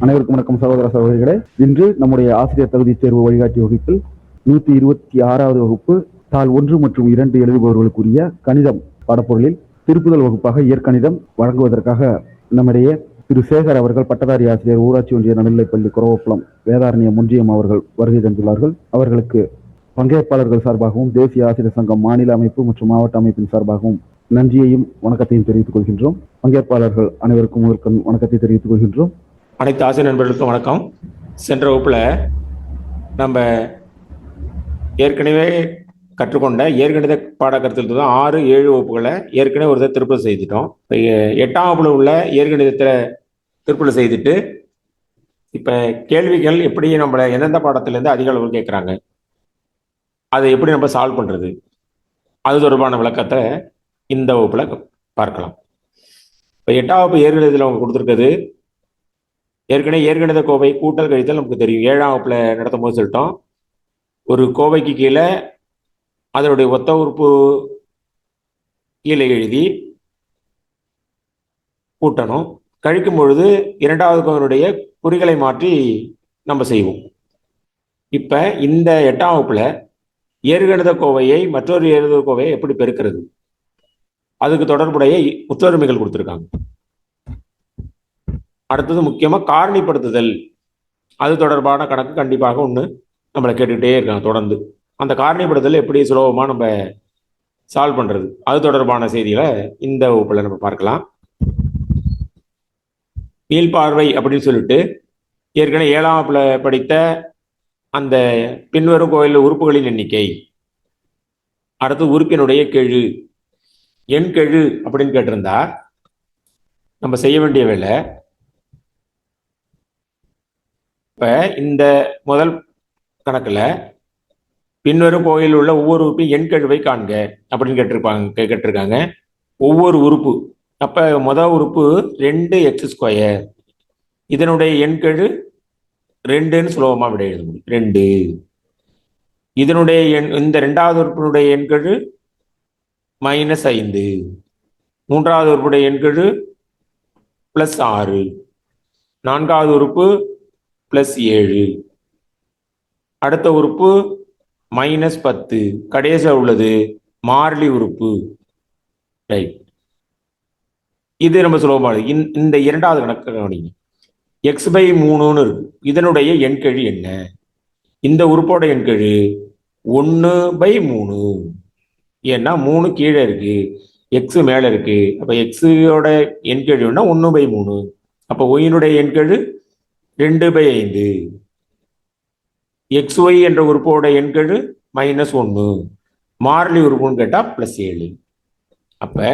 அனைவருக்கும் வணக்கம் சகோதர சகோதரிகளே. இன்று நம்முடைய ஆசிரியர் தகுதி தேர்வு வழிகாட்டி வகுப்பில் 126வது வகுப்பு தாள் 1 மற்றும் 2 எழுதுபவர்களுக்குரிய கணிதம் பாடப்பொருளில் திருப்புதல் வகுப்பாக இயற்கணிதம் வழங்குவதற்காக நம்முடைய திரு சேகர் அவர்கள், பட்டதாரி ஆசிரியர், ஊராட்சி ஒன்றிய நடுநிலைப்பள்ளி குரவக்குளம் வேதாரண்யம் ஒன்றியம் அவர்கள் வருகை தந்துள்ளார்கள். அவர்களுக்கு பங்கேற்பாளர்கள் சார்பாகவும் தேசிய ஆசிரியர் சங்கம் மாநில அமைப்பு மற்றும் மாவட்ட அமைப்பின் சார்பாகவும் நன்றியையும் வணக்கத்தையும் தெரிவித்துக் கொள்கின்றோம். பங்கேற்பாளர்கள் அனைவருக்கும் முதற்கண் வணக்கத்தை தெரிவித்துக் கொள்கின்றோம். அனைத்து ஆசிரியர் நண்பர்களுக்கும் வணக்கம். சென்ற வகுப்பில் நம்ம ஏற்கனவே கற்றுக்கொண்ட இயற்கணித பாடக்கருத்தில் தான் 6, 7 வகுப்புகளை ஏற்கனவே ஒரு திருப்பல் செய்துட்டோம். 8ஆம் வகுப்பில் உள்ள இயற்கணிதத்தில் திருப்பல் செய்துட்டு இப்போ கேள்விகள் எப்படி நம்மளை எந்தெந்த பாடத்திலேருந்து அதிக அளவு கேட்குறாங்க, அதை எப்படி நம்ம சால்வ் பண்ணுறது, அது தொடர்பான விளக்கத்தை இந்த வகுப்பில் பார்க்கலாம். இப்போ 8ஆம் வகுப்பு இயற்கணிதத்தில் அவங்க கொடுத்துருக்குது. ஏற்கனவே இயற்கணித கோவை கூட்டல் கழித்தல் நமக்கு தெரியும். 7ஆம் வகுப்புல நடத்தும் போது சொல்லிட்டோம். ஒரு கோவைக்கு கீழே அதனுடைய ஒத்த உறுப்பு கீழே எழுதி கூட்டணும். கழிக்கும் பொழுது 2வது கோவையினுடைய குறிகளை மாற்றி நம்ம செய்வோம். இப்ப இந்த 8ஆம் வகுப்புல இயற்கணித கோவையை மற்றொரு இயற்கணித கோவையை எப்படி பெருக்கிறது, அதுக்கு தொடர்புடைய முற்றொருமைகள் கொடுத்துருக்காங்க. அடுத்தது முக்கியமாக காரணிப்படுத்துதல், அது தொடர்பான கணக்கு கண்டிப்பாக ஒன்று நம்மளை கேட்டுக்கிட்டே இருக்காங்க தொடர்ந்து. அந்த காரணிப்படுத்துதல் எப்படி சுலபமாக நம்ம சால்வ் பண்ணுறது, அது தொடர்பான செய்திகளை இந்த வகுப்பில் நம்ம பார்க்கலாம். மீள்பார்வை அப்படின்னு சொல்லிட்டு ஏற்கனவே 7ஆம் வகுப்பில் படித்த அந்த பின்வரும் கோயில் உறுப்புகளின் எண்ணிக்கை, அடுத்து உறுப்பினுடைய கெழு, எண் கெழு அப்படின்னு கேட்டிருந்தா நம்ம செய்ய வேண்டிய வேலை, இப்போ இந்த முதல் கணக்கில் பின்வரும் கோயில் உள்ள ஒவ்வொரு உறுப்பையும் எண் கெழுவை காண்க அப்படின்னு கேட்டிருக்காங்க. ஒவ்வொரு உறுப்பு, அப்போ முதல் உறுப்பு 2x², இதனுடைய எண் கெழு 2ன்னு சுலபமாக விட எழுத முடியும், 2. இதனுடைய இந்த 2வது உறுப்பினுடைய எண் கெழு -5, 3வது உறுப்புடைய எண் கெழு +6, 4வது உறுப்பு +7, அடுத்த உறுப்பு -10, கடைசியாக உள்ளது மாறிலி உறுப்பு. ரைட், இது நம்ம சுலபமாக. இந்த 2வது கணக்கு கவனிங்க. x/3ன்னு இருக்கு. இதனுடைய எண்கெழு என்ன? இந்த உறுப்போட எண்கெழு 1/3. ஏன்னா 3 கீழே இருக்கு, x மேலே இருக்கு. அப்போ எக்ஸோட எண்கெழுன்னா 1/3. அப்போ ஒயினுடைய எண்கெழு 2/5. xy என்ற உறுப்போட எண்கெழு -1, மாறிலி உறுப்புன்னு கேட்டால் +7. அப்போ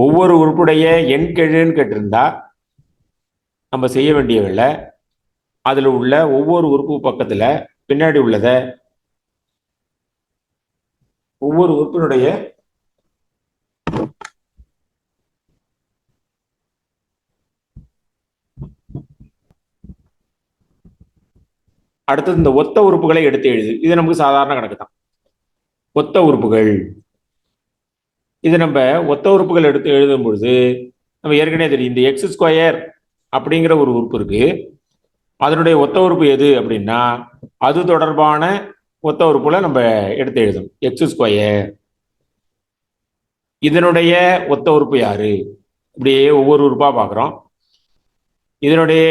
ஒவ்வொரு உறுப்புடைய எண்கெழுன்னு கேட்டிருந்தா நம்ம செய்ய வேண்டிய வேலை, அதில் உள்ள ஒவ்வொரு உறுப்பு பக்கத்தில் பின்னாடி உள்ளதை ஒவ்வொரு உறுப்பினுடைய அடுத்தது இந்த ஒத்த உறுப்புகளை எடுத்து எழுது. இது நமக்கு சாதாரண கணக்கு தான். ஒத்த உறுப்புகள், இது நம்ம ஒத்த உறுப்புகள் எடுத்து எழுதும் பொழுது நம்ம ஏற்கனவே தெரியும், இந்த x² அப்படிங்கிற ஒரு உறுப்பு இருக்கு. அதனுடைய ஒத்த உறுப்பு எது அப்படின்னா அது தொடர்பான ஒத்த உறுப்புகளை நம்ம எடுத்து எழுதணும். x², இதனுடைய ஒத்த உறுப்பு யாரு, இப்படியே ஒவ்வொரு உறுப்பாக பார்க்குறோம். இதனுடைய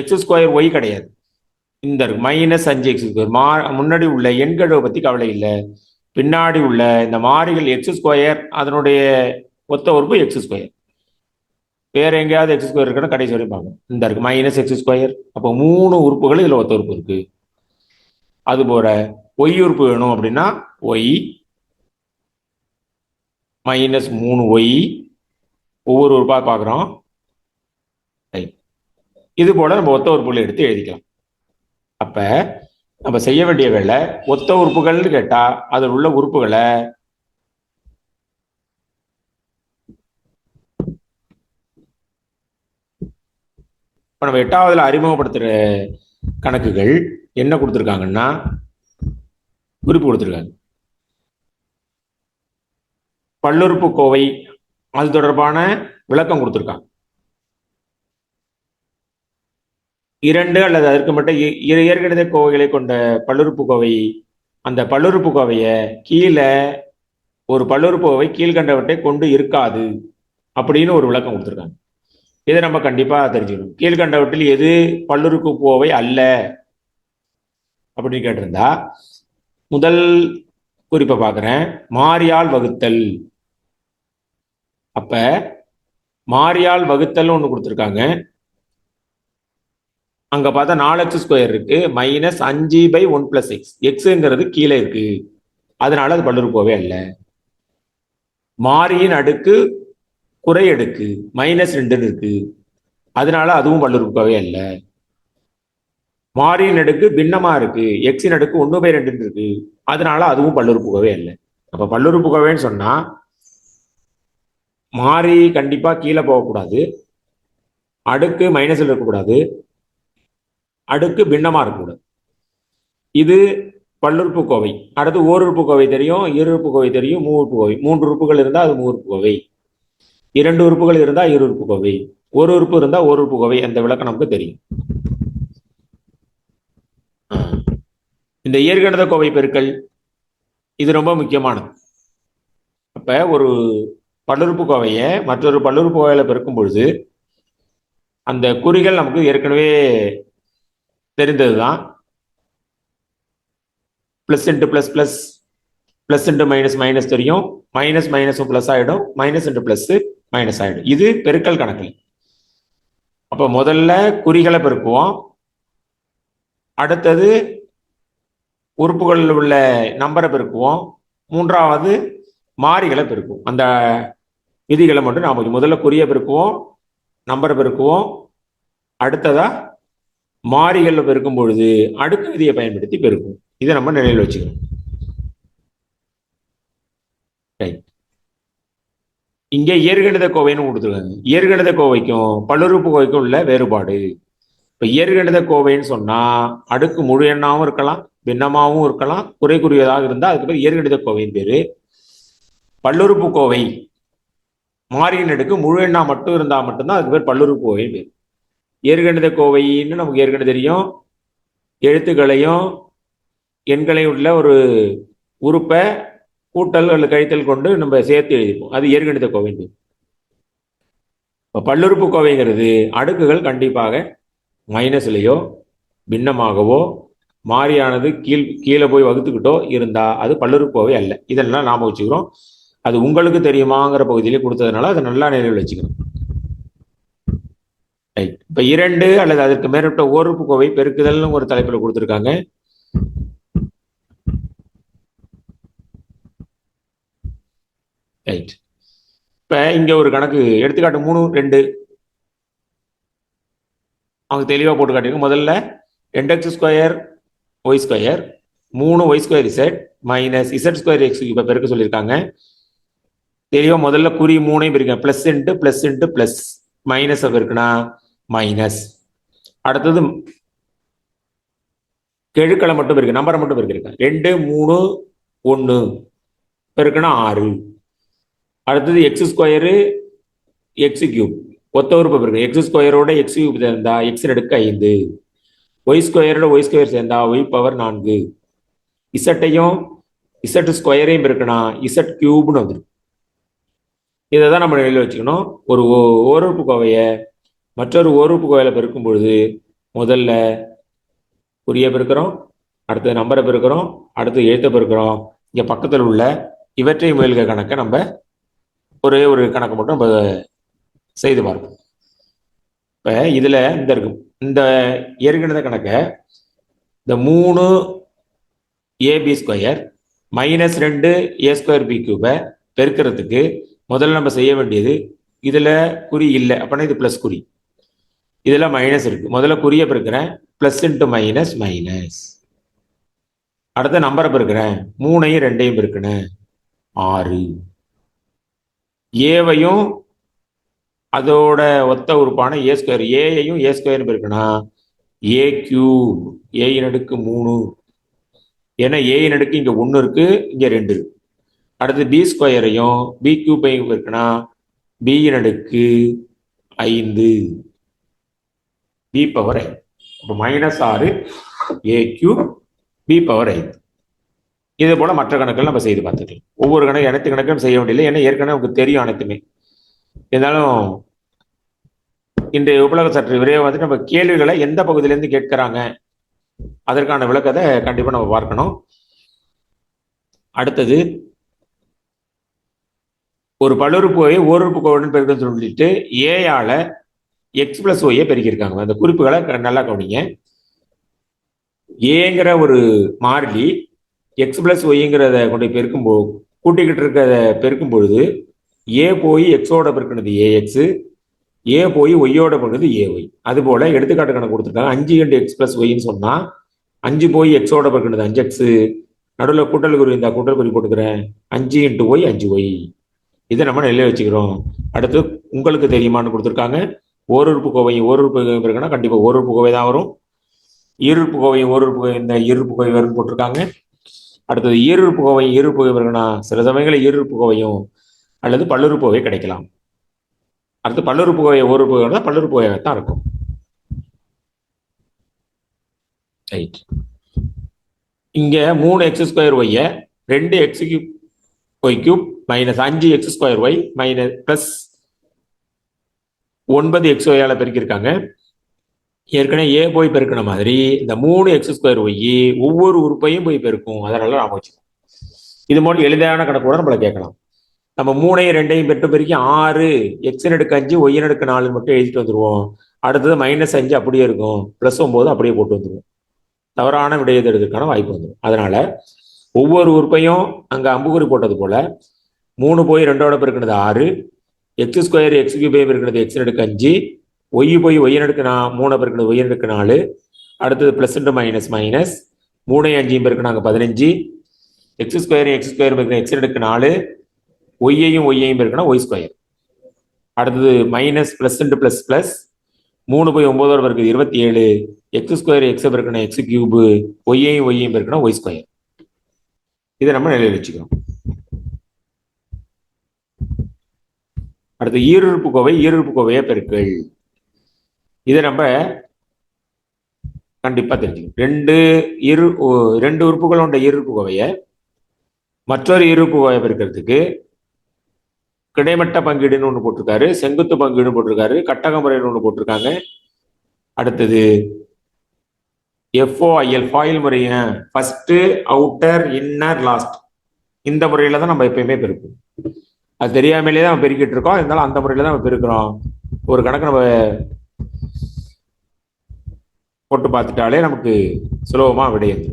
x²y கிடையாது, இந்த -5x². முன்னாடி உள்ள எண்கெழுவை பற்றி கவலை இல்லை. பின்னாடி உள்ள இந்த மாறிகள் x², அதனுடைய ஒத்த உறுப்பு x². வேற எங்கேயாவது x² இருக்குன்னு கடைசி வரையும் பார்க்கணும். இந்த இருக்கு -x². அப்போ 3 உறுப்புகள் இதில் ஒத்த உறுப்பு இருக்கு. அதுபோல ஒய் உறுப்பு வேணும் அப்படின்னா y -3y, ஒவ்வொரு உறுப்பாக பார்க்குறோம். இது போல நம்ம ஒத்த உறுப்புகளை எடுத்து எழுதிக்கலாம். அப்ப நம்ம செய்ய வேண்டிய வேலை, ஒத்த உறுப்புகள்னு கேட்டா அதில் உள்ள உறுப்புகளை இப்போ நம்ம 8வதுல அறிமுகப்படுத்துகிற கணக்குகள் என்ன கொடுத்துருக்காங்கன்னா, குறிப்பு கொடுத்துருக்காங்க. பல்லுறுப்பு கோவை, அது தொடர்பான விளக்கம் கொடுத்துருக்காங்க. 2 அல்லது அதற்கு மட்டும் இயற்கணித கோவைகளை கொண்ட பல்லுறுப்புக்கோவை, அந்த பல்லுறுப்புக்கோவையை கீழே ஒரு பல்லுறுப்புக்கோவை கீழ்கண்டவற்றை கொண்டு இருக்காது அப்படின்னு ஒரு விளக்கம் கொடுத்துருக்காங்க. இதை நம்ம கண்டிப்பா தெரிஞ்சுக்கணும். கீழ்கண்டவற்றில் எது பல்லுறுப்புக்கோவை அல்ல அப்படின்னு கேட்டிருந்தா, முதல் குறிப்பை பார்க்குறேன், மாறியால் வகுத்தல். அப்ப மாறியால் வகுத்தல் ஒன்று கொடுத்துருக்காங்க. அங்க பார்த்தா 4x² இருக்கு, -5/1 + x. எக்ஸுங்கிறது கீழே இருக்கு, அதனால அது பல்லுறுப்புக்கோவை அல்ல. மாறியின் அடுக்கு குறை அடுக்கு -2 இருக்கு, அதனால அதுவும் பல்லுறுப்புக்கோவை அல்ல. மாறியின் அடுக்கு பின்னமா இருக்கு, எக்ஸின் அடுக்கு 1/2 இருக்கு, அதனால அதுவும் பல்லுறுப்புக்கோவை அல்ல. அப்ப பல்லுறுப்புக்கோவைன்னு சொன்னா மாறி கண்டிப்பா கீழே போகக்கூடாது, அடுக்கு மைனஸ்ல இருக்கக்கூடாது, அடுக்கு பின்னமா இருக்கக்கூடாது. இது பல்லுறுப்புக்கோவை. அடுத்து ஓருறுப்புக்கோவை தெரியும், இருறுப்புக்கோவை தெரியும், மூவுறுப்புக்கோவை. 3 உறுப்புகள் இருந்தா அது மூவுறுப்புக்கோவை, 2 உறுப்புகள் இருந்தா இருஉறுப்புக்கோவை, ஒரு உறுப்பு இருந்தா ஓருறுப்புக்கோவை. அந்த விளக்கம் நமக்கு தெரியும். இந்த இயற்கணித கோவை பெருக்கல் இது ரொம்ப முக்கியமானது. அப்ப ஒரு பல்லுறுப்புக்கோவையை மற்றொரு பல்லுறுப்புக்கோவையில பெருக்கும் பொழுது அந்த குறிகள் நமக்கு ஏற்கனவே தெரிந்ததுதான். Plus into plus plus, plus into minus minus தெரியும், மைனஸ் மைனஸும் பிளஸ் ஆயிடும், மைனஸ் இன்ட்டு பிளஸ் மைனஸ் ஆயிடும். இது பெருக்கல் கணக்கு. அப்ப முதல்ல குறிகளை பெருக்குவோம், அடுத்தது உறுப்புகளில் உள்ள நம்பரை பெருக்குவோம், மூன்றாவது மாறிகளை பெருக்குவோம். அந்த விதிகளை மட்டும் நாம முதல்ல குறியை பெருக்குவோம், நம்பரை பெருக்குவோம், அடுத்ததா மாறிகளில் பெருக்கும் பொழுது அடுக்கு விதியை பயன்படுத்தி பெருக்கும். இதை நம்ம நினைவில் வச்சுக்கணும். இங்க இயற்கணித கோவைன்னு கொடுத்துருக்காங்க. இயற்கணித கோவைக்கும் பல்லுறுப்புக்கோவைக்கும் உள்ள வேறுபாடு. இப்ப இயற்கணித கோவைன்னு சொன்னா அடுக்கு முழு எண்ணாவும் இருக்கலாம், பின்னமாவும் இருக்கலாம், குறைக்குரியதாக இருந்தா அதுக்கு பேர் இயற்கணித கோவையின் பேரு. பல்லுறுப்புக்கோவை மாறியின் அடுக்கு முழு எண்ணா மட்டும் இருந்தா மட்டும்தான் அதுக்கு பேர் பல்லுறுப்புக்கோவையின் பேர். இயற்கணித கோவைன்னு நமக்கு ஏற்கனவே தெரியும், எழுத்துக்களையும் எண்களையும் உள்ள ஒரு உறுப்பை கூட்டல் அல்லது கழித்தல் கொண்டு நம்ம சேர்த்து எழுதிப்போம், அது இயற்கணித கோவையின் பேர். இப்போ பல்லுறுப்புக்கோவைங்கிறது அடுக்குகள் கண்டிப்பாக மைனஸ்லையோ பின்னமாகவோ மாறியானது கீழே போய் வகுத்துக்கிட்டோ இருந்தா அது பல்லுறுப்புக்கோவை அல்ல. இதெல்லாம் நாம வச்சுக்கிறோம். அது உங்களுக்கு தெரியுமாங்கிற பகுதியிலே கொடுத்ததுனால அதை நல்லா நினைவில் வச்சுக்கணும். ரைட். இப்ப 2 அல்லது அதற்கு மேற்பட்ட ஓருறுப்புக்கோவை பெருக்குதல்னு ஒரு தலைப்புல கொடுத்துருக்காங்க. ரைட். இப்ப இங்க ஒரு கணக்கு எடுத்துக்காட்டு 3, 2 அவங்க தெளிவா போட்டு காட்டியிருக்காங்க. முதல்ல 2x² y² 3y² z minus z² x இப்ப பெருக்க சொல்லியிருக்காங்க. தெளிவா முதல்ல குறி 3ஐயும் பெருக்க, plus into plus into plus, minus பெருக்குனா மைனஸ். அடுத்தது கெழுக்களை மட்டும் இருக்கு, நம்பரை மட்டும் இருக்கு. 2 3 1 பெருக்குனா 6. அடுத்தது x² x³ ஒத்த உறுப்பு இருக்கு. x² x³ சேர்ந்தா x அடுக்கு 5, y² y² சேர்ந்தா y⁴. இசட்டையும் z² இருக்குன்னா z³ வந்துடும். இதை தான் நம்ம நிலையில் வச்சுக்கணும். ஒரு ஓருறுப்புக்கோவையை மற்றொரு ஓருறுப்புக்கோவையில பெருக்கும் பொழுது முதல்ல குறியை பெருக்கிறோம், அடுத்தது நம்பரை பெருக்கிறோம், அடுத்து எழுத்தை பெருக்கிறோம். இங்க பக்கத்தில் உள்ள இவற்றை முயல்க கணக்கை நம்ம ஒரே ஒரு கணக்கு மட்டும் நம்ம செய்து பார்ப்போம். இப்ப இதுல இந்த இயற்கணித கணக்கை இந்த 3ab² -2 a²b³ பெருக்கிறதுக்கு முதல்ல நம்ம செய்ய வேண்டியது, இதுல குறி இல்லை அப்படின்னா இது பிளஸ் குறி, இதுல மைனஸ் இருக்கு. முதல்ல குறியை பெருக்கிறேன், பிளஸ் இன்ட்டு மைனஸ் மைனஸ். அடுத்த நம்பரை பெருக்கிறேன், 3ஐயும் 2ஐயும் பெருக்கிறேன் 6. ஏவையும் அதோட ஒத்த உறுப்பான a², ஏயையும் a² பெருக்கனா a³ a⁻³ 3. ஏன்னா a⁻³ இங்க 1 இருக்கு, இங்க 2 இருக்கு. அடுத்து b²ஐயும் b³ பெருக்கனா b⁻5 b⁻5. இப்போ -6 a³ b⁻5. இதே போல மற்ற கணக்குகள் நம்ம செய்து பார்த்துக்கலாம். ஒவ்வொரு கணக்கு அனைத்து கணக்கும் செய்ய வேண்டியதில்லை, ஏன்னா ஏற்கனவே நமக்கு தெரியும் அனைத்துமே. இருந்தாலும் இன்றைய உலக சற்று விரைவாக வந்துட்டு நம்ம கேள்விகளை எந்த பகுதியிலேருந்து கேட்கிறாங்க அதற்கான விளக்கத்தை கண்டிப்பா நம்ம பார்க்கணும். அடுத்தது, ஒரு பல்லுறுப்புக்கோவை ஓருறுப்புக்கோவைன்னு பெருக்குன்னு சொல்லிட்டு ஏயால எக்ஸ் பிளஸ் ஒய்யை பெருக்கியிருக்காங்க. அந்த குறிப்புகளை நல்லா கவனிங்க. ஏங்கிற ஒரு மாறிலி எக்ஸ் பிளஸ் ஒய்ங்கிறத கொண்டு பெருக்கும்போது கூட்டிக்கிட்டு இருக்கிறத பெருக்கும் பொழுது ஏ போய் எக்ஸோட பெருக்கினது ஏஎக்ஸ், ஏ போய் ஒய்யோட பெருக்கினது ஏஒய். அது போல எடுத்துக்காட்டு கணக்கு கொடுத்துருக்காங்க. 5 × எக்ஸ் பிளஸ் ஒய்ன்னு சொன்னா 5 போய் எக்ஸோட பெருக்கினது 5x, நடுவில் கூட்டல் குறி, இந்த கூட்டல் குறி போட்டுக்கிறேன், 5 × ஒய் 5y. இதை நம்ம நிலையில வச்சுக்கிறோம். அடுத்து உங்களுக்கு தெரியுமான்னு கொடுத்துருக்காங்க. ஓருறுப்புக்கோவை இருக்குன்னா கண்டிப்பா ஓருறுப்புக்கோவை தான் வரும். ஈருறுப்புக்கோவை இந்த ஈருறுப்புக்கோவை வரும்னு போட்டிருக்காங்க. அடுத்தது ஈருறுப்புக்கோவை இருக்குன்னா சில சமயங்களில் ஈருறுப்புக்கோவையும் அல்லது பல்லுறுப்புக்கோவை கிடைக்கலாம். அடுத்து பல்லுறுப்புக்கோவை ஓருறுப்புக்கோவை பல்லுறுப்புக்கோவை தான் இருக்கும். ரைட். இங்க 3x² y 2x³ y³ -5x² y plus 9xy பெருக்கியிருக்காங்க. ஏற்கனவே ஏ போய் பெருக்கின மாதிரி இந்த 3x² y ஒவ்வொரு உறுப்பையும் போய் பெருக்கும். அதனால நாம வச்சுக்கோம். இது மாதிரி எளிதான கணக்கு கூட நம்மள கேட்கலாம். நம்ம 3ஐயும் 2ஐயும் பெருக்கி 6 x⁻5 y⁻4 மட்டும் எழுதிட்டு வந்துருவோம். அடுத்தது -5 அப்படியே இருக்கும், +9 அப்படியே போட்டு வந்துருவோம். தவறான விடை எழுதுறதுக்கான வாய்ப்பு வந்துடும். அதனால ஒவ்வொரு உறுப்பையும் அங்க அம்புக்குறி போட்டது போல 3 போய் 2ஓட பெருக்கினது 6, x² x³ பெருக்கினது x⁻5, ஒய் போய் y⁻3 பெருக்கினது y⁻4, அடுத்தது ப்ளஸ் மைனஸ் மைனஸ் 3ஐயும் 5ஐயும் பெருக்கினாங்க 15, x² பெருக்கின x⁻4, ஒய்யையும் பெருக்கினா y². அடுத்தது மைனஸ் ப்ளஸ் ப்ளஸ் ப்ளஸ் 3 போய் 9ஓட பெருக்குது 27, x² x பெருக்கின x³ ஒய்யையும் பெருக்கினா y². இதை நம்ம நிலையில் வச்சுக்கிறோம். அடுத்து ஈருறுப்புக்கோவையை பெருக்கல். இதை நம்ம கண்டிப்பா தெரிஞ்சுக்கணும். ரெண்டு உறுப்புகள் உண்ட ஈருறுப்புக்கோவையை மற்றொரு ஈருறுப்புக்கோவையை பெருக்கிறதுக்கு கிடைமட்ட பங்கீடுன்னு ஒன்று போட்டிருக்காரு, செங்குத்து பங்கீடு போட்டிருக்காரு, கட்டக முறைன்னு ஒன்று போட்டிருக்காங்க. அடுத்தது FOIL ஃபாயில் முறைய ஃபர்ஸ்ட் அவுட்டர் இன்னர் லாஸ்ட், இந்த முறையில தான் நம்ம எப்பயுமே பெருக்கும். அது தெரியாமலே தான் நம்ம பெருக்கிட்டு இருக்கோம். இருந்தாலும் அந்த முறையில தான் நம்ம பெருக்கிறோம். ஒரு கணக்கு நம்ம போட்டு பார்த்துட்டாலே நமக்கு சுலபமா விடையுது.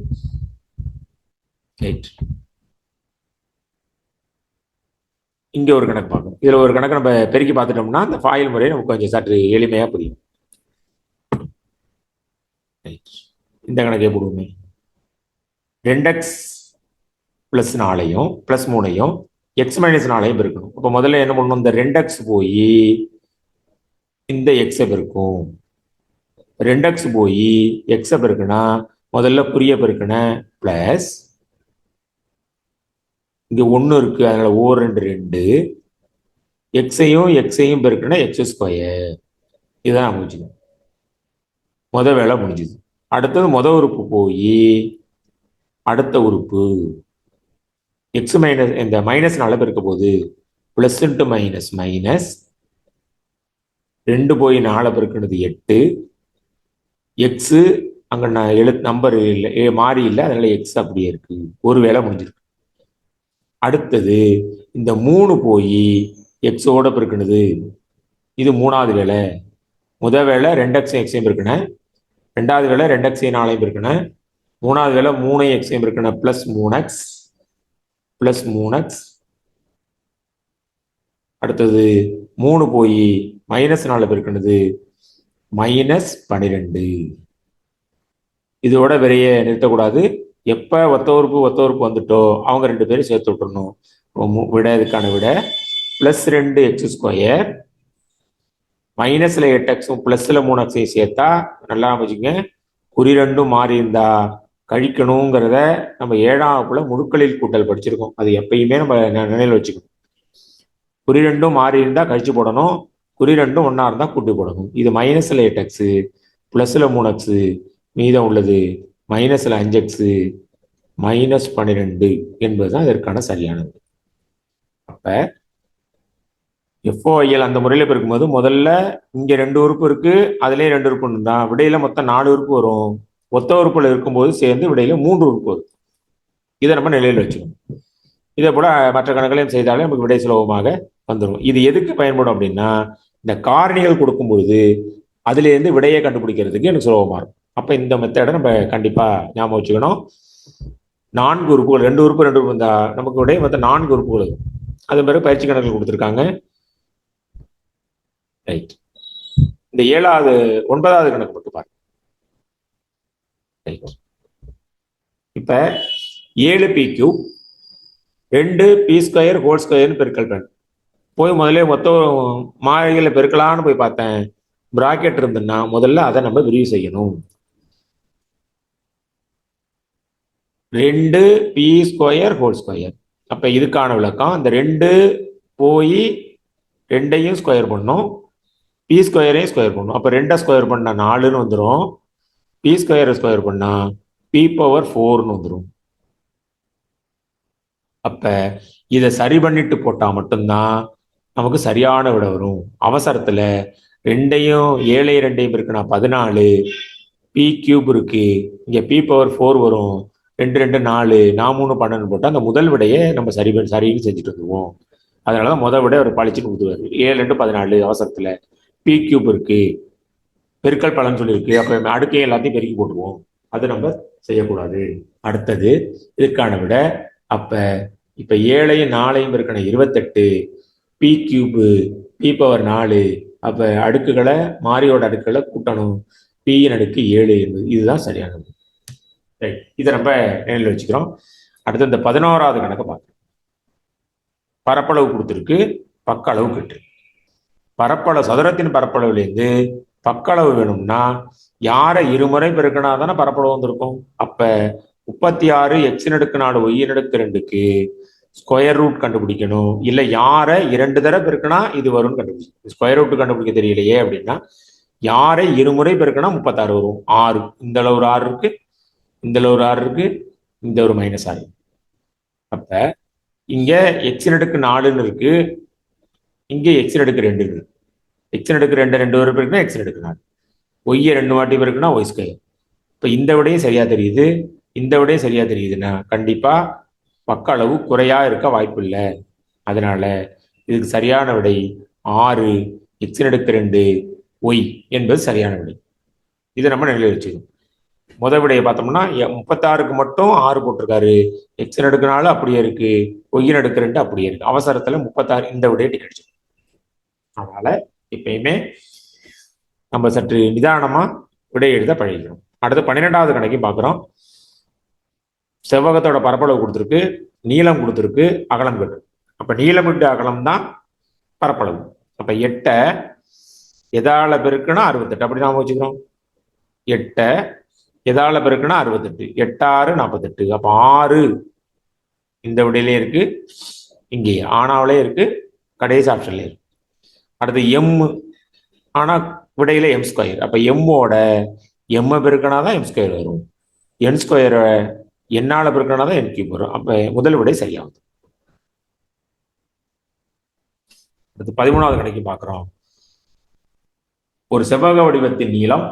இங்க ஒரு கணக்கு பார்க்கணும். இதுல ஒரு கணக்கு நம்ம பெருக்கி பார்த்துட்டோம்னா அந்த ஃபாயில் முறை நமக்கு கொஞ்சம் சற்று எளிமையா புரியும். இந்த கணக்கு எப்படியுமே 2x + 4ஐயும் + 3ஐயும் x - 4ஐயும் பெருக்கணும். அப்போ முதல்ல என்ன பண்ணணும், இந்த 2x போய் இந்த x பெருக்கும், 2x போய் x பெருக்குனா முதல்ல குறிய பெருக்கின பிளஸ் இங்க 1 இருக்கு, அதனால ஓர் 2 எக்ஸையும் பெருக்கினா x². இதுதான் முடிஞ்சுக்கணும். முதல் வேலை முடிஞ்சுது. அடுத்தது முதல் உறுப்பு போய் அடுத்த உறுப்பு x மைனஸ் இந்த -4 பெருக்க போது ப்ளஸ் × மைனஸ் மைனஸ் 2 போய் 4 பெருக்கினது 8, x அங்க நம்பர் இல்லை, மாறி இல்லை, அதனால x அப்படியே இருக்கு. ஒரு வேலை முடிஞ்சிருக்கு. அடுத்தது இந்த 3 போய் எக்ஸோட பெருக்கினது, இது மூணாவது வேலை. முதல் வேலை 2x x பெருக்கினேன், ரெண்டாவது வேலை 2x 4 பெருக்கினேன், மூணாவது வேலை 3x பெருக்கினேன் ப்ளஸ் 3x. அடுத்தது 3 போய் -4 பெருக்கினது -12. இதோட விரைய நிறுத்தக்கூடாது. எப்ப ஒத்த உறுப்பு வந்துட்டோ அவங்க 2 பேரும் சேர்த்து விட்டுறணும். விட இதுக்கான விட +2x², -8x +3x சேர்த்தா நல்லா அமைச்சுங்க. குறி 2 மாறி இருந்தா கழிக்கணுங்கிறத நம்ம 7ஆம் வகுப்புல முழுக்களில் கூட்டல் படிச்சிருக்கோம். அது எப்பயுமே நம்ம நினைவில் வச்சுக்கணும். குறி 2 மாறி இருந்தா கழிச்சு போடணும், குறி 2 ஒன்னா இருந்தா கூட்டி போடணும். இது -8x ப்ளஸில் 3x மீதம் உள்ளது மைனஸில் 5x -12 என்பதுதான் இதற்கான சரியானது. அப்போ FOIL அந்த முறையில் பெருக்கும்போது முதல்ல இங்கே 2 உறுப்பு இருக்கு, அதுலேயே 2 உறுப்பு இருந்தா விடையில மொத்தம் 4 உறுப்பு வரும். ஒத்த உறுப்புல இருக்கும்போது சேர்ந்து விடையில 3 உறுப்பு வரும். இதை நம்ம நிலையில் வச்சுக்கணும். இதே போல மற்ற கணக்குகளையும் செய்தாலே நமக்கு விடை சுலபமாக வந்துடும். இது எதுக்கு பயன்படும் அப்படின்னா, இந்த காரணிகள் கொடுக்கும் பொழுது அதுலேருந்து விடையை கண்டுபிடிக்கிறதுக்கு எனக்கு சுலபமாக இருக்கும். அப்போ இந்த மெத்தடை நம்ம கண்டிப்பாக ஞாபகம் வச்சுக்கணும். 4 உறுப்புகள், 2 உறுப்பு இருந்தா நமக்கு விடை மொத்தம் 4 உறுப்புகள். அது பிறகு பயிற்சி கணக்குகள் கொடுத்துருக்காங்க. ரைட். இந்த 9வது கணக்கு மட்டும் பாருங்க. ரைட். இப்ப 7p³ 2p² ஹோல் ஸ்கொயர்னு பெருக்கல் பண்ண போய் முதல்ல மொத்தம் மாறிகளை பெருக்கலான்னு போய் பார்த்தேன். பிராக்கெட் இருந்துன்னா முதல்ல அதை நம்ம விரிவு செய்யணும். 2p² whole square. அப்ப இதுக்கான விளக்கம், இந்த 2 போய் 2ஐயும் ஸ்கொயர் பண்ணும், p² ஸ்கொயர் பண்ணும். அப்ப 2 ஸ்கொயர் பண்ணா 4ன்னு வந்துடும், p² ஸ்கொயர் பண்ணா p⁴ வந்துடும். அப்ப இதை சரி பண்ணிட்டு போட்டா மட்டும்தான் நமக்கு சரியான விடை வரும். அவசரத்துல 2ஐயும் 2ஐயும் இருக்குன்னா 14, p³ இருக்கு, இங்க p⁴ வரும், 2 2 4, 3 12 போட்டா அந்த முதல் விடையை நம்ம சரின்னு செஞ்சுட்டு வந்துருவோம். அதனாலதான் முதல் விட ஒரு பழிச்சுட்டு கொடுத்துருவாரு. 7 2 14 அவசரத்துல p³ இருக்கு, பெருக்கல் பலன் சொல்லியிருக்கு, அப்ப அடுக்கையும் எல்லாத்தையும் பெருக்கி போட்டுருவோம். அது நம்ம செய்யக்கூடாது. அடுத்தது இதற்கான விட, அப்ப இப்ப 7ஐயும் 4ஐயும் இருக்கணும் 28, p³ p⁴, அப்ப அடுக்குகளை மாறியோட அடுக்குகளை கூட்டணும், p-ன் அடுக்கு 7 என்பது இதுதான் சரியானது. ரைட். இதை நம்ம நினைவில் வச்சுக்கிறோம். அடுத்து இந்த 11வது கணக்கை பார்க்கணும். பரப்பளவு கொடுத்துருக்கு, பக்க அளவு கட்டு. பரப்பளவு சதுரத்தின் பரப்பளவுலேருந்து பக்க அளவு வேணும்னா யாரை இருமுறை பெருக்கினா தானே பரப்பளவு வந்திருக்கும். அப்ப 36 x⁴ y⁴ ஸ்கொயர் ரூட் கண்டுபிடிக்கணும். இல்லை யாரை 2 தடவை பெருக்கினா இது வரும்னு கண்டுபிடிக்கணும். ஸ்கொயர் ரூட் கண்டுபிடிக்க தெரியலையே அப்படின்னா யாரை இருமுறை பெருக்கினா 36 வரும். 6, இந்த அளவு ஒரு 6 இருக்கு, இந்த அளவு ஒரு 6 இருக்கு, இந்த ஒரு -6. அப்ப இங்க x⁴ இருக்கு, இங்க x⁴ இருக்கு. x⁴ 2 வரை பெருக்குனா x⁴ y 2 வாட்டி பெருக்குனா y². இப்ப இந்த விடையும் சரியா தெரியுது, இந்த விடையும் சரியா தெரியுதுன்னா கண்டிப்பா பக்க அளவு குறையா இருக்க வாய்ப்பு இல்லை. அதனால இதுக்கு சரியான விடை 6 x⁴ y என்பது சரியான விடை. இதை நம்ம நிலையில் வச்சுக்கணும். முதல் விடையை பார்த்தோம்னா 36க்கு மட்டும் 6 போட்டிருக்காரு, x⁴ அப்படியே இருக்கு, y⁴ அப்படியே இருக்கு. அவசரத்துல 36 இந்த விடையை கிடைச்சு. அதனால எப்பயுமே நம்ம சற்று நிதானமா விடை எழுத பழகிக்கணும். அடுத்து 12வது கணக்கையும் பார்க்குறோம். செவ்வகத்தோட பரப்பளவு கொடுத்துருக்கு, நீளம் கொடுத்துருக்கு, அகலம் கட்டு. அப்ப நீளம் இன்டு அகலம் தான் பரப்பளவு. அப்ப 8 எதால பெருக்குன்னா 68 அப்படி நாம வச்சுக்கிறோம். 8 எதால பெருக்குன்னா 68, 8 6 48. அப்ப 6 இந்த விடையிலே இருக்கு, இங்கே ஆனாவிலே இருக்கு, கடைசி ஆப்ஷன்ல இருக்கு. அடுத்து எம், ஆனா விடையில m². அப்ப எம்மோட எம் பெருக்கினாதான் m² வரும், n² என்னால பெருக்கினாதான் n³ வரும். அப்ப முதல் விடை சரியாகுது. அடுத்து 13வது கணக்கு பார்க்கிறோம். ஒரு செவ்வக வடிவத்தின் நீளம்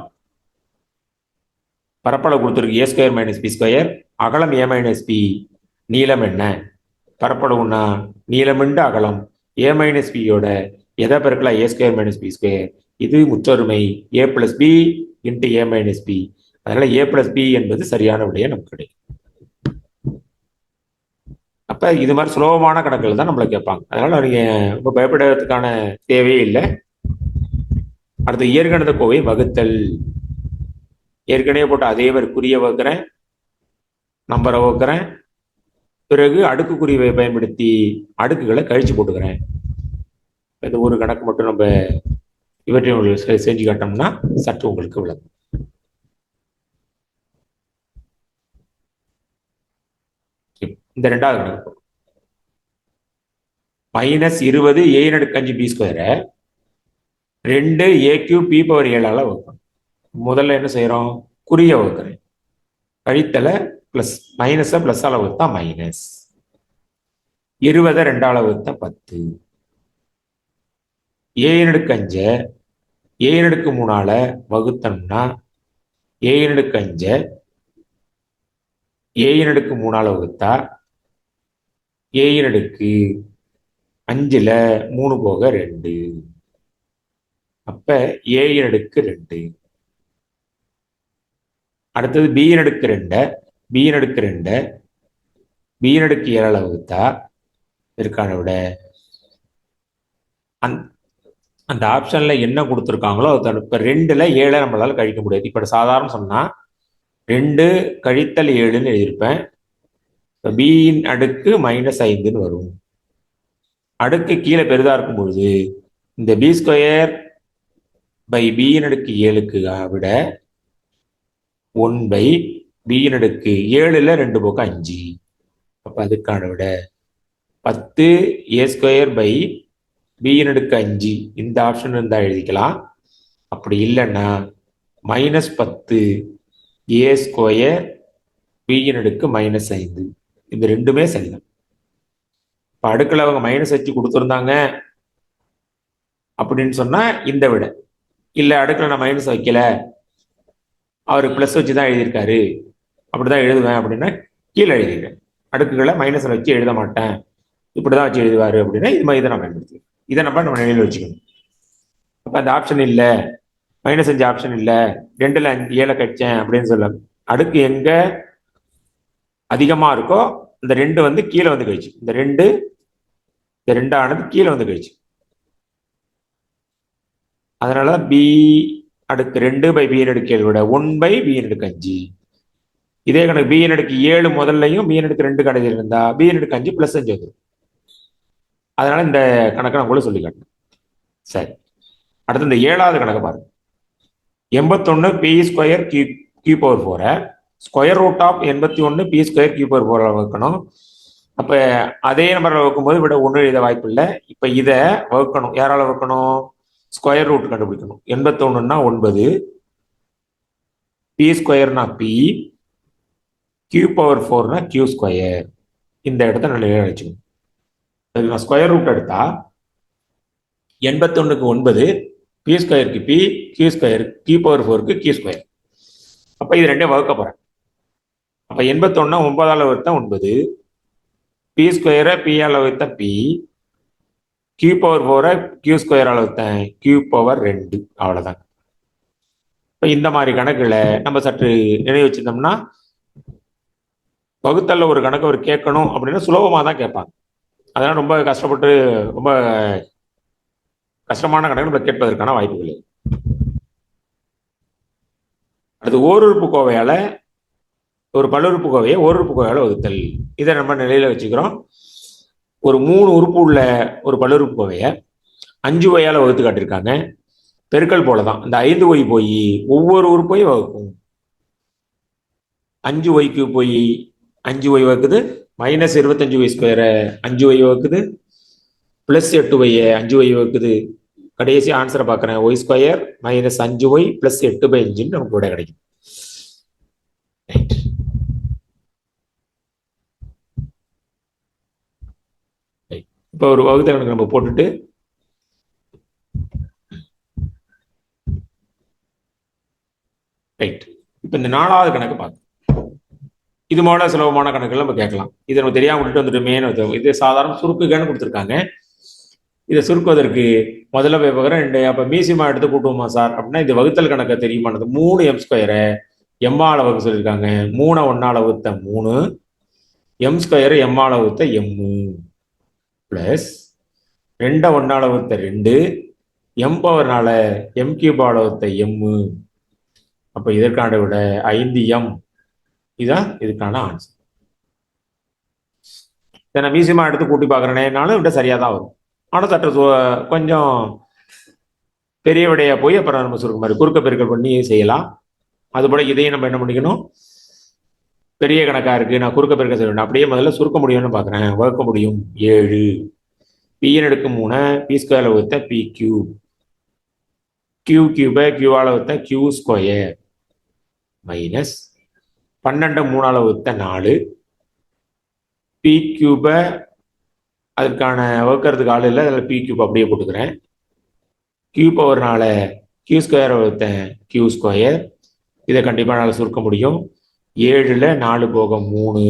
பரப்பளவு கொடுத்துருக்கு a² - b², அகலம் a - b. நீளம் என்ன? பரப்பளவுன்னா நீளம் இன்டு அகலம், a - b யோட எதை பெருக்கலாம் a² - b². இது முற்றொருமை a + b × a - b. அதனால a + b என்பது சரியான விடையை நமக்கு கிடைக்கும். அப்ப இது மாதிரி சுலபமான கணக்குகள் தான் நம்மளை கேட்பாங்க. அதனால நீங்க ரொம்ப பயப்படுறதுக்கான தேவையே இல்லை. அடுத்து இயற்கணித கோவை வகுத்தல். ஏற்கனவே போட்டு அதே மாதிரி குறிய வகுக்கிறேன், நம்பரை வகுக்கிறேன், பிறகு அடுக்கு குறிவை பயன்படுத்தி அடுக்குகளை கழிச்சு போட்டுக்கிறேன். இந்த ஒரு கணக்கு மட்டும் நம்ம இவற்றை செஞ்சு காட்டோம்னா சற்று உங்களுக்கு விளக்கும். இந்த 2வது கணக்கு -20 a⁵ b² 2 a³ p⁴ 7 வகுக்கணும். முதல்ல என்ன செய்யறோம்? குறிய வகுக்கிறேன். கழித்தலை பிளஸ், மைனஸை பிளஸ் அளவு தான் மைனஸ். 20 2ஆல் வகுத்தா 10. a⁻5 a⁻3ஆல வகுத்தோம்னா a⁻5 a⁻3ஆல வகுத்தா a⁻5ல 3 போக 2. அப்ப a⁻2. அடுத்தது b⁻2 b⁻2 b⁻7ஆல வகுத்தா இதற்கான விட அந்த ஆப்ஷன்ல என்ன கொடுத்துருக்காங்களோ அது இப்ப 2ல 7 நம்மளால கழிக்க முடியாது. இப்ப சாதாரண சொன்னா 2 கழித்தல் 7ன்னு எழுதியிருப்பேன். இப்போ பியின் அடுக்கு -5ன்னு வரும். அடுக்கு கீழே பெரிதா இருக்கும் பொழுது இந்த b² பை பியின் அடுக்கு 7க்கு விட 1 பை பியின் அடுக்கு 7ல 2 போக 5. அப்ப அதுக்கான விட 10 a² பை பியின் அடுக்கு 5 இந்த ஆப்ஷன் இருந்தா எழுதிக்கலாம். அப்படி இல்லைன்னா -10 a² பியின் அடுக்கு -5 இந்த ரெண்டுமே சரிதான். இப்போ அடுக்கில் அவங்க மைனஸ் வச்சு கொடுத்துருந்தாங்க அப்படின்னு சொன்னா இந்த விட, இல்லை அடுக்கில் நான் மைனஸ் வைக்கல அவர் பிளஸ் வச்சு தான் எழுதியிருக்காரு அப்படிதான் எழுதுவேன் அப்படின்னா கீழே எழுதிடுவேன். அடுக்குகளை மைனஸில் வச்சு எழுத மாட்டேன், இப்படிதான் வச்சு எழுதுவாரு அப்படின்னா இது மாதிரி தான் நான் பயன்படுத்துவேன். இதை நம்ம நினைவில் வச்சுக்கணும். அப்போ அந்த ஆப்ஷன் இல்லை, -5 ஆப்ஷன் இல்லை, 2ல் 7 கழிச்சேன் அப்படின்னு சொல்ல அடுக்கு எங்க அதிகமா இருக்கோ இந்த 2 வந்து கீழே வந்து கழிச்சு, இந்த 2 ஆனது கீழே வந்து கழிச்சு. அதனால b² பை பியின் அடுக்கு 7 விட 1 பை பியின் அடுக்கு 5. இதே கணக்கு பியின் அடுக்கு 7 முதல்லையும் பியின் அடுக்கு 2 கடைசியில் இருந்தா பியின் அடுக்கு 5 + 5 வந்துடும். அதனால இந்த கணக்கை நான் கூட சொல்லி காட்டேன். சரி, அடுத்து இந்த 7வது கணக்கு பாருங்க. 81 p² q⁴ square root of 81 p² q⁴ வகுக்கணும். அப்ப அதே நம்பரில் வகுக்கும்போது விட 1 எழுத வாய்ப்பு இல்லை. இப்ப இதை வகுக்கணும். யாரால வகுக்கணும்? ஸ்கொயர் ரூட் கண்டுபிடிக்கணும். 81ன்னா 9, p²னா p, q⁴னா q². இந்த இடத்த நல்ல வச்சுக்கணும். அதுக்கு நான் ஸ்கொயர் ரூட் எடுத்தா 81க்கு 9, p²க்கு p, q⁴க்கு q². அப்ப இது ரெண்டே வகுக்க போறேன். அப்ப 81 9ஆல வகுத்தா 9, p² p ஆல வகுத்தா p, q⁴ q² வகுத்தேன் q⁴2. அவ்வளவுதான். இப்ப இந்த மாதிரி கணக்குகளை நம்ம சற்று நினைவு வச்சிருந்தோம்னா வகுத்தல்ல ஒரு கணக்கு ஒரு கேட்கணும் அப்படின்னா சுலபமாக தான் கேட்பாங்க. அதனால ரொம்ப கஷ்டப்பட்டு ரொம்ப கஷ்டமான கணக்கு நம்ம கேட்பதற்கான வாய்ப்புகள். அடுத்து ஓருறுப்பு கோவையால ஒரு பல்லுறுப்பு கோவையை ஓருறுப்பு கோவையால வகுத்தல். இதை நம்ம நிலையில வச்சுக்கிறோம். ஒரு 3 உறுப்பு உள்ள ஒரு பல்லுறுப்பு கோவையை 5y வகுத்து காட்டியிருக்காங்க. பெருக்கல் போலதான் இந்த 5y போய் ஒவ்வொரு உறுப்பையும் வகுக்கும். 5y போய் 5y வகுக்குது, -25y² 5y வகுக்குது, +8y 5y வகுக்குது. கடைசி ஆன்சரை பார்க்குறேன், y² -5y + 8/5 நமக்கு விட கிடைக்கும். இப்போ ஒரு வகுத்த கணக்கு நம்ம போட்டுட்டு ரைட். இப்போ இந்த 4வது கணக்கு பார்க்கணும். இது போல சுலபமான கணக்குகள் நம்ம கேட்கலாம். இதை நம்ம தெரியாம விட்டுட்டு வந்துட்டு இது சாதாரண சுருக்குகன்னு கொடுத்துருக்காங்க. இதை சுருக்குவதற்கு முதல்ல போய் பார்க்குறேன். அப்போ மீசிமா எடுத்து கூட்டுவோமா சார் அப்படின்னா இது வகுத்தல் கணக்கை தெரியுமானது. 3m² m-ஆல வகுக்க சொல்லியிருக்காங்க. 3 1ஆல வகுத்த 3, m² m-ஆல வகுத்த m, + 2 1ஆல வகுத்த 2, m⁴ m³ வகுத்த m. அப்ப இதற்கான விட 5m. இதுதான் இதுக்கான ஆன்சர். இதை நான் மீசியமா எடுத்து கூட்டி பார்க்குறேன்னாலும் விட சரியா தான் வரும். ஆனால் சற்று கொஞ்சம் பெரிய விடையா போய் அப்புறம் நம்ம சுருக்க மாதிரி குறுக்க பெருக்கல் பண்ணி செய்யலாம். அதுபோல இதையும் நம்ம என்ன பண்ணிக்கணும், பெரிய கணக்கா இருக்கு நான் குறுக்க பெருக்க செய்ய வேண்டாம், அப்படியே முதல்ல சுருக்க முடியும்னு பார்க்குறேன். வகுக்க முடியும் 7, p⁻3 p² வகுத்த p³ கியூ கியூபை கியூவால் வகுத்த கியூ ஸ்கொயர் மைனஸ் 12 3ஆல் வகுத்த 4 பி கியூபை அதுக்கான வகுக்கிறதுக்கு ஆள் இல்லை, அதில் பி கியூப் அப்படியே போட்டுக்கிறேன். கியூ பவர் 4 கியூ ஸ்கொயர் வகுத்த கியூ ஸ்கொயர், இதை கண்டிப்பாக என்னால் சுருக்க முடியும். 7ல் 4 போக 3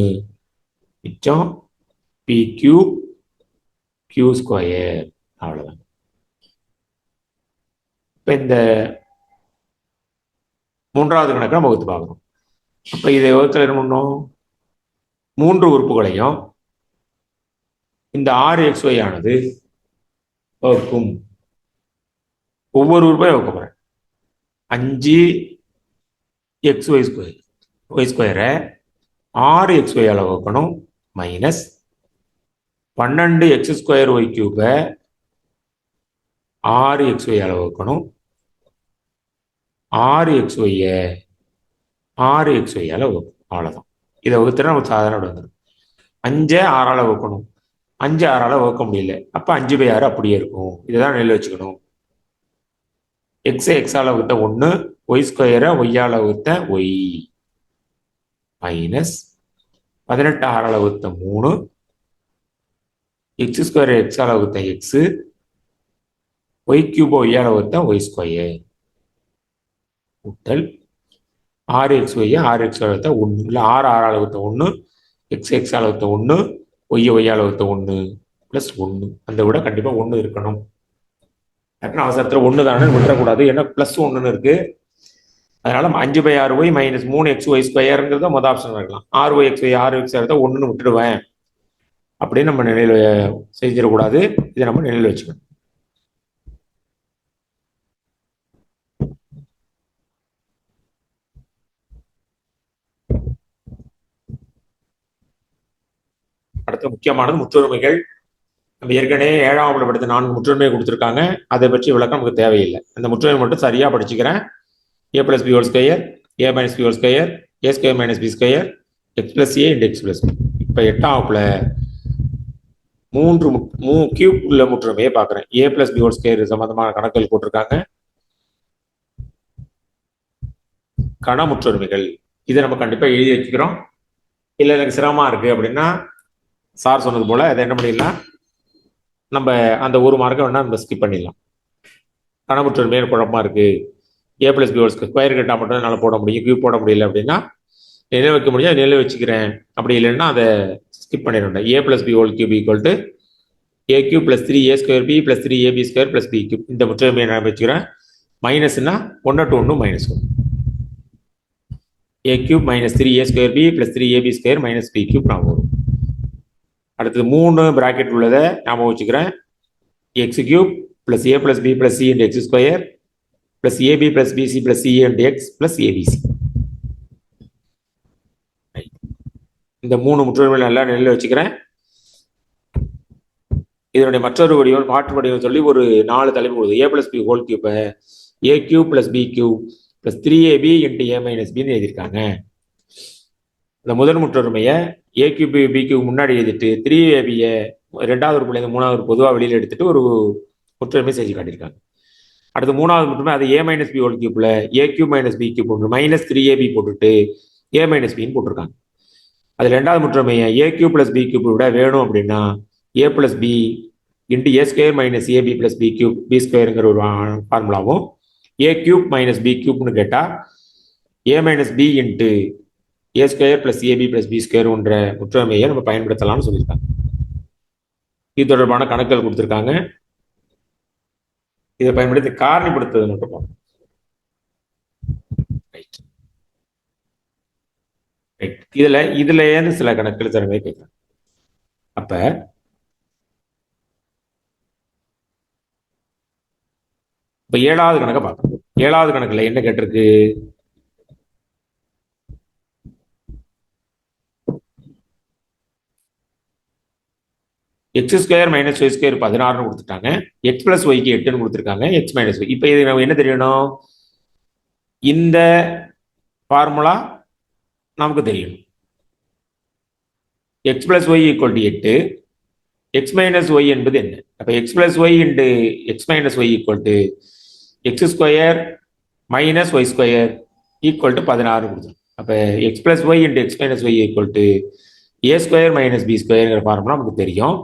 மிச்சம் பி கியூப் கியூ ஸ்கொயர். அவ்வளோதான். இப்போ இந்த 3வது கணக்கை நம்ம வகுத்து பார்க்கணும். அப்போ இதை வகுத்தில் என்ன பண்ணணும், 3 உறுப்புகளையும் இந்த 6xy ஆனது வகுக்கும். ஒவ்வொரு உறுப்பையும் வகுக்க போகிறேன். 5xy ஸ்கொயர் ஒய் ஸ்கொயரை 6xy ஆல் வகுக்கணும் மைனஸ் 12x ஸ்கொயர் ஒய் கியூபை 6xy ஆல் வகுக்கணும். 6xy 6xy ஆல் வகுக்கணும். அவ்வளோதான். இதை வகுத்துனா நமக்கு சாதாரண வந்துடும். 5 6ஆல் வகுக்கணும். 5 6ஆல் வகுக்க முடியல, அப்போ 5/6 அப்படியே இருக்கும். இதை தான் நினைவில் வச்சுக்கணும். எக்ஸால் வகுத்த 1, ஒய் ஸ்கொயரை ஒய்யால் வகுத்த ஒய் மைனஸ் 18 6ஆல் வகுத்த 3, எக்ஸ் ஸ்கொயர் எக்ஸால் வகுத்த எக்ஸு, ஒய் கியூப் ஒய்யால் வகுத்த ஒய் ஸ்கொயர் கூட்டல் 6xy 6x வகுத்த 1 இல்லை 6 6ஆல் வகுத்த 1, எக்ஸால் வகுத்த 1, ஒய்யால் வகுத்த 1 ப்ளஸ் 1. அந்த விட கண்டிப்பாக 1 இருக்கணும். அவசரத்தில் 1 தானே விட்டுறக்கூடாது, ஏன்னா ப்ளஸ் 1ன்னு இருக்கு. அதனால 5/6y மைனஸ் 3xy ஸ்கொயருங்கிறத மொதல் ஆப்ஷன் இருக்கலாம். 6yxy 6x எடுத்தா 1ன்னு விட்டுடுவேன் அப்படின்னு நம்ம நினைவில் செஞ்சிடக்கூடாது. இதை நம்ம நினைவில் வச்சுக்கணும். அடுத்த முக்கியமானது முற்றுரிமைகள். நம்ம ஏற்கனவே 7ஆம் வகுப்புல படித்த 4 முற்றுரிமை கொடுத்துருக்காங்க. அதை பற்றி விளக்கம் நமக்கு தேவையில்லை. அந்த முற்றுரிமை மட்டும் சரியாக படிச்சுக்கிறேன். a + b² square, a - b² square, a² - b square, x + a × x + b. இப்போ 8ஆம் வகுப்புல 3 கியூப் உள்ள முற்றுரிமையை பார்க்குறேன். a + b² ஸ்கொயர் சம்பந்தமான கணக்குகள் போட்டிருக்காங்க. கன முற்றுரிமைகள் இதை நம்ம கண்டிப்பாக எழுதி வச்சுக்கிறோம். இல்லை எனக்கு சிரமமா இருக்கு அப்படின்னா சார் சொன்னது போல அதை என்ன பண்ணிடலாம், நம்ம அந்த 1 மார்க்கை வேணா நம்ம ஸ்கிப் பண்ணிடலாம். கணமுற்றுரிமையை குழப்பமா இருக்கு, a + b² ஸ்கொயர் கேட்டால் மட்டும் என்னால் போட முடியும், கியூப் போட முடியல அப்படின்னா நினைவு வைக்க முடியும், நினைவு வச்சுக்கிறேன். அப்படி இல்லைன்னா அதை ஸ்கிப் பண்ணிடுறேன். a + b³ = a³ + 3a² b + 3ab² + b³ இந்த முற்றுரிமையை நான் வச்சுக்கிறேன். மைனஸ்னா 1 to 1 -1 a³ - 3a² b + 3ab² - b³ நான் வரும். அடுத்தது 3 பிராக்கெட் உள்ளதை ஞாபகம் வச்சுக்கிறேன். x³ + a + b + c × x square + ab + bc + ca × x + abc. இந்த 3 முற்றுரிமைகள் நல்லா நிலையில் வச்சுக்கிறேன். இதனுடைய மற்றொரு வடிவம், மாற்று வடிவம் சொல்லி ஒரு 4 தலைப்பு கொடுது. a + b² a³ + b³ + 3ab × a - b எழுதியிருக்காங்க. இந்த முதல் முற்றுரிமையை a³ b³ முன்னாடி எழுதிட்டு 3ab 2வது உறுப்புலேருந்து 3வது பொதுவாக வெளியில் எடுத்துட்டு ஒரு முற்றுரிமை செஞ்சு காட்டியிருக்காங்க. அடுத்து 3வது முற்றுரிமை அது a - b³ a³ - b³ -3ab போட்டுட்டு a - bன்னு போட்டிருக்காங்க. அது 2வது முற்றுரிமையை a³ + b³ விட வேணும் அப்படின்னா a + b × a² - ab + b²ங்கிற ஒரு ஃபார்முலாவும் a³ - b³ கேட்டால் a - b × a² + ab + b² முற்றுரிமையை நம்ம பயன்படுத்தலாம்னு சொல்லியிருக்காங்க. இது தொடர்பான கணக்குகள் கொடுத்துருக்காங்க. இதை பயன்படுத்தி காரணிப்படுத்துவது மட்டும் பார்ப்போம். இதுல ஏன்னு சில கணக்குகள் திறமையை கேட்கலாம். அப்ப இப்ப 7வது கணக்கை பார்க்கணும். 7வது கணக்குல என்ன கேட்டிருக்கு, x² - y² 16ன்னு கொடுத்துட்டாங்க, x + yக்கு 8ன்னு கொடுத்துருக்காங்க, x - y. இப்போ இது நம்ம என்ன தெரியணும், இந்த ஃபார்முலா நமக்கு தெரியணும். x + y = 8, x - y என்பது என்ன? அப்போ x + y × x - y = x square minus y square equal to 16 கொடுத்துரும். அப்போ x plus y into x minus y equal to a square minus b ஸ்கொயருங்கிற ஃபார்முலா நமக்கு தெரியும்.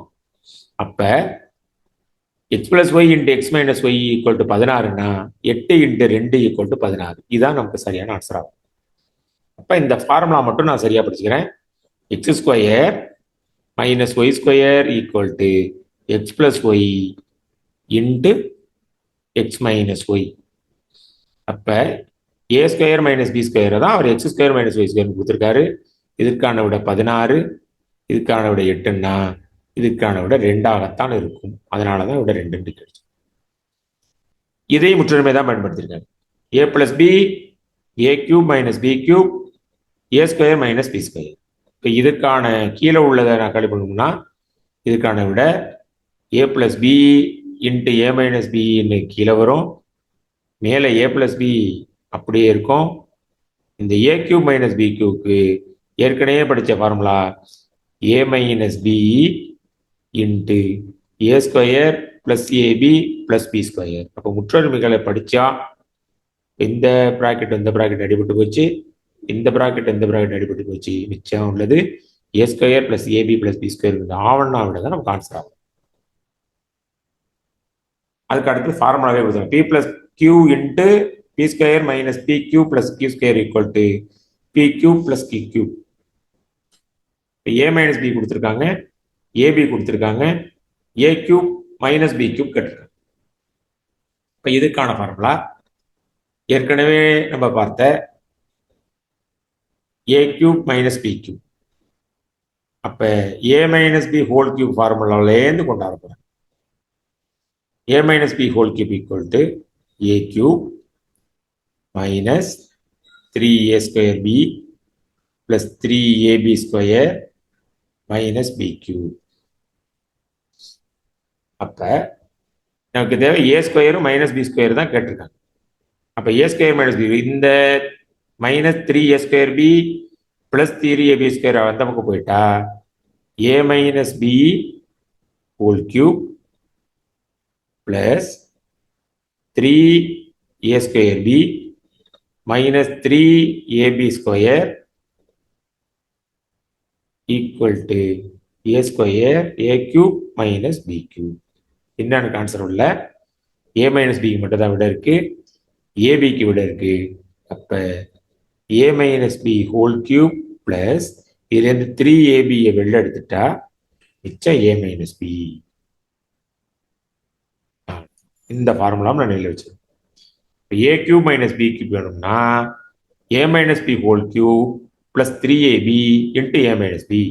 அப்போ x plus y into x minus y equal to 16னா 8 into 2 equal to 16. இதுதான் நமக்கு சரியான ஆன்சர் ஆகும். அப்போ இந்த ஃபார்முலா மட்டும் நான் சரியாக படிச்சுக்கிறேன். X square minus y square equal to x plus y into x minus y. அப்போ a square minus b square தான் அவர் x square minus y square கொடுத்துருக்காரு. இதற்கான விட 16, இதுக்கான விட 8ன்னா இதுக்கான விட 2ஆகத்தான் இருக்கும். அதனால தான் விட 2 கிடைச்சு. இதை முற்றுரிமை தான் பயன்படுத்தியிருக்காரு. A plus b a cube minus b cube a square minus b square. இப்போ இதற்கான கீழே உள்ளதை நான் கழிப்பணும்னா இதுக்கான விட a plus b into a minus பின்னு கீழே வரும். மேலே ஏ பிளஸ் பி அப்படியே இருக்கும். இந்த ஏ கியூப் மைனஸ் பி கியூக்கு ஏற்கனவே படித்த formula a minus b into a square plus a b plus b square. அப்போ முற்றொருமைகளை படித்தா இந்த ப்ராக்கெட் இந்த ப்ராக்கெட் அடிபட்டு போச்சு, இந்த ப்ராக்கெட் இந்த ப்ராக்கெட் அடிபட்டு போச்சு. மிச்சம் உள்ளது a square plus a b plus b square. இந்த ஆவணா விட தான் நமக்கு ஆன்சர் ஆகும். அதுக்கு அடுத்து ஃபார்முலாவே கொடுத்தாங்க. P plus q into p square minus p q plus q square equal to p q plus q q. A minus b கொடுத்துருக்காங்க, ஏபி கொடுத்துருக்காங்க, a cube minus b cube கேட்டிருக்காங்க. இப்போ இதுக்கான ஃபார்முலா ஏற்கனவே நம்ம பார்த்த a cube minus b cube. அப்போ a minus b whole cube ஃபார்முலாவிலேருந்து கொண்டாட போகிறேன். A minus b whole cube equal to a cube minus 3a square b plus 3ab square minus b cube. அப்போ நமக்கு தேவை ஏ ஸ்கொயரும் மைனஸ் பி ஸ்கொயர் தான் கேட்டிருக்காங்க. அப்போ ஏ ஸ்கொயர் மைனஸ் பி இந்த minus 3a square b plus 3ab square அந்த பக்கம் போயிட்டா a minus b whole cube plus 3a square b minus 3ab square equal to a square a cube minus b cube. என்னன்னு answer உள்ள a minus பிக்கு மட்டும் தான் விட இருக்கு, ஏபிக்கு விட இருக்கு. அப்போ a minus b whole cube plus இதுலேருந்து 3ab வெளில எடுத்துட்டா மிச்சம் ஏ மைனஸ் பி. இந்த ஃபார்முலா நான் நெல்ல வச்சிருக்கேன். A cube minus b cube வேணும்னா a minus b whole cube plus 3ab into a minus b.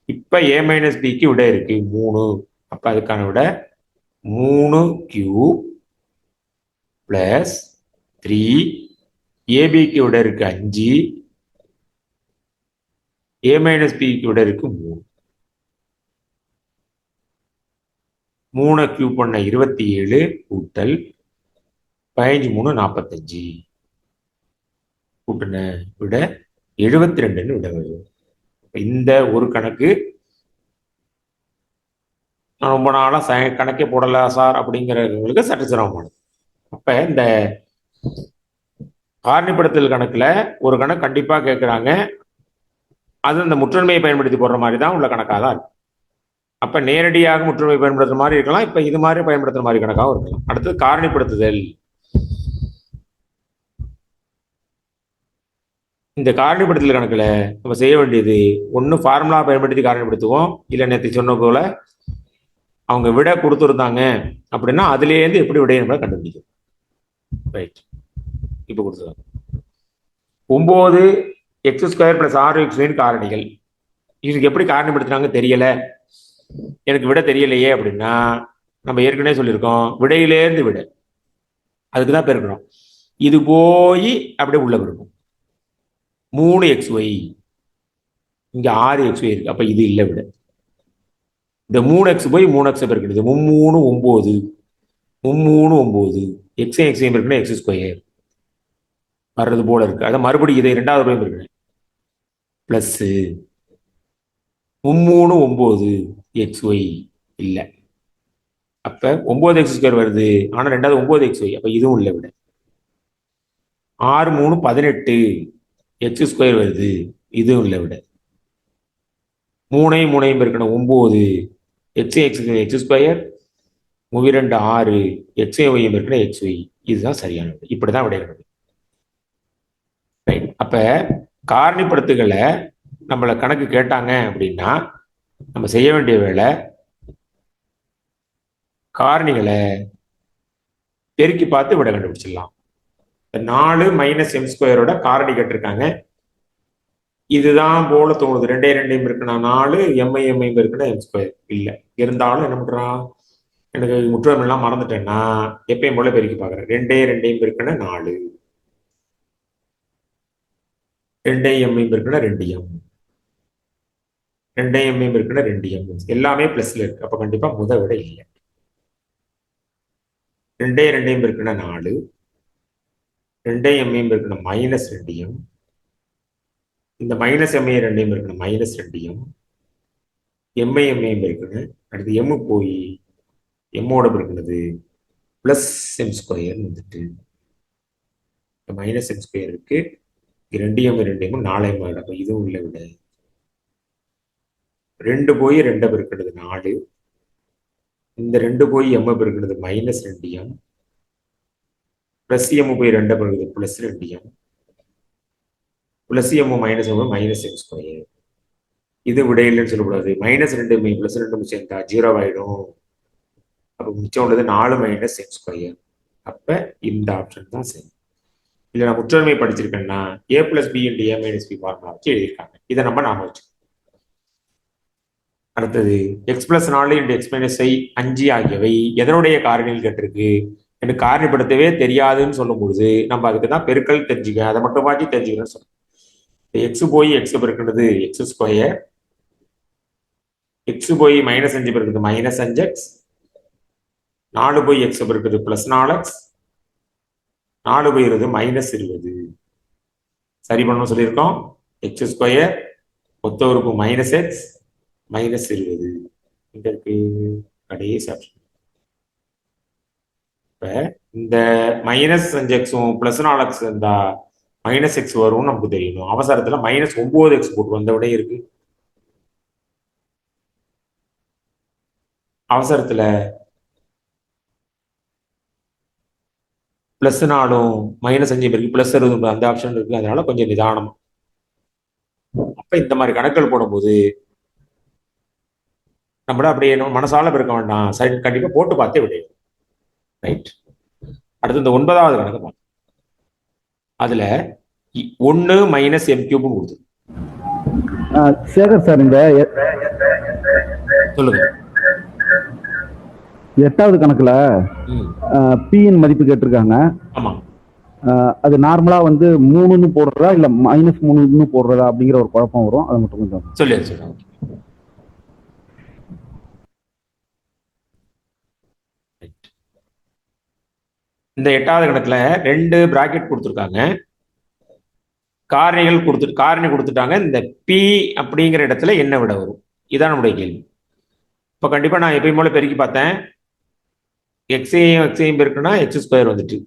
இப்போ ஏ மைனஸ் பிக்கு விட இருக்கு 3. அப்போ அதுக்கான விட 3 கியூப் பிளஸ் 3, ஏபிக்கு விட இருக்கு 5, ஏ மைனஸ் பிக்கு விட இருக்கு 3. 3 கியூப் பண்ண 27 கூட்டல் 15 3 45 கூட்டின விட 72ன்னு விட வரும். இந்த ஒரு கணக்கு நான் ரொம்ப நாளாக கணக்கே போடல சார் அப்படிங்கிறவங்களுக்கு சற்று சிரமமானது. அப்போ இந்த காரணிப்படுத்தல் கணக்கில் ஒரு கணக்கு கண்டிப்பாக கேட்குறாங்க. அது இந்த முற்றொருமையை பயன்படுத்தி போடுற மாதிரி தான் உள்ள கணக்காக தான் இருக்கு. அப்போ நேரடியாக முற்றுமை பயன்படுத்துற மாதிரி இருக்கலாம், இப்போ இது மாதிரி பயன்படுத்துற மாதிரி கணக்காகவும் இருக்கலாம். அடுத்தது காரணிப்படுத்துதல். இந்த காரணிப்படுத்தல் கணக்கில் நம்ம செய்ய வேண்டியது ஒன்று ஃபார்முலா பயன்படுத்தி காரணிப்படுத்துவோம், இல்லை நேற்று சொன்ன போல அவங்க விட கொடுத்துருந்தாங்க அப்படின்னா அதுலேருந்து எப்படி விட என்பதை கண்டுபிடிக்கும். ரைட், இப்போ கொடுத்துருக்காங்க 9 எக்ஸ் ஸ்கொயர் பிளஸ் 6 எக்ஸ் காரணிகள். இதுக்கு எப்படி காரணிப்படுத்தினாங்க தெரியல, எனக்கு விட தெரியலையே அப்படின்னா நம்ம ஏற்கனவே சொல்லியிருக்கோம் விடையிலேருந்து விட அதுக்கு தான் பெருக்கணும். இது போய் அப்படியே உள்ள இருக்கும் 3xy, இங்க 6xy இருக்கு. அப்ப இது இல்லை விட. இந்த 3x போய் 3x பெருக்கிறது 3 9, 3 9 x பெருக்கணும் எக்ஸ் ஸ்கொயர் வர்றது போல இருக்கு. அதை மறுபடியும் இதை 2வது ரூபாய் பெருக்கணும் பிளஸ் 3 9 xy இல்லை. அப்ப 9x² வருது. ஆனா ரெண்டாவது 9xy. அப்ப இதுவும் இல்லை விட. 6 3 18 x² வருது. இதுவும் இல்லை விட. 3 பெருக்கணும் 9 x², 32 6 xy பெருக்கணும் xy. இதுதான் சரியான விடை. இப்படிதான் விடைகிறது. அப்ப காரணிப்படுத்துகளை நம்மளை கணக்கு கேட்டாங்க அப்படின்னா நம்ம செய்ய வேண்டிய வேலை காரணிகளை பெருக்கி பார்த்து விட கண்டுபிடிச்சிடலாம். 4 - m² காரணி கேட்டிருக்காங்க. இதுதான் போல தோணுது. 2 2 இருக்குன்னா 4 m இருக்குன்னா m². இல்லை இருந்தாலும் என்ன பண்றான், எனக்கு முற்றுவம் எல்லாம் மறந்துட்டேன்னா எப்பயும் போல பெருக்கி பார்க்குறேன். 2 2 இருக்குன்னா 4, 2 m இருக்குன்னா 2m, 2 m இருக்குன்னா 2m. எல்லாமே பிளஸ்ல இருக்கு. அப்ப கண்டிப்பா முத விட இல்லை. 2 2 இருக்குன்னா 4, 2 m இருக்குன்னா -2m, இந்த -m 2 இருக்குன்னா -2m, m இருக்குன்னு அடுத்து m போய் m-ஓட இருக்குனது +m² வந்துட்டு -m² இருக்கு. 2m 2m 4m ஆயிடும். அப்ப இதுவும் இல்லை விட. 2 போய் 2 பெருக்கிறது 4, இந்த 2 போய் m பெருக்கிறது -2m, +m போய் 2 பெருக்கிறது +2m, +m -m -m². இது விடை இல்லைன்னு சொல்லக்கூடாது. -2m +2m சேர்ந்தா 0 ஆயிடும். அப்ப மிச்சம் உள்ளது 4 - m². அப்ப இந்த ஆப்ஷன் தான் சரி. இல்ல நான் முற்றொருமை படிச்சிருக்கேன்னா a + b × a - b formula வச்சு எழுதியிருக்காங்க. இதை நம்ம நாம வச்சு. அடுத்தது x + 4 × x - y 5 ஆகியவை எதனுடைய காரணியில் கேட்டிருக்கு. எனக்கு காரணிப்படுத்தவே தெரியாதுன்னு சொல்லும் பொழுது நம்ம அதுக்கு தான் பெருக்கல் தெரிஞ்சுக்க, அதை மட்டும் மாற்றி தெரிஞ்சுக்கணும்னு சொல்றோம். x போய் x பெருக்கிறது x², x போய் -5 பெருக்கிறது -5x, 4 போய் x பெருக்கிறது +4x, 4 போய் -20. சரி பண்ணணும் சொல்லியிருக்கோம். x² மொத்த உறுப்பு -x -20. இங்க இருக்கு கடைசி ஆப்ஷன். இப்ப இந்த -5xம் +4x இருந்தா -x வரும் நமக்கு தெரியணும். அவசரத்துல -9x போட்டு வந்த விட இருக்கு. அவசரத்துல +4ம் -5 இருக்கு, +20 அந்த ஆப்ஷன் இருக்கு. அதனால கொஞ்சம் நிதானம். அப்ப இந்த மாதிரி கணக்குகள் போடும்போது நம்மள அப்படியே மனசால பெருக்க வேண்டாம். சரி, கண்டிப்பா போட்டு பார்த்தே விடையும். ரைட். அடுத்து இந்த 9வது கணக்கு பார்ப்போம். அதுல 1 - m³ கொடுத்து சேகர் சார், இந்த சொல்லுங்க. 8வது கணக்குல p-ன் மதிப்பு கேட்டிருக்காங்க. ஆமா, அது நார்மலா வந்து 3ன்னு போடுறதா இல்ல -3ன்னு போடுறதா அப்படிங்கிற ஒரு குழப்பம் வரும். அதை மட்டும் கொஞ்சம் சொல்லுங்க. இந்த 8வது கணக்குல 2 பிராக்கெட் கொடுத்துருக்காங்க. காரணி கொடுத்துட்டாங்க. இந்த p அப்படிங்கிற இடத்துல என்ன விட வரும், இதான் நம்முடைய கேள்வி. இப்ப கண்டிப்பா நான் எப்பயும் போல பெருக்கி பார்த்தேன். x பெருக்குன்னா x² வந்துட்டு,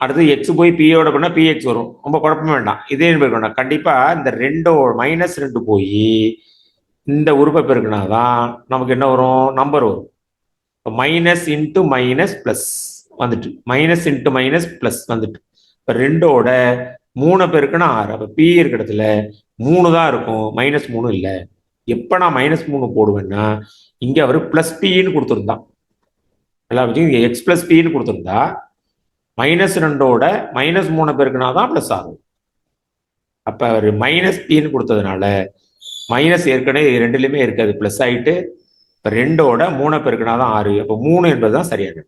அடுத்து x போய் p-யோட பண்ணா px வரும். ரொம்ப குழப்பம் வேண்டாம். இதே பெருக்கணும். கண்டிப்பா இந்த 2 போய் இந்த உறுப்பை பெருக்கினாதான் நமக்கு என்ன வரும், நம்பர் வரும். மைனஸ் இன்ட்டு மைனஸ் பிளஸ் வந்துட்டு, மைனஸ் இன்ட்டு மைனஸ் பிளஸ் வந்துட்டு. இப்போ 2ஓட 3 பெருக்குன்னா 6. அப்போ பி இருக்கிற இடத்துல 3 தான் இருக்கும், -3 இல்லை. எப்போ நான் -3 போடுவேன்னா இங்கே அவர் ப்ளஸ் பின்னு கொடுத்துருந்தான். நல்லா வச்சு எக்ஸ் ப்ளஸ் பின்னு கொடுத்துருந்தா -2ஓட -3 பெருக்குனா தான் ப்ளஸ் ஆகும். அப்போ அவர் மைனஸ் பின்னு கொடுத்ததுனால மைனஸ் ஏற்கனவே ரெண்டுலையுமே இருக்காது, ப்ளஸ் ஆகிட்டு இப்போ 2ஓட 3 பெருக்குனா தான் 6. அப்போ 3 என்பது தான் சரியான.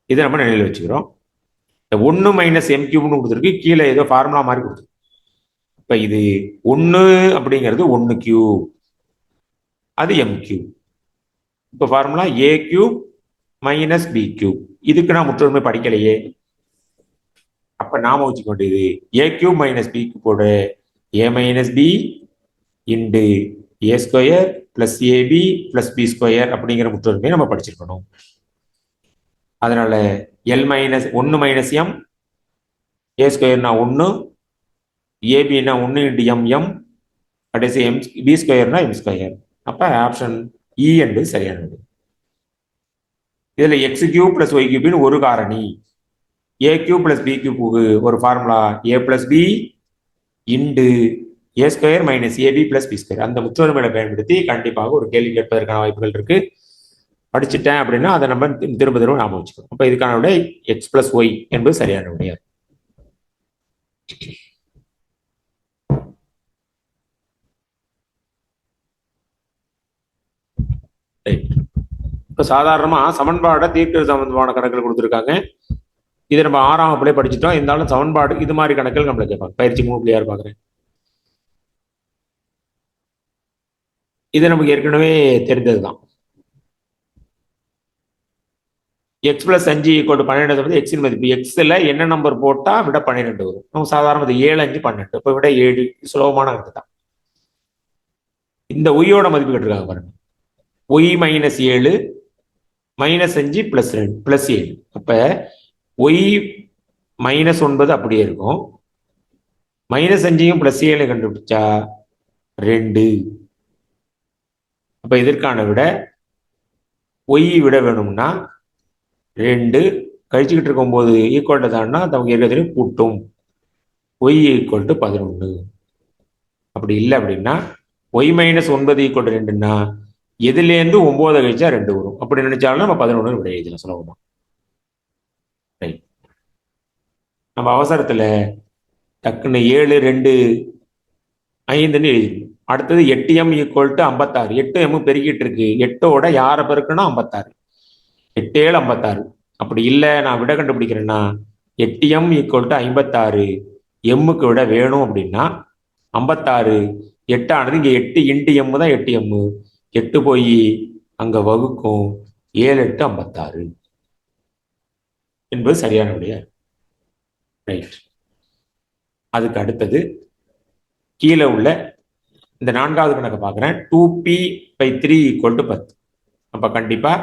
இதை நம்ம நினைவில் வச்சுக்கிறோம். இந்த 1 - m³ கொடுத்துருக்கு, கீழே ஏதோ ஃபார்முலா மாதிரி கொடுத்துருக்கு. இப்போ இது 1 அப்படிங்கிறது 1³ அது m³. இப்போ ஃபார்முலா a³ - b³. இதுக்கு நான் முற்றொருமை படிக்கலையே. அப்ப நாம வச்சுக்க வேண்டியது a³ - b³ போட a - b × a² plus a b plus b square அப்படிங்கிற முற்றொருமையை நம்ம படிச்சிருக்கணும். அதனால l minus 1 minus m, a ஸ்கொயர்னா 1, ஏபின்னா 1 இன்டு எம், கடைசி எம் பி ஸ்கொயர்னா எம் ஸ்கொயர். அப்ப ஆப்ஷன் இ என்பது சரியானது. இதுல எக்ஸ் கியூப் பிளஸ் ஒய் கியூப்னு ஒரு காரணி, ஏ கியூப் பிளஸ் பி கியூபுக்கு ஒரு formula a plus b into a square minus a b plus b square. அந்த முற்றொருமையை பயன்படுத்தி கண்டிப்பாக ஒரு கேள்வி கேட்பதற்கான வாய்ப்புகள் இருக்கு. படிச்சுட்டேன் அப்படின்னா அதை நம்ம திரும்ப திரும்ப ஞாபகம் வச்சுக்கணும். அப்ப இதுக்கான விட எக்ஸ் பிளஸ் ஒய் என்பது சரியான விடையா. இப்ப சாதாரணமா சமன்பாடை தீர்க்க சம்பந்தமான கணக்குகள் கொடுத்துருக்காங்க. இதை நம்ம 6ஆம் வகுப்புல படிச்சுட்டோம். இருந்தாலும் சமன்பாடு இது மாதிரி கணக்குகள் நம்மள கேட்பாங்க. பயிற்சி 3 பாக்குறேன். இது நமக்கு ஏற்கனவே தெரிந்ததுதான். எக்ஸ் பிளஸ் 5 = 12 எக்ஸின் மதிப்பு. எக்ஸ்ல என்ன நம்பர் போட்டா விட 12 வரும். நம்ம சாதாரண 7 5 12. இப்ப விட 7 சுலபமான கணக்கு தான். இந்த ஒய்யோட மதிப்பு கேட்டிருக்காங்க பாருங்க. Y minus 7 minus 5 plus 2 plus 7. அப்ப ஒய் மைனஸ் 9 அப்படியே இருக்கும். மைனஸ் 5யும் பிளஸ் 7 கண்டுபிடிச்சா 2. அப்ப இதற்கான விட ஒய் விட வேணும்னா 2 கழிச்சுக்கிட்டு இருக்கும் போது ஈக்குவல் தான்னா நமக்கு ஏற்கனவே கூட்டும். Y equal to 11. அப்படி இல்லை அப்படின்னா ஒய் மைனஸ் 9 ஈக்குவல் டு 2ன்னா எதுலேருந்து 9 கழிச்சா 2 வரும். அப்படி நினைச்சாலும் நம்ம 11 விட எழுதலாம் சுலபமா. ரைட். நம்ம அவசரத்துல டக்குன்னு 7 2 5ன்னு எழுதிடும். அடுத்தது 8m ஈக்குவல் டு 56. 8m பெருக்கிட்டு இருக்கு. 8ஓட யாரை பெருக்குன்னா 56. 8 7 56. அப்படி இல்லை நான் விட கண்டுபிடிக்கிறேன்னா 8m ஈக்குவல் டு 56. எம்முக்கு விட வேணும் அப்படின்னா 56 8 ஆனது இங்க 8 இன்டு எம் தான் 8m. 8 போய் அங்க வகுக்கும். 7 8 56 என்பது சரியான விடையா. ரைட். அதுக்கு அடுத்தது கீழே உள்ள இந்த 4வது கணக்கு பார்க்குறேன். 2p/3 = 10. அப்ப கண்டிப்பா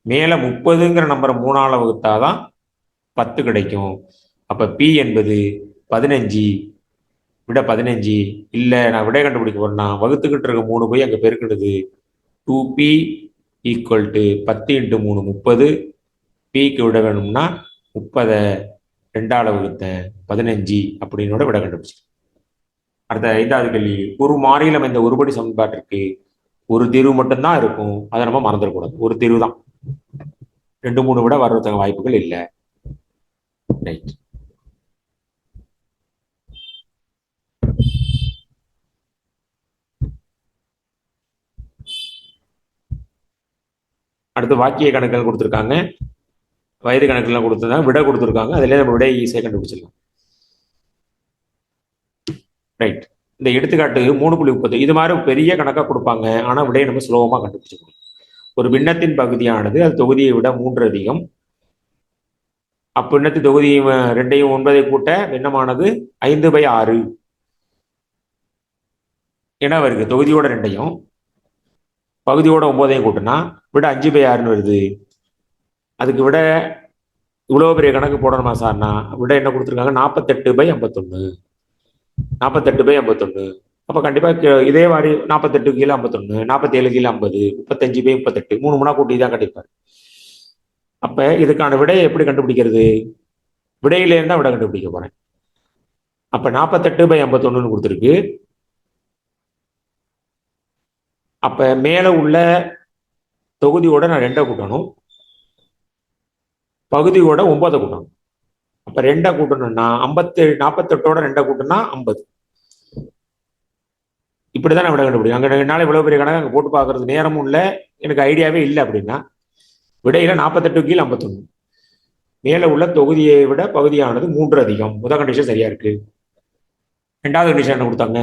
மேல 30ங்கிற நம்பரை 3ஆல வகுத்தாதான் 10 கிடைக்கும். அப்ப p என்பது 15. விட 15 இல்ல நான் விடை கண்டுபிடிக்க போறேன்னா வகுத்துக்கிட்டு இருக்க 3 போய் அங்க பெருக்கிடுது. 2p = 10 × 3 30. pக்கு விட வேணும்னா 30 2ஆல வகுத்தேன் 15 அப்படின்னோட விட கண்டுபிடிச்சு. அடுத்த 5வது கேள்வி. ஒரு மாறியில் அமைந்த ஒருபடி சமன்பாட்டிற்கு ஒரு தீர்வு மட்டும்தான் இருக்கும். அதை நம்ம மறந்துடக்கூடாது. ஒரு தீர்வு தான். 2 3 விட வர்றதுக்கு வாய்ப்புகள் இல்லை. ரைட். அடுத்து வாக்கிய கணக்குகள் கொடுத்துருக்காங்க. வயது கணக்குலாம் கொடுத்துருந்தாங்க. விட கொடுத்துருக்காங்க. அதுலேயே நம்ம விட ஈஸியாக கண்டுபிடிச்சிடலாம். ரைட். இந்த எடுத்துக்காட்டு 3.30 இது மாதிரி பெரிய கணக்காக கொடுப்பாங்க. ஆனால் விடையை நம்ம சுலபமாக கண்டுபிடிச்சிக்கணும். ஒரு பின்னத்தின் பகுதியானது அது தொகுதியை விட 3 அதிகம். அப்பின்னத்து தொகுதி 2யும் 9 கூட்ட பின்னமானது 5/6 என வருது. தொகுதியோட 2யும் பகுதியோட 9ஐயும் கூட்டினா விட 5/6ன்னு வருது. அதுக்கு விட இவ்வளோ பெரிய கணக்கு போடணுமா சார்னா விட என்ன கொடுத்துருக்காங்க? 48/51. 48/51. அப்போ கண்டிப்பாக இதே மாதிரி 48 கீழே 51, 47 கீழே 50, 35/38 3 3 கூட்டி தான் கண்டிப்பார். அப்ப இதுக்கான விடையை எப்படி கண்டுபிடிக்கிறது? விடையிலேருந்து தான் விடை கண்டுபிடிக்க போறேன். அப்ப 48/51 கொடுத்துருக்கு. அப்ப மேல உள்ள தொகுதியோட நான் 2 கூட்டணும், பகுதியோட 9 கூட்டணும். அப்ப 2 கூட்டணும்னா 48ஓட 2 கூட்டணும்னா 50. இப்படிதான் நான் விட கண்டுபிடிக்கும். அங்க என்னால இவ்வளவு பெரிய கணக்கு அங்க போட்டு பார்க்கறது நேரமும் இல்லை, எனக்கு ஐடியாவே இல்லை அப்படின்னா விடையில 48 கீழ் 51. மேல உள்ள தொகுதியை விட பகுதியானது 3 அதிகம். முதல் கண்டிஷன் சரியா இருக்கு. 2வது கண்டிஷன் என்ன கொடுத்தாங்க?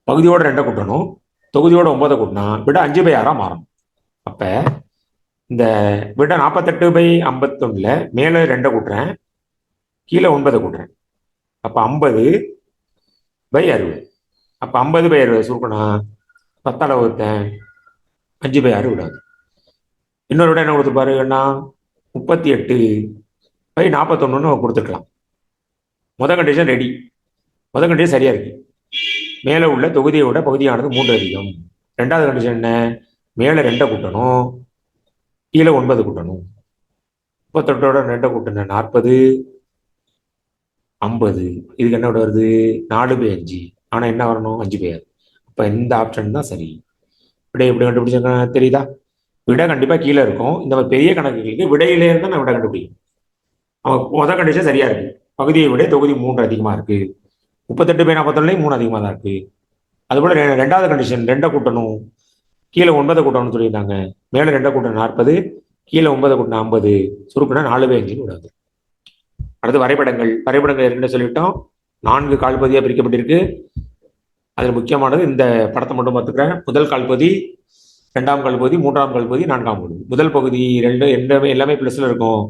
பகுதியோட 2 கூட்டணும், தொகுதியோட 9 கூட்டினா விட 5/6 மாறணும். அப்ப இந்த விட 48/51 மேல 2 கூட்டுறேன், கீழே 9 கூட்டுறேன். அப்ப 50/60. அப்ப 50/60 சுருக்கணும். 10ஆல் வகுத்தேன் 5/6 விடாது. இன்னொரு விட என்ன கொடுத்துருப்பாரு அண்ணா 38/41 கொடுத்துருக்கலாம். முதல் கண்டிஷன் ரெடி, முதல் கண்டிஷன் சரியா இருக்கு. மேலே உள்ள தொகுதியை விட பகுதியானது 3 அதிகம். ரெண்டாவது கண்டிஷன் என்ன, மேலே 2 கூட்டணும், கீழே 9 கூட்டணும். 38ஓட 2 கூட்டணும் 40, 50. இதுக்கு என்ன விட வருது 4/5. ஆனா என்ன வரணும் 5/6. அப்ப இந்த ஆப்ஷன் தான் சரி. விடை எப்படி கண்டுபிடிச்சாங்க தெரியுதா? விடை கண்டிப்பா கீழே இருக்கும். இந்த மாதிரி பெரிய கணக்குகளுக்கு விடையிலே இருந்தா நான் விடை கண்டுபிடிக்கும். அவன் முதல் கண்டிஷன் சரியா இருக்கு, பகுதியை விட தொகுதி 3 அதிகமா இருக்கு. 38/41 3 அதிகமா தான் இருக்கு. அதுபோல ரெண்டாவது கண்டிஷன் 2 கூட்டணும், கீழே 9 கூட்டணும்னு சொல்லியிருந்தாங்க. மேலே 2 கூட்டணும் 40, கீழே 9 கூட்டணும் 50, சுருக்குனா 4/5 விடாது. அடுத்து வரைபடங்கள். வரைபடங்கள் ஏற்கனவே சொல்லிட்டோம், 4 கால்பகுதியாக பிரிக்கப்பட்டிருக்கு. அதில் முக்கியமானது இந்த படத்தை மட்டும் பார்த்துக்கிறேன். முதல் கால்பகுதி, 2ஆம் கால்பகுதி, 3ஆம் கால்பகுதி, 4ஆம் பகுதி. முதல் பகுதி 2 எல்லாமே பிளஸ்ல இருக்கும்.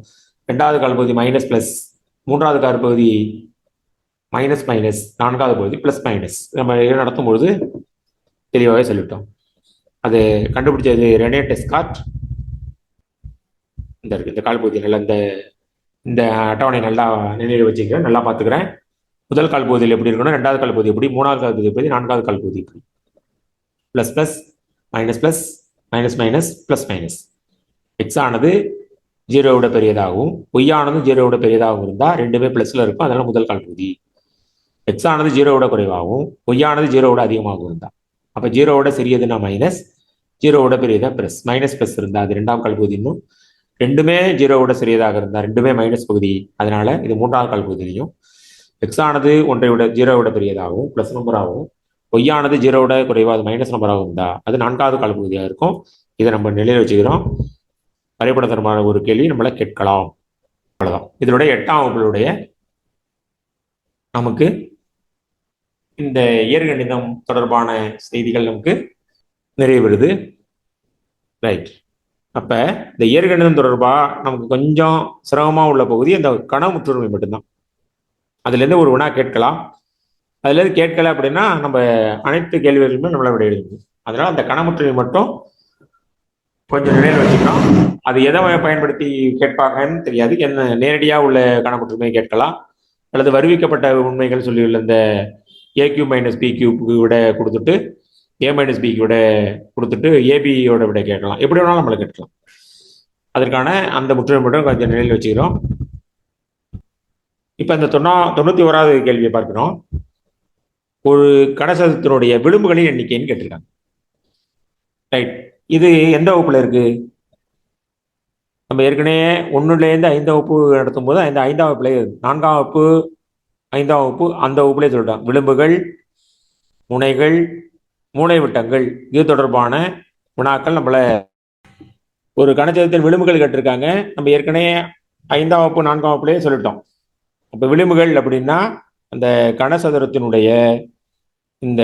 2வது கால்பகுதி மைனஸ் பிளஸ், 3வது கால்பகுதி மைனஸ் மைனஸ், 4வது பகுதி பிளஸ் மைனஸ். நம்ம நடத்தும் பொழுது தெளிவாகவே சொல்லிட்டோம். அது கண்டுபிடிச்சது ரெனே டெஸ்கார்ட். இந்த கால்பகுதி நல்லா இந்த அட்டவணை நல்லா நினைவு வச்சுக்கிறேன், நல்லா பார்த்துக்கிறேன். முதல் கால்பகுதியில் எப்படி இருக்கணும், 2வது கால்பகுதி எப்படி, 3வது கால்பகுதி எப்படி, 4வது கால்பகுதி எப்படி. Plus plus minus plus minus minus plus minus. X ஆனது 0 விட பெரியதாகவும் ஒய் ஆனது 0 விட பெரியதாகவும் இருந்தால் ரெண்டுமே பிளஸ்ல இருக்கும். அதனால முதல் கால்பகுதி. எக்ஸ் ஆனது 0 விட குறைவாகவும் ஒய் ஆனது 0 விட அதிகமாகவும் இருந்தா, அப்ப 0 விட சிறியதுன்னா மைனஸ், 0 விட பெரியதா பிளஸ். மைனஸ் பிளஸ் இருந்தா அது 2ஆம் கால்பகுதி. இன்னும் ரெண்டுமே 0 விட சிறியதாக இருந்தா ரெண்டுமே மைனஸ் பகுதி. அதனால இது 3ஆம் கால்பகுதியிலையும் எக்ஸ் ஆனது 1 விட 0 விட பெரியதாகவும் பிளஸ் நம்பராகவும் ஒய் ஆனது 0 விட குறைவாக மைனஸ் நம்பராகவும் இருந்தா அது 4வது கால்பகுதியா இருக்கும். இதை நம்ம நிலையில வச்சுக்கிறோம். வரைபடத்தரமான ஒரு கேள்வி நம்மள கேட்கலாம். அவ்வளவுதான். இதனுடைய 8ஆம் வகுப்புடைய நமக்கு இந்த இயற்கணிதம் தொடர்பான செய்திகள் நமக்கு நிறைவேறுது. ரைட். அப்ப இந்த இயற்கணிதம் தொடர்பா நமக்கு கொஞ்சம் சிரமமா உள்ள பகுதி அந்த கணமுற்றுமை மட்டும்தான். அதுல இருந்து ஒரு வினா கேட்கலாம். அதுல இருந்து கேட்கல அப்படின்னா நம்ம அனைத்து கேள்விகளுமே நம்மள விட எழுதும். அதனால அந்த கணமுற்றுமை மட்டும் கொஞ்சம் நிலையில் வச்சுக்கலாம். அது எதை பயன்படுத்தி கேட்பாங்கன்னு தெரியாது. என்ன நேரடியாக உள்ள கணமுற்றுமை கேட்கலாம், அல்லது வருவிக்கப்பட்ட உண்மைகள் சொல்லியுள்ள இந்த ஏக்யூ மைனஸ் பி கியூக்கு விட கொடுத்துட்டு ஏ மைனஸ் பிக்கு விட கொடுத்துட்டு ஏபியோட விட கேட்கலாம். எப்படி வேணாலும் நம்மளை கேட்கலாம். அதற்கான அந்த முற்றுமை மட்டும் கொஞ்சம் நிலையில் வச்சுக்கிறோம். இப்ப இந்த 91வது கேள்வியை பார்க்கிறோம். ஒரு கனசதுரத்தினுடைய விளிம்புகளின் எண்ணிக்கைன்னு கேட்டிருக்காங்க. ரைட். இது எந்த வகுப்புல இருக்கு? நம்ம ஏற்கனவே 1லேருந்து 5ஆம் வகுப்பு நடத்தும் போது 5ஆம் வகுப்புல 4ஆம் வகுப்பு 5ஆம் வகுப்பு அந்த வகுப்புலேயே சொல்லிட்டோம். விளிம்புகள், முனைகள், மூலைவிட்டங்கள் இது தொடர்பான வினாக்கள் நம்மள ஒரு கனசதுரத்தின் விளிம்புகள் கேட்டிருக்காங்க. நம்ம ஏற்கனவே 5ஆம் வகுப்பு 4ஆம் வகுப்புலேயே சொல்லிட்டோம். அப்போ விளிம்புகள் அப்படின்னா அந்த கனசதுரத்தினுடைய இந்த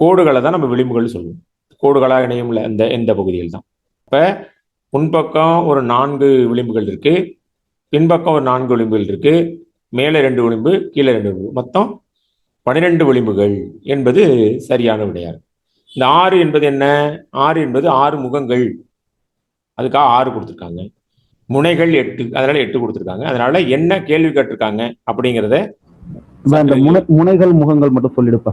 கோடுகளை தான் நம்ம விளிம்புகள் சொல்லுவோம். கோடுகளாக இணையும்ல இந்த பகுதியில் தான். இப்போ முன்பக்கம் ஒரு 4 விளிம்புகள் இருக்கு, பின்பக்கம் ஒரு 4 விளிம்புகள் இருக்கு, மேலே 2 விளிம்பு, கீழே 2 விளிம்பு, மொத்தம் 12 விளிம்புகள் என்பது சரியான விடையாக. இந்த 6 என்பது என்ன? 6 என்பது 6 முகங்கள், அதுக்காக 6 கொடுத்துருக்காங்க. முனைகள் 8, அதனால 8 கொடுத்துருக்காங்க. அதனால என்ன கேள்வி கேட்டிருக்காங்க அப்படிங்கிறத முனைகள் முகங்கள் மட்டும் சொல்லிடுப்பா.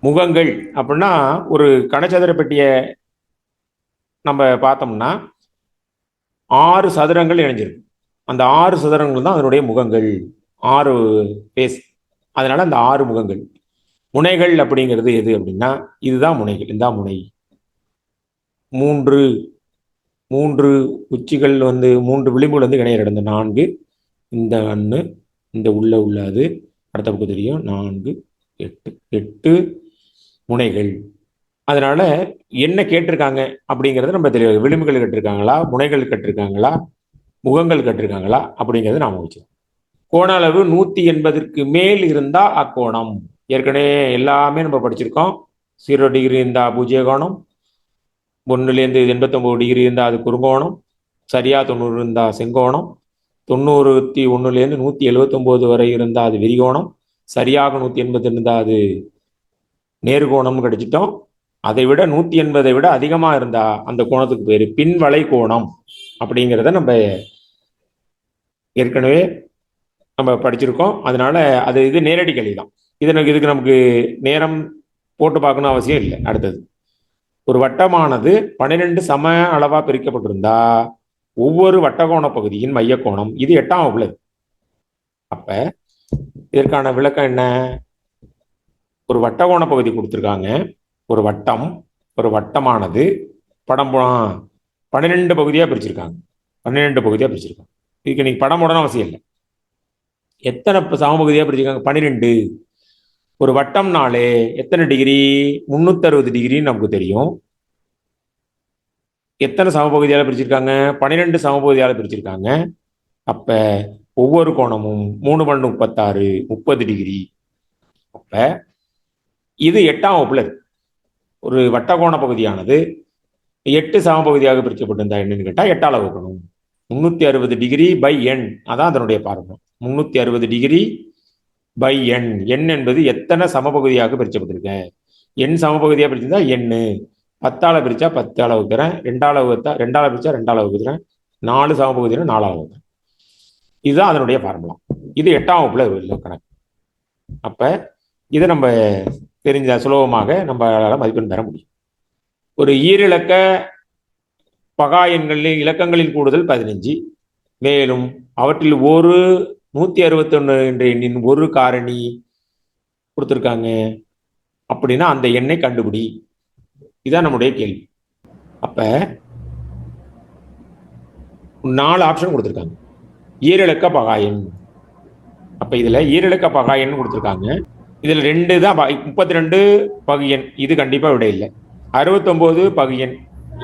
முகங்கள் அப்படின்னா ஒரு கனசதுர பெட்டியை நம்ம பார்த்தோம்னா 6 சதுரங்கள் இணைஞ்சிருக்கு. அந்த 6 சதுரங்கள் தான் அதனுடைய முகங்கள், 6 பேஸ். அதனால அந்த 6 முகங்கள். முனைகள் அப்படிங்கிறது எது அப்படின்னா இதுதான் முனைகள். இந்த முனை 3 உச்சிகள் 3 விளிம்புகள் இணைய இடம் 4. இந்த 1 இந்த உள்ள அது அடுத்த பக்கம் தெரியும் 4 8 முனைகள். அதனால என்ன கேட்டிருக்காங்க அப்படிங்கிறது நம்ம தெரியாது. விளிம்புகள் கேட்டிருக்காங்களா, முனைகள் கேட்டிருக்காங்களா, முகங்கள் கேட்டிருக்காங்களா அப்படிங்கிறது நாம வச்சோம். கோண அளவு 180ற்கு மேல் இருந்தா அக்கோணம். ஏற்கனவே எல்லாமே நம்ம படிச்சிருக்கோம். 0 டிகிரி இருந்தா பூஜ்ய கோணம், 1லேருந்து 89 டிகிரி இருந்தா அது குறுங்கோணம், சரியா 90 இருந்தா செங்கோணம், 91லேருந்து 179 வரை இருந்தா அது விரிகோணம், சரியாக 180 இருந்தா அது நேர்கோணம் கிடைச்சிட்டோம். அதை விட 180 விட அதிகமா இருந்தா அந்த கோணத்துக்கு பேரு பின்வளை கோணம் அப்படிங்கிறத நம்ம ஏற்கனவே நம்ம படிச்சிருக்கோம். அதனால அது இது நேரடி கேள்வி தான். இதுக்கு நமக்கு நேரம் போட்டு பார்க்கணும் அவசியம் இல்லை. அடுத்தது, ஒரு வட்டமானது 12 சம அளவா பிரிக்கப்பட்டிருந்தா ஒவ்வொரு வட்டகோண பகுதியின் மையக்கோணம், இது 8ஆம் வகுப்புல. அப்ப இதற்கான விளக்கம் என்ன? ஒரு வட்டகோண பகுதி கொடுத்துருக்காங்க. ஒரு வட்டமானது படம் 12 பகுதியா பிரிச்சிருக்காங்க. 12 பகுதியா பிரிச்சிருக்காங்க. இதுக்கு நீங்க படம் போடணும் அவசியம் இல்லை. எத்தனை சம பகுதியா பிரிச்சிருக்காங்க? 12. ஒரு வட்டம்னாலே எத்தனை டிகிரி? 360 டிகிரின்னு நமக்கு தெரியும். எத்தனை சமபகுதியால பிரிச்சிருக்காங்க? 12 சமபகுதியால பிரிச்சிருக்காங்க. அப்ப ஒவ்வொரு கோணமும் 3 மணி 36, 30 டிகிரி. அப்ப இது 8ஆம் வகுப்புல இருக்கு. ஒரு வட்டகோண பகுதியானது 8 சமபகுதியாக பிரிக்கப்பட்டிருந்தா என்னன்னு கேட்டா 8ஆல வகுக்கணும். 360 டிகிரி பை என், அதான் அதனுடைய பார்முலா. 360 டிகிரி பை என். என் என்பது எத்தனை சமபகுதியாக பிரிக்கப்பட்டிருக்க. என் சமபகுதியாக பிரிச்சிருந்தா எண்ணு. 10ஆல பிரிச்சா 10ஆல வகுக்கிறேன். 2ஆல பிரிச்சா 2ஆல வகுக்கிறேன். 4 சமபகுதினா 4ஆல வகுக்கிறேன். இதுதான் அதனுடைய ஃபார்முலா. இது 8ஆம் வகுப்புல உள்ள கணக்கு. அப்ப இதை நம்ம தெரிஞ்ச சுலபமாக நம்மளால மதிப்பெண் பெற முடியும். ஒரு ஈரிலக்க பகா எண்களில் இலக்கங்களின் கூடுதல் 15, மேலும் அவற்றில் ஒரு 161 என்ற எண்ணின் ஒரு காரணி கொடுத்துருக்காங்க அப்படின்னா அந்த எண்ணை கண்டுபிடி. இதான் நம்முடைய கேள்வி. அப்ப 4 ஆப்ஷன் கொடுத்துருக்காங்க. ஈரிலக்க பகாயன். அப்ப இதுல ஈரிலக்க பகாயன் கொடுத்துருக்காங்க. இதுல 2 தான் 32 பகுயன், இது கண்டிப்பா விட இல்லை. 69 பகுயன்,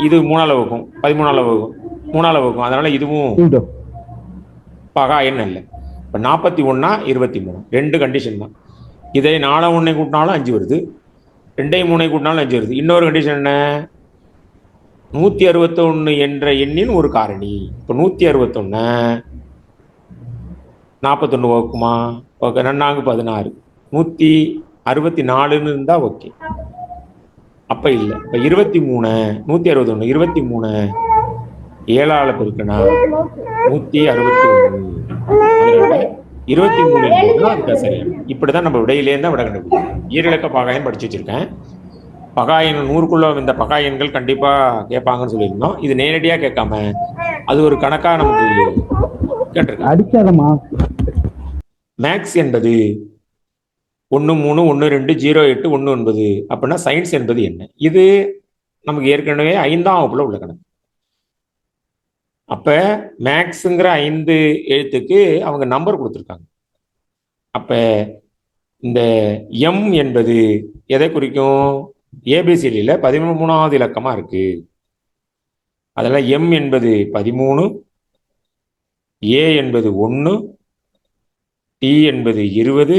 இது 3ஆல வகுக்கும். 13ஆல வகுக்கும், 3ஆல வகுக்கும். அதனால இதுவும் பகாயன் அல்ல. இப்ப 41 23, 2 கண்டிஷன் தான். இதை 4 1 கூட்டினாலும் 5 வருது, 2 3 கூட்டினாலும் 5 வருது. இன்னொரு கண்டிஷன் என்ன? 161 என்ற எண்ணின் ஒரு காரணி. இப்ப 161 41 வகுக்குமா? ஓகே. 4 16, 164 இருந்தா ஓகே. அப்ப இல்ல. இப்ப 23, 161 23 7ஆல பெருக்கினா 161. 23 அதுக்கு சரியான. இப்படிதான் நம்ம விடையிலேருந்து விட கண்டுபிடிக்கும். ஈரிலக்க பகாயன் படிச்சு வச்சிருக்கேன். பகாயன் 100க்குள்ள இந்த பகாயன்கள் கண்டிப்பா கேட்பாங்கன்னு சொல்லியிருந்தோம். இது நேரடியா கேட்காம அது ஒரு கணக்கா நமக்கு கேட்டிருக்கேன். அடிக்காதமா. மேக்ஸ் என்பது 1 3 1 2 0 8 1 9 அப்படின்னா சயின்ஸ் என்பது என்ன? இது நமக்கு ஏற்கனவே 5ஆம் வகுப்புல உள்ள கணக்கு. அப்ப மேக்ஸுங்கிற 5 எழுத்துக்கு அவங்க நம்பர் கொடுத்துருக்காங்க. அப்ப இந்த எம் என்பது எதை குறிக்கும்? ஏபிசிடியில 13வது இலக்கமா இருக்கு. அதனால எம் என்பது 13, ஏ என்பது 1, டி என்பது 20,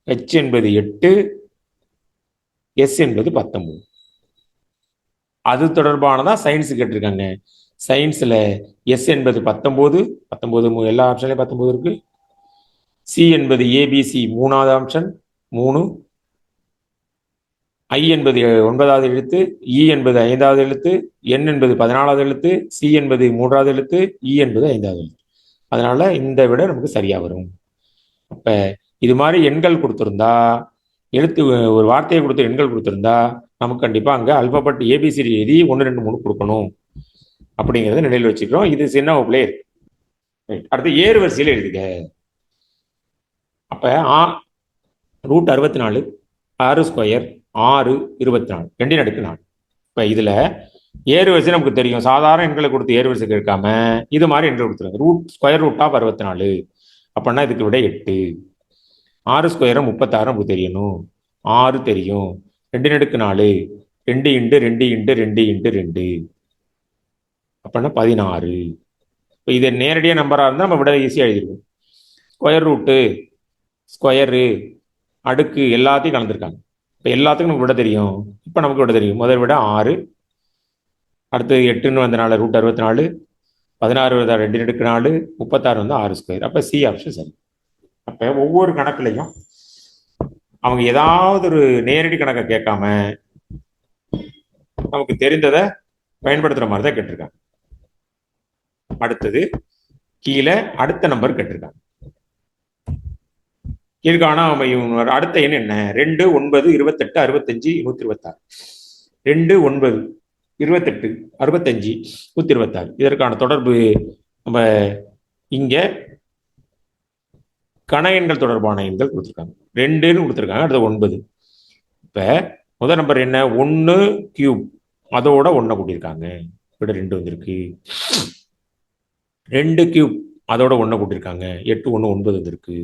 ஹெச் என்பது 8, எஸ் என்பது 19. அது தொடர்பானதான் சயின்ஸ் கேட்டிருக்காங்க. சயின்ஸ்ல எஸ் என்பது 19 எல்லா ஆப்ஷன்லயும் 19 இருக்கு. சி என்பது ஏபிசி 3வது ஆப்ஷன் 3, ஐ என்பது 9வது எழுத்து, இ என்பது 5வது எழுத்து, என் என்பது 14வது எழுத்து, சி என்பது 3வது எழுத்து, இ என்பது 5வது எழுத்து. அதனால இந்த விட நமக்கு சரியா வரும். அப்ப இது மாதிரி எண்கள் கொடுத்திருந்தா, எழுத்து ஒரு வார்த்தையை கொடுத்து எண்கள் கொடுத்திருந்தா நமக்கு கண்டிப்பா அங்க அல்பாபெட் ஏபிசிடி எழுதி 1 2 3 கொடுக்கணும் அப்படிங்கிறத நினைவில் வச்சுக்கிறோம். இது சின்ன வகுப்புல இருக்கு. அடுத்து ஏறு வரிசையில் எழுதுக. அப்ப √64 6 ஸ்கொயர் 6 24 2/4. இப்ப இதுல ஏறு வரிசை நமக்கு தெரியும். சாதாரண எண்களை கொடுத்து ஏறு வரிசை கேட்காம இது மாதிரி எண்கள் கொடுத்துருங்க. ஸ்கொயர் ரூட் ஆஃப் 64 அப்படின்னா இதுக்கு விட 8. 6 ஸ்கொயரை 36 நமக்கு தெரியணும். 6 தெரியும். 2/4 2 × 2 × 2 × 2 அப்படின்னா 16. இப்போ இதை நேரடியாக நம்பராக இருந்தால் நம்ம விட ஈஸியாக எழுதிருக்கோம். ஸ்கொயர் ரூட்டு, ஸ்கொயரு, அடுக்கு எல்லாத்தையும் கலந்துருக்காங்க. இப்போ எல்லாத்துக்கும் நமக்கு விட தெரியும். இப்போ நமக்கு விட தெரியும். முதல் விட 6, அடுத்து 8ன்னு வந்தனால √64, 16 2/4, 36 6 ஸ்கொயர். அப்போ சி ஆப்ஷன் சரி. அப்போ ஒவ்வொரு கணக்குலையும் அவங்க ஏதாவது ஒரு நேரடி கணக்கை கேட்காம நமக்கு தெரிந்ததை பயன்படுத்துற மாதிரி தான் கேட்டிருக்காங்க. அடுத்தது கீழே அடுத்த நம்பர் கேட்டிருக்காங்க. கீழ்காண அமையும் அடுத்த எண் என்ன? 2 9 28 65 126. 2 9 28 65 126. இதற்கான தொடர்பு நம்ம இங்க கண எண்கள் தொடர்பான எண்கள் கொடுத்துருக்காங்க. 2ன்னு கொடுத்துருக்காங்க, அடுத்து 9. இப்ப முதல் நம்பர் என்ன? 1 கியூப், அதோட 1 கூட்டியிருக்காங்க, இப்படி 2 வந்திருக்கு. 2 கியூப், அதோட 1 கூட்டியிருக்காங்க, 8 1 9 வந்திருக்கு.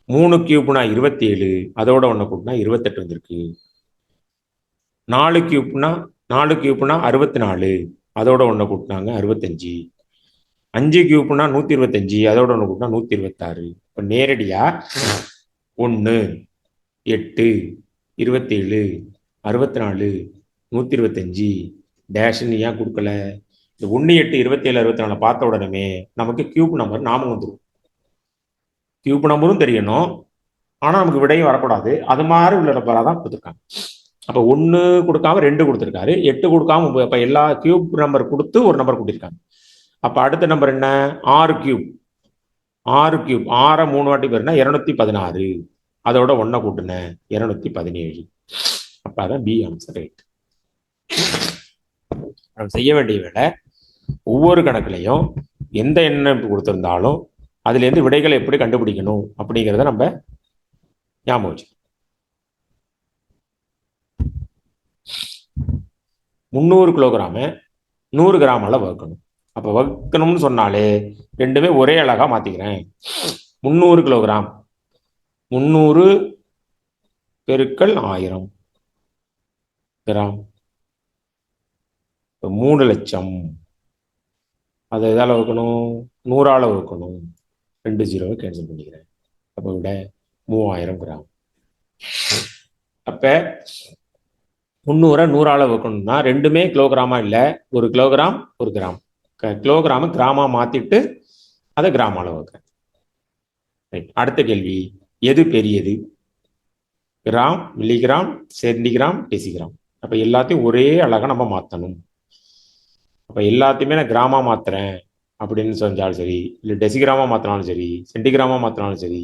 3 கியூப்னா 27, அதோட 1 கூட்டினா 28 வந்திருக்கு. 4 கியூப்னா 64, அதோட 1 கூட்டினாங்க 65. 5 கியூப்னா 125, அதோட 1 கூட்டினா 126. இப்போ நேரடியா 1 8 27 64 125 டேஷ்னு ஏன் கொடுக்கல? இந்த 1 8 27 64 பார்த்த உடனே நமக்கு கியூப் நம்பர் நாம வந்துடும். கியூப் நம்பரும் தெரியணும், ஆனால் நமக்கு விடையும் வரக்கூடாது. அது மாதிரி உள்ள நம்பராக தான் கொடுத்துருக்காங்க. அப்போ 1 கொடுக்காம 2 கொடுத்துருக்காரு, 8 கொடுக்காம 9. அப்போ எல்லா கியூப் நம்பர் கொடுத்து ஒரு நம்பர் கொடுத்துருக்காங்க. அப்போ அடுத்த நம்பர் என்ன? 6 கியூப். 6 கியூப் 6 3 வாட்டி பேருனா 216, அதோட 1 கூட்டுன 217. அப்போ அதான் பி ஆன்சர். ரைட். நம்ம செய்ய வேண்டிய வேலை, ஒவ்வொரு கணக்குலையும் எந்த எண்ணம் கொடுத்திருந்தாலும் அதுலேருந்து விடைகளை எப்படி கண்டுபிடிக்கணும் அப்படிங்கிறத நம்ம ஞாபகம் வச்சு. 300 கிலோகிராம 100 கிராமால வகுக்கணும். அப்போ வகுக்கணும்னு சொன்னாலே ரெண்டுமே ஒரே அழகா மாத்திக்கிறேன். 300 கிலோகிராம் 300 பெருக்கல் 1000 கிராம், 3 லட்சம். அதை எதால வகுக்கணும்? 100ஆல வகுக்கணும். 2 0 கேன்சல் பண்ணிக்கிறேன். அப்போ விட 3000 கிராம். அப்ப 300 100ஆல வகுக்கணும்னா ரெண்டுமே கிலோகிராமா இல்லை, 1 கிலோகிராம் 1 கிராம். கிலோகிராம கிராமா மாத்திட்டு அதை கிராமால வகுக்கிறேன். அடுத்த கேள்வி, எது பெரியது? Gram, milligram, centigram, decigram. அப்ப எல்லாத்தையும் ஒரே அழகா நம்ம மாத்தணும். அப்ப எல்லாத்தையுமே நான் கிராமா மாத்துறேன் அப்படின்னு சொன்னாலும் சரி, இல்லை டெசிகிராமா மாத்தினாலும் சரி, சென்டிகிராமா மாத்தினாலும் சரி,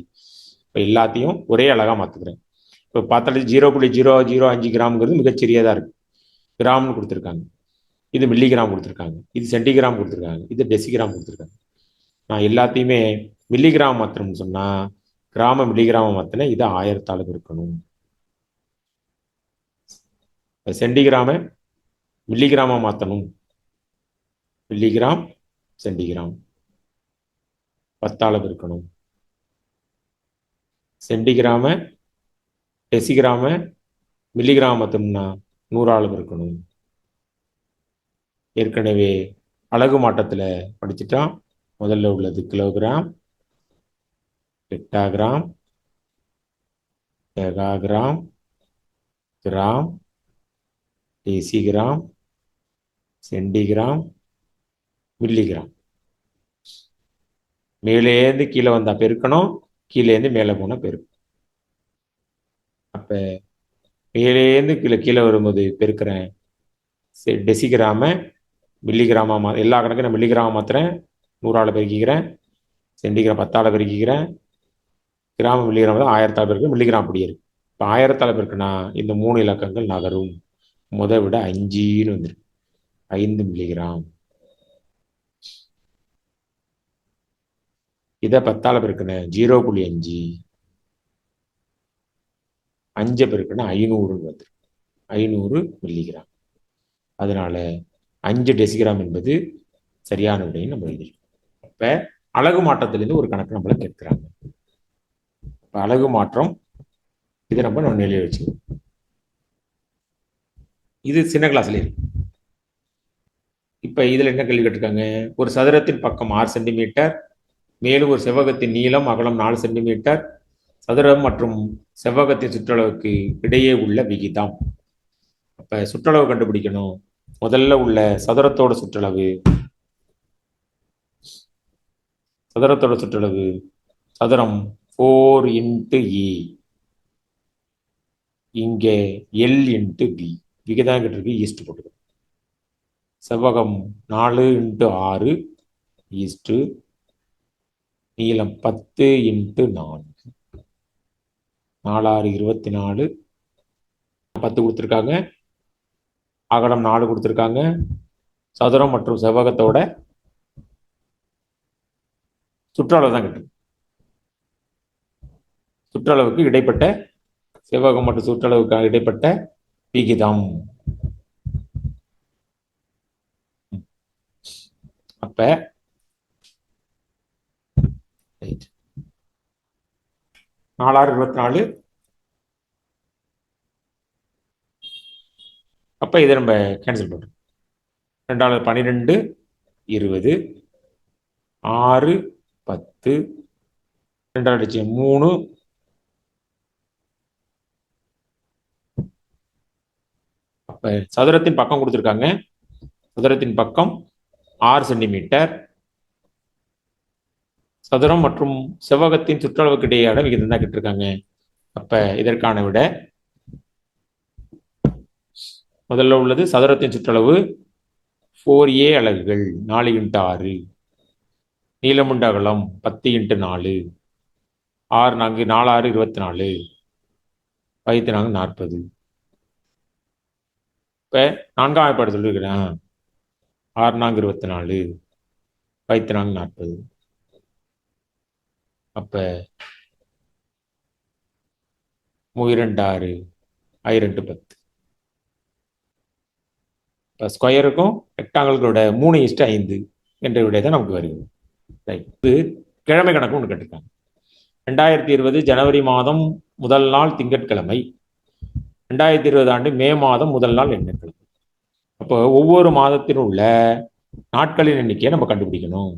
இப்போ எல்லாத்தையும் ஒரே அழகா மாத்துக்கிறேன். இப்போ பார்த்தாலும் 0.005 கிராம்ங்கிறது மிகச்சிறியதா இருக்கு, கிராம்னு கொடுத்துருக்காங்க. இது மில்லிகிராம் கொடுத்துருக்காங்க, இது சென்டிகிராம் கொடுத்துருக்காங்க, இது டெசிகிராம் கொடுத்துருக்காங்க. நான் எல்லாத்தையுமே மில்லிகிராம் மாத்திரம்னு சொன்னா கிராம மில்லிகிராம மாத்தினா இது 1000ஆல இருக்கணும். சென்டிகிராம மில்லிகிராமா மாத்தணும், மில்லிகிராம் சென்டிகிராம் 10ஆல இருக்கணும். சென்டிகிராம டெசிகிராம மில்லிகிராம் மாத்தணும்னா 100ஆல இருக்கணும். ஏற்கனவே அலகு மாற்றத்துல படிச்சுட்டோம். முதல்ல உள்ளது kilogram, hectogram, megagram, gram, decigram, centigram, milligram. மேலேருந்து கீழே வந்தா பெருக்கணும், கீழேருந்து மேலே போனா பெருக்கணும். அப்ப மேலேருந்து கீழே வரும்போது பெருக்கிறேன். டெசிகிராம மில்லிகிராமா எல்லா கணக்கும் நான் மில்லிகிராமா மாத்துறேன், 100ஆல பெருக்கிக்கிறேன். சென்டிகிராம் 10ஆல பெருக்கிக்கிறேன். கிராம மில்லிகிராம் 1000ஆல பெருக்கு, மில்லிகிராம் அப்படியே இருக்கு. இப்போ 1000ஆல பெருக்குனா இந்த 3 இலக்கங்கள் நகரும். விட 5ன்னு வந்துருக்கு, 5 மில்லிகிராம். இதை 10ஆல பெருக்குனேன் 0.5, 5 பெருக்குன்னா 500 வந்துருக்கு, 500 மில்லிகிராம். அதனால 5 டெசிகிராம் என்பது சரியான விடைன்னு நம்ம எழுதிருக்கோம். இப்ப அலகு மாற்றத்திலிருந்து ஒரு கணக்கு நம்மள கேட்கிறாங்க. இப்ப அலகு மாற்றம் இதை நம்ம நிலையை வச்சு, இது சின்ன கிளாஸ்ல இருக்கு. இப்ப இதுல என்ன கேள்வி கேட்டிருக்காங்க? ஒரு சதுரத்தின் பக்கம் 6 சென்டிமீட்டர், மேலும் ஒரு செவ்வகத்தின் நீளம் அகலம் 4 சென்டிமீட்டர், சதுரம் மற்றும் செவ்வகத்தின் சுற்றளவுக்கு இடையே உள்ள விகிதம். அப்ப சுற்றளவு கண்டுபிடிக்கணும். முதல்ல உள்ள சதுரத்தோட சுற்றளவு, சதுரம் 4 × E. இங்கே எல் இன்ட்டு பி விகிதம் இருக்கு ஈஸ்ட் போட்டுக்கணும். செவ்வகம் 4 இன்ட்டு 6 ஈஸ்ட்டு நீளம் 10 இன்ட்டு 4 4 6 24 10 கொடுத்துருக்காங்க. அகலம் 4 கொடுத்துருக்காங்க. சதுரம் மற்றும் செவ்வகத்தோட சுற்றளவு தான் கிட்டு. சுற்றளவுக்கு இடைப்பட்ட செவ்வகம் மற்றும் சுற்றளவுக்கு இடைப்பட்ட விகிதம். அப்ப 4 6 24. அப்ப இதை நம்ம கேன்சல் பண்றோம். 2 12 20 6 10 2 3 அப்ப சதுரத்தின் பக்கம் கொடுத்துருக்காங்க. சதுரத்தின் பக்கம் 6 சென்டிமீட்டர். சதுரம் மற்றும் செவ்வகத்தின் சுற்றளவுக்கு இடையேயான விகிதம் தான் கேட்டிருக்காங்க. அப்ப இதற்கான விட முதல்ல உள்ளது சதுரத்தின் சுற்றளவு 4a அலகுகள் 4 இன்ட்டு 6 நீளமுண்ட அகலம் 10 இன்ட்டு 4 6 4 4 6 24 5 4 40. இப்ப 4ஆம் வாய்ப்பாடு சொல்லியிருக்கிறேன். 6 4 24 5 4 40. அப்ப 3 2 6 I 2 10. இப்போ ஸ்கொயருக்கும் ரெக்டாங்கிள்களோட 3:5 என்ற விடை தான் நமக்கு வருகிறது. இது கிழமை கணக்கு ஒன்று கேட்டிருக்காங்க. 2020 ஜனவரி மாதம் முதல் நாள் திங்கட்கிழமை, 2020 ஆண்டு மே மாதம் முதல் நாள் எண்ணக்கிழமை. அப்போ ஒவ்வொரு மாதத்திலும் உள்ள நாட்களின் எண்ணிக்கையை நம்ம கண்டுபிடிக்கணும்.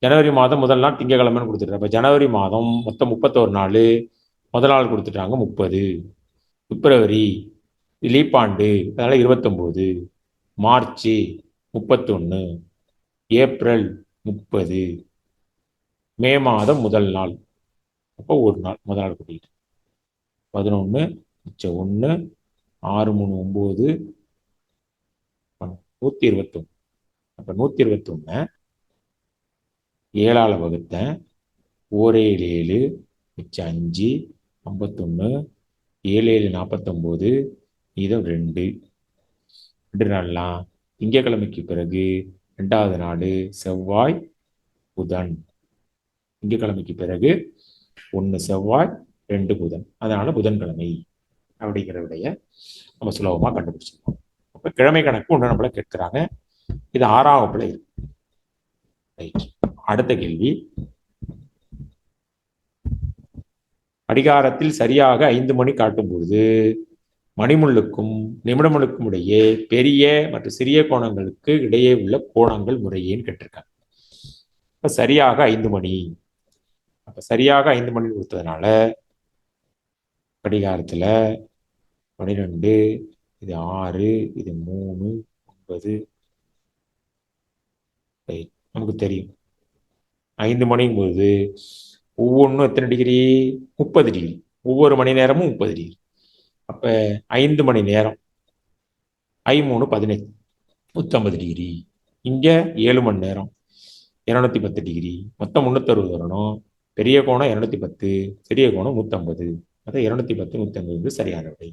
ஜனவரி மாதம் முதல் நாள் திங்கக்கிழமைன்னு கொடுத்துட்டாங்க. அப்போ ஜனவரி மாதம் மொத்தம் 31 நாள், முதல் நாள் கொடுத்துட்டாங்க 30. பிப்ரவரி லீப்பாண்டு அதனால 29, மார்ச் 31, ஏப்ரல் 30, மே மாதம் முதல் நாள் அப்போ ஒரு நாள் முதல் நாள் கூட்டிட்டு 11 மிச்சம் 1 6 3 9 121. அப்போ 121 7ஆல் வகுத்தேன். 1 7 7 மிச்சம் 5 51 7 7 49 மீதம் 2. 2 நாள்லாம் திங்கக்கிழமைக்கு பிறகு 2வது நாள் செவ்வாய் புதன். திங்கக்கிழமைக்கு பிறகு 1 செவ்வாய் 2 புதன். அதனால புதன்கிழமை அப்படிங்கிற விடைய நம்ம சுலபமாக கண்டுபிடிச்சிருக்கோம். அப்போ கிழமை கணக்கு ஒன்று நம்மள கேட்கிறாங்க. இது 6ஆம் வகுப்புல இருக்கு. ரைட். அடுத்த கேள்வி, கடிகாரத்தில் சரியாக 5 மணி காட்டும் பொழுது மணிமுள்ளுக்கும் நிமிடமுள்ளுக்கும் இடையே பெரிய மற்றும் சிறிய கோணங்களுக்கு இடையே உள்ள கோணங்கள் முறையேன்னு கேட்டிருக்காங்க. இப்ப சரியாக 5 மணி. அப்ப சரியாக 5 மணி கொடுத்ததுனால கடிகாரத்துல 12, இது 6, இது 3, 9. நமக்கு தெரியும் 5 மணிங்கும் போது ஒவ்வொன்றும் எத்தனை டிகிரி? 30 டிகிரி. ஒவ்வொரு மணி நேரமும் 30 டிகிரி. அப்ப 5 மணி நேரம் I3 18 150 டிகிரி. இங்க 7 மணி நேரம் 210 டிகிரி. மொத்தம் 360 வரணும். பெரிய கோணம் 210, சிறிய கோணம் 150. அதான் 210 150 சரியான விடை.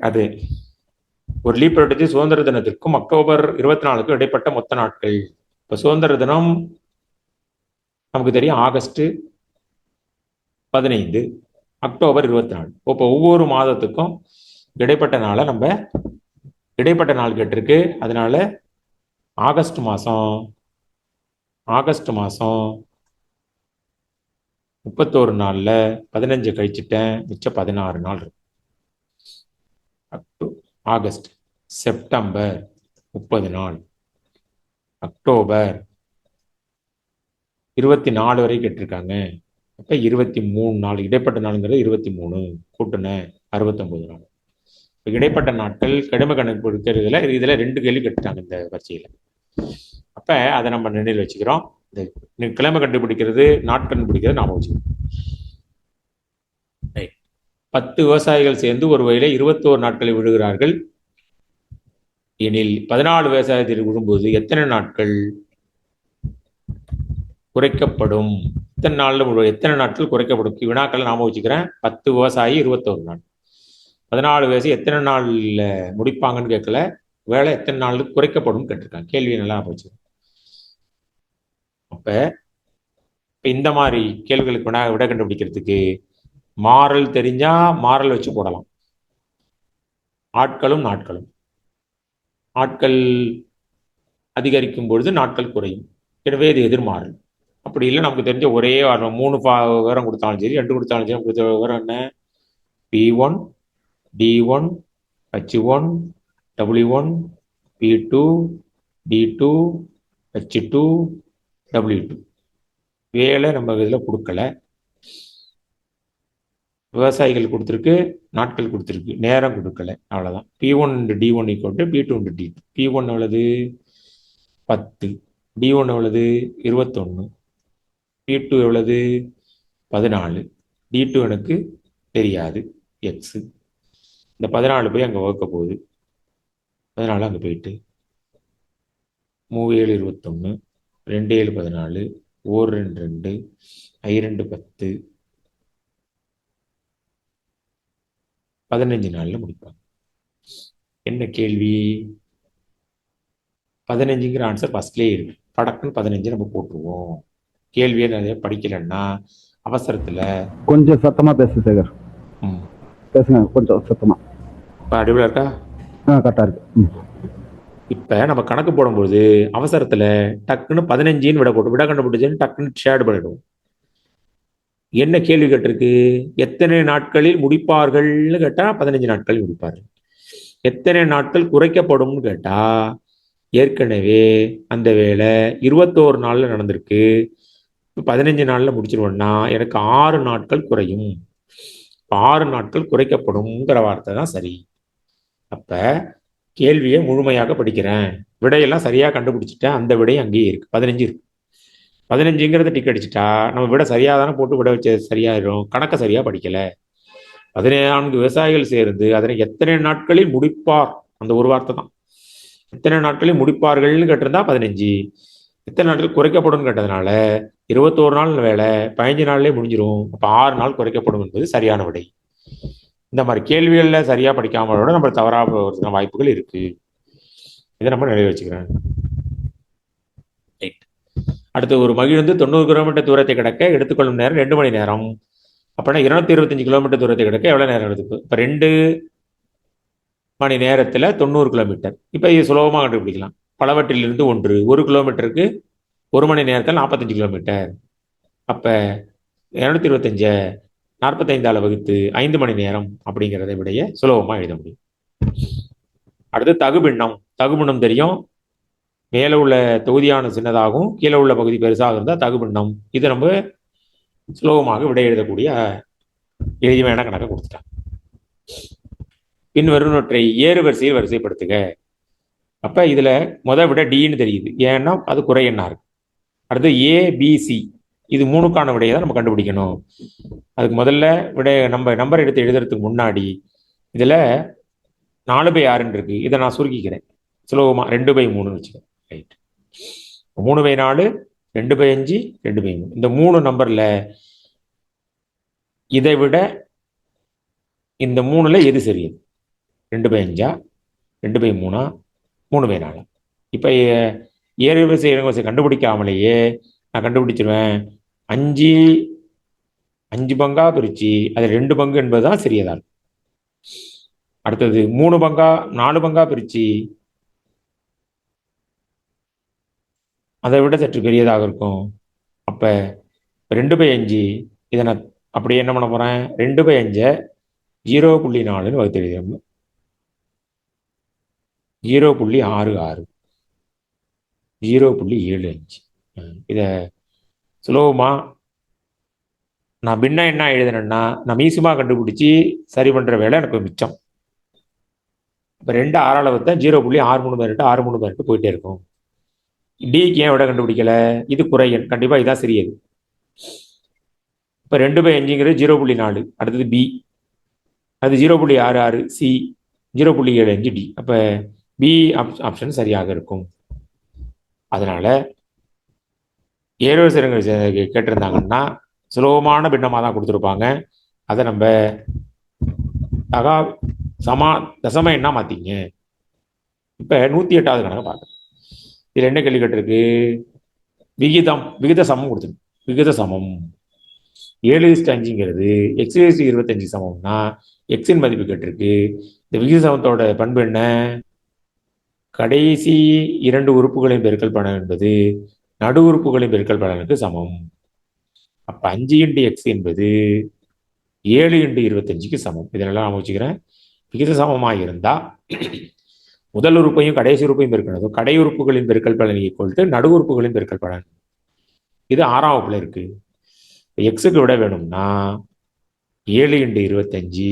அது ஒரு லீப் எடுத்து சுதந்திர தினத்திற்கும் அக்டோபர் 24க்கும் இடைப்பட்ட மொத்த நாட்கள். இப்ப சுதந்திர தினம் நமக்கு தெரியும் ஆகஸ்ட் 15, அக்டோபர் 24. இப்போ ஒவ்வொரு மாதத்துக்கும் இடைப்பட்ட நாளை நம்ம இடைப்பட்ட நாள் கேட்டிருக்கு. அதனால ஆகஸ்ட் மாசம் 31 நாள்ல 15 கழிச்சுட்டேன், மிச்சம் 16 நாள் இருக்கு. ஆகஸ்ட், செப்டம்பர் 30 நாள், அக்டோபர் 24 வரை கேட்டிருக்காங்க. அப்ப 23 நாள் இடைப்பட்ட நாளுங்கிறது 23 கூட்டுன 69 நாள். இடைப்பட்ட நாட்கள் கடிம கணக்கு கொடுக்கறதுல இதுல 2 கேள்வி கேட்டுட்டாங்க இந்த வரிசையில. அப்ப அதை நம்ம நினைவில் வச்சுக்கிறோம். இந்த கிழமை கண்டுபிடிக்கிறது நாட்கள் கண்டுபிடிக்கிறது நாம வச்சுக்கிறோம். 10 விவசாயிகள் சேர்ந்து ஒரு வயலை 21 நாட்களில் விடுகிறார்கள் எனில் 14 விவசாயத்தில் விடும்போது எத்தனை நாட்கள் குறைக்கப்படும்? எத்தனை நாட்கள் குறைக்கப்படும்? வினாக்கள் நாம வச்சுக்கிறேன். 10 விவசாயி 21 நாள். 14 விவசாயி எத்தனை நாள்ல முடிப்பாங்கன்னு கேட்கல, வேலை எத்தனை நாள் குறைக்கப்படும் கேட்டிருக்காங்க. கேள்வி நல்லா போச்சு. அப்ப இந்த மாதிரி கேள்விகளுக்கு விட கண்டுபிடிக்கிறதுக்கு மாறல் தெரிஞ்சா மாறல் வச்சு போடலாம். ஆட்களும் நாட்களும், ஆட்கள் அதிகரிக்கும் பொழுது நாட்கள் குறையும். எனவே இது எதிர்மாறல். அப்படி இல்லை, நமக்கு தெரிஞ்ச ஒரே 3 விவரம் கொடுத்தாலும் சரி, 2 கொடுத்தாலும் சரி, கொடுத்த விவரம் என்ன? P1, D1, H1, W1, P2, D2, H2, W2. வேலை நம்ம இதில் கொடுக்கல. விவசாயிகள் கொடுத்துருக்கு, நாட்கள் கொடுத்துருக்கு, நேரம் கொடுக்கல, அவ்வளோதான். P1 D1 P2 D2. P1 எவ்வளவு? 10. D1 எவ்வளவு? 21. P2 எவ்வளவு? 14. D2 எனக்கு தெரியாது, எக்ஸ். இந்த 14 போய் அங்கே வகுக்க போகுது. 14 அங்கே போயிட்டு 3 7 21, 2 7 14, 1 2 2, I 2 10, 15 நாள்ல முடிப்பாங்க. என்ன கேள்வி? 15ங்கிற ஆன்சர் ஃபர்ஸ்ட்லேயே இருக்கு. படக்குன்னு 15 நம்ம போட்டுருவோம். கேள்வியை நிறைய படிக்கலன்னா அவசரத்துல கொஞ்சம் சத்தமா பேசு சேகர். பேசுங்க கொஞ்சம் சத்தமா. இப்போ அடிவில் இருக்கா? கரெக்டா இருக்கு. இப்போ நம்ம கணக்கு போடும்போது அவசரத்துல டக்குன்னு 15 விட கண்டுபிடிச்சுன்னு டக்குன்னு ஷேட் பண்ணிடுவோம். என்ன கேள்வி கேட்டிருக்கு? எத்தனை நாட்களில் முடிப்பார்கள்னு கேட்டா 15 நாட்களில் முடிப்பார்கள். எத்தனை நாட்கள் குறைக்கப்படும்னு கேட்டா ஏற்கனவே அந்த வேலை 21 நாள்ல நடந்திருக்கு. 15 நாள்ல முடிச்சிருவோம்னா எனக்கு 6 நாட்கள் குறையும். 6 நாட்கள் குறைக்கப்படும்ங்கிற வார்த்தை தான் சரி. அப்ப கேள்வியை முழுமையாக படிக்கிறேன், விடையெல்லாம் சரியா கண்டுபிடிச்சிட்டேன். அந்த விடை அங்கேயே இருக்கு, 15 இருக்கு. 15ங்கிறத டிக் அடிச்சுட்டா நம்ம விட சரியா தானே போட்டு விட வச்ச சரியாயிரும். கணக்கை சரியா படிக்கல. 14 விவசாயிகள் சேர்ந்து அதனை எத்தனை நாட்களில் முடிப்பார், அந்த ஒரு வார்த்தை தான். எத்தனை நாட்களில் முடிப்பார்கள்னு கேட்டிருந்தா 15. எத்தனை நாட்கள் குறைக்கப்படும் கேட்டதுனால 21 நாள் வேலை 15 நாள்லேயே முடிஞ்சிடும். அப்போ 6 நாள் குறைக்கப்படும் என்பது சரியான விடை. இந்த மாதிரி கேள்விகளில் சரியா படிக்காமலோட நம்ம தவறாக போகிறதுக்கான வாய்ப்புகள் இருக்கு. இதை நம்ம நினைவு வச்சுக்கிறேன். அடுத்து, ஒரு மகிழ்ந்து 90 கிலோமீட்டர் தூரத்தை கிடக்க எடுத்துக்கொள்ளும் நேரம் 2 மணி நேரம். அப்படின்னா 225 கிலோமீட்டர் தூரத்தை கிடக்க எவ்வளவு நேரம் எடுத்துக்கு? இப்போ 2 மணி நேரத்தில் 90 கிலோமீட்டர். இப்போ இது சுலபமாக கண்டுபிடிக்கலாம். பலவற்றிலிருந்து 1 கிலோமீட்டருக்கு 1 மணி நேரத்தில் 45 கிலோமீட்டர். அப்போ 225 45ஆல் வகுத்து 5 மணி நேரம் அப்படிங்கிறத விடைய சுலபமாக எழுத முடியும். அடுத்து தகுபின்னம். தகுபின்னம் தெரியும். மேலே உள்ள தொகுதியான சின்னதாகவும் கீழே உள்ள பகுதி பெருசாக இருந்தால் தகுபின்னம். இது நம்ம சுலபமாக விடை எழுதக்கூடிய எளிமையான கணக்கை கொடுத்துட்டாங்க. பின் வருவனவற்றை ஏறு வரிசையில் வரிசைப்படுத்துக. அப்ப இதுல விட டின்னு தெரியுது, ஏன்னா அது குறை எண்ணா இருக்கு. அடுத்து ஏபிசி, இது 3க்கான விடையை தான் நம்ம கண்டுபிடிக்கணும். அதுக்கு முதல்ல விடை நம்ம நம்பர் எடுத்து எழுதுறதுக்கு முன்னாடி இதுல 4/6 இருக்கு. இதை நான் சுருக்கிக்கிறேன் சுலபமா 2/3 வச்சுக்கிறேன். ரைட். 3/4, 2/5, 2/3. இந்த 3 நம்பர்ல இதை விட இந்த 3ல எது சரியது? 2/5, 2/3, 3/4. இப்ப ஏறு வரிசை இறங்குவரிசை கண்டுபிடிக்காமலேயே நான் கண்டுபிடிச்சிருவேன். 5 பங்கா பிரிச்சு அது 2 பங்கு என்பதுதான் சிறியதா இருக்கும். அடுத்தது 3 பங்கா 4 பங்கா பிரிச்சு அதை விட சற்று பெரியதாக இருக்கும். அப்ப 2/5 இதை நான் அப்படியே என்ன பண்ண போறேன்? 2/5 0.4 வகுத்து எழுதிடும். 0.66, 0.75. இதை சுலபமா நான் பின்ன என்ன எழுதுனேன்னா, நான் மீசுமா கண்டுபிடிச்சி சரி பண்ற வேலை எனக்கு மிச்சம். இப்போ 2 6ஆல் வகுத்தா 0.63 6 போயிட்டே இருக்கும். டிக்கு ஏன் விட கண்டுபிடிக்கல? இது குறையன், கண்டிப்பா இதான் சிறியது. இப்போ 2/5ங்கிறது 0.4. அடுத்தது பி அது 0.66, சி 0.75, டி. அப்போ பி ஆப்ஷன் சரியாக இருக்கும். அதனால ஏரோசரங்கள் கேட்டிருந்தாங்கன்னா சுலபமான பின்னமாக தான் கொடுத்துருப்பாங்க. அதை நம்ம தகா தசம எண்ணா மாற்றிங்க. இப்போ 108வது கணக்கு பார்க்கணும். இதில் என்ன கேள்வி கேட்டிருக்கு? விகித சமம் கொடுத்துருக்கு. விகித சமம் 7:5ங்கிறது x/25 சமம்னா எக்ஸின் மதிப்பு கேட்டிருக்கு. இந்த விகித சமத்தோட பண்பு என்ன? கடைசி 2 உறுப்புகளின் பெருக்கல் பலன் என்பது நடு உறுப்புகளின் பெருக்கல் பலனுக்கு சமம். அப்ப 5x என்பது 7x25க்கு சமம். இதெல்லாம் நான் வச்சுக்கிறேன். விகித சமமாக இருந்தா முதல் உறுப்பையும் கடைசி உறுப்பையும் பெருக்கணும். கடை உறுப்புகளின் பெருக்கல் பலன் ஈக்குவல் நடு உறுப்புகளின் பெருக்கல் பலன். இது 6ஆம் வகுப்புல இருக்கு. எக்ஸுக்கு விட வேணும்னா 7x25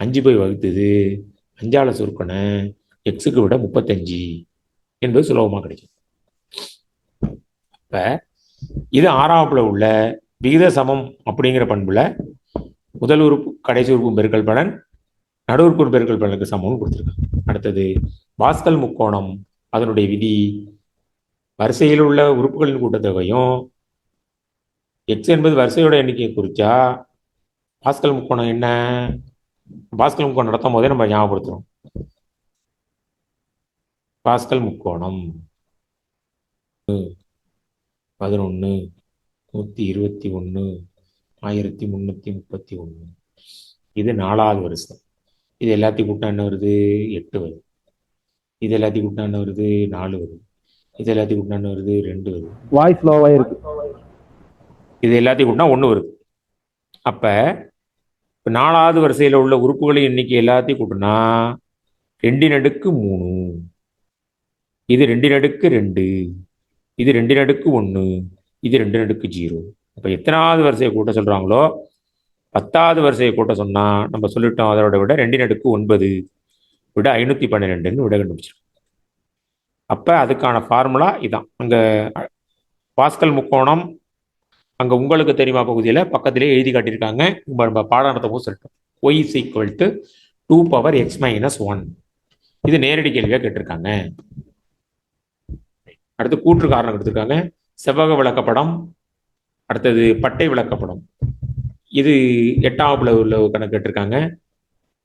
5 போய் வகுத்துது 5ஆல சுருக்கணும். எக்ஸுக்கு விட 35 என்பது சுலபமாக கிடைக்கும். இப்ப இது 6ஆம் வகுப்புல உள்ள விகித சமம் அப்படிங்கிற பண்புல முதல் உறுப்பு கடைசி உறுப்பு பெருக்கல் பலன் நடு உறுப்பு பெருக்கல் பலனுக்கு சமம்னு கொடுத்துருக்காங்க. அடுத்தது பாஸ்கல் முக்கோணம், அதனுடைய விதி வரிசையில் உள்ள உறுப்புகளின் கூட்டத்தொகையும் எக்ஸ் என்பது வரிசையோட எண்ணிக்கையை குறிச்சா பாஸ்கல் முக்கோணம் என்ன? பாஸ்கல் முக்கோணம் நடத்தும் போதே நம்ம ஞாபகப்படுத்துறோம். பாஸ்கல் முக்கோணம் 11 121 1331. இது 4வது வரிசை. இது எல்லாத்தையும் கூட்டினா என்ன வருது? 8 வருது. இது எல்லாத்தையும் கூட்டினா என்ன வருது? 4 வருது. இது எல்லாத்தையும் கூட்டினா என்ன வருது? 2 வருது. வாய்ஸ் லோவா இருக்கு. இது எல்லாத்தையும் கூட்டினா 1 வருது. அப்ப 4வது வரிசையில் உள்ள உறுப்புகளின் எண்ணிக்கை எல்லாத்தையும் கூட்டினா 2√3. இது 2√2. இது 2√1. இது 2√0. அப்ப எத்தனாவது வரிசையை கூட்ட சொல்றாங்களோ 10வது வரிசையை கூட்ட சொன்னா நம்ம சொல்லிட்டோம் அதோட விட 2√9 விட 512ன்னு விட கண்டுபிடிச்சிருக்கோம். அப்ப அதுக்கான ஃபார்முலா இதான். அங்க பாஸ்கல் முக்கோணம் அங்க உங்களுக்கு தெரியுமா பகுதியில பக்கத்திலே எழுதி காட்டியிருக்காங்க. நம்ம பாடம் நடத்த போது சொல்லிட்டோம். y = 2⁻x - 1. இது நேரடி கேள்வியா கேட்டிருக்காங்க. அடுத்து கூற்று காரணம் கொடுத்துருக்காங்க. செவ்வக விளக்கப்படம், அடுத்தது பட்டை விளக்கப்படம். இது 8ஆம் வகுப்புல உள்ள கணக்கு கேட்டிருக்காங்க.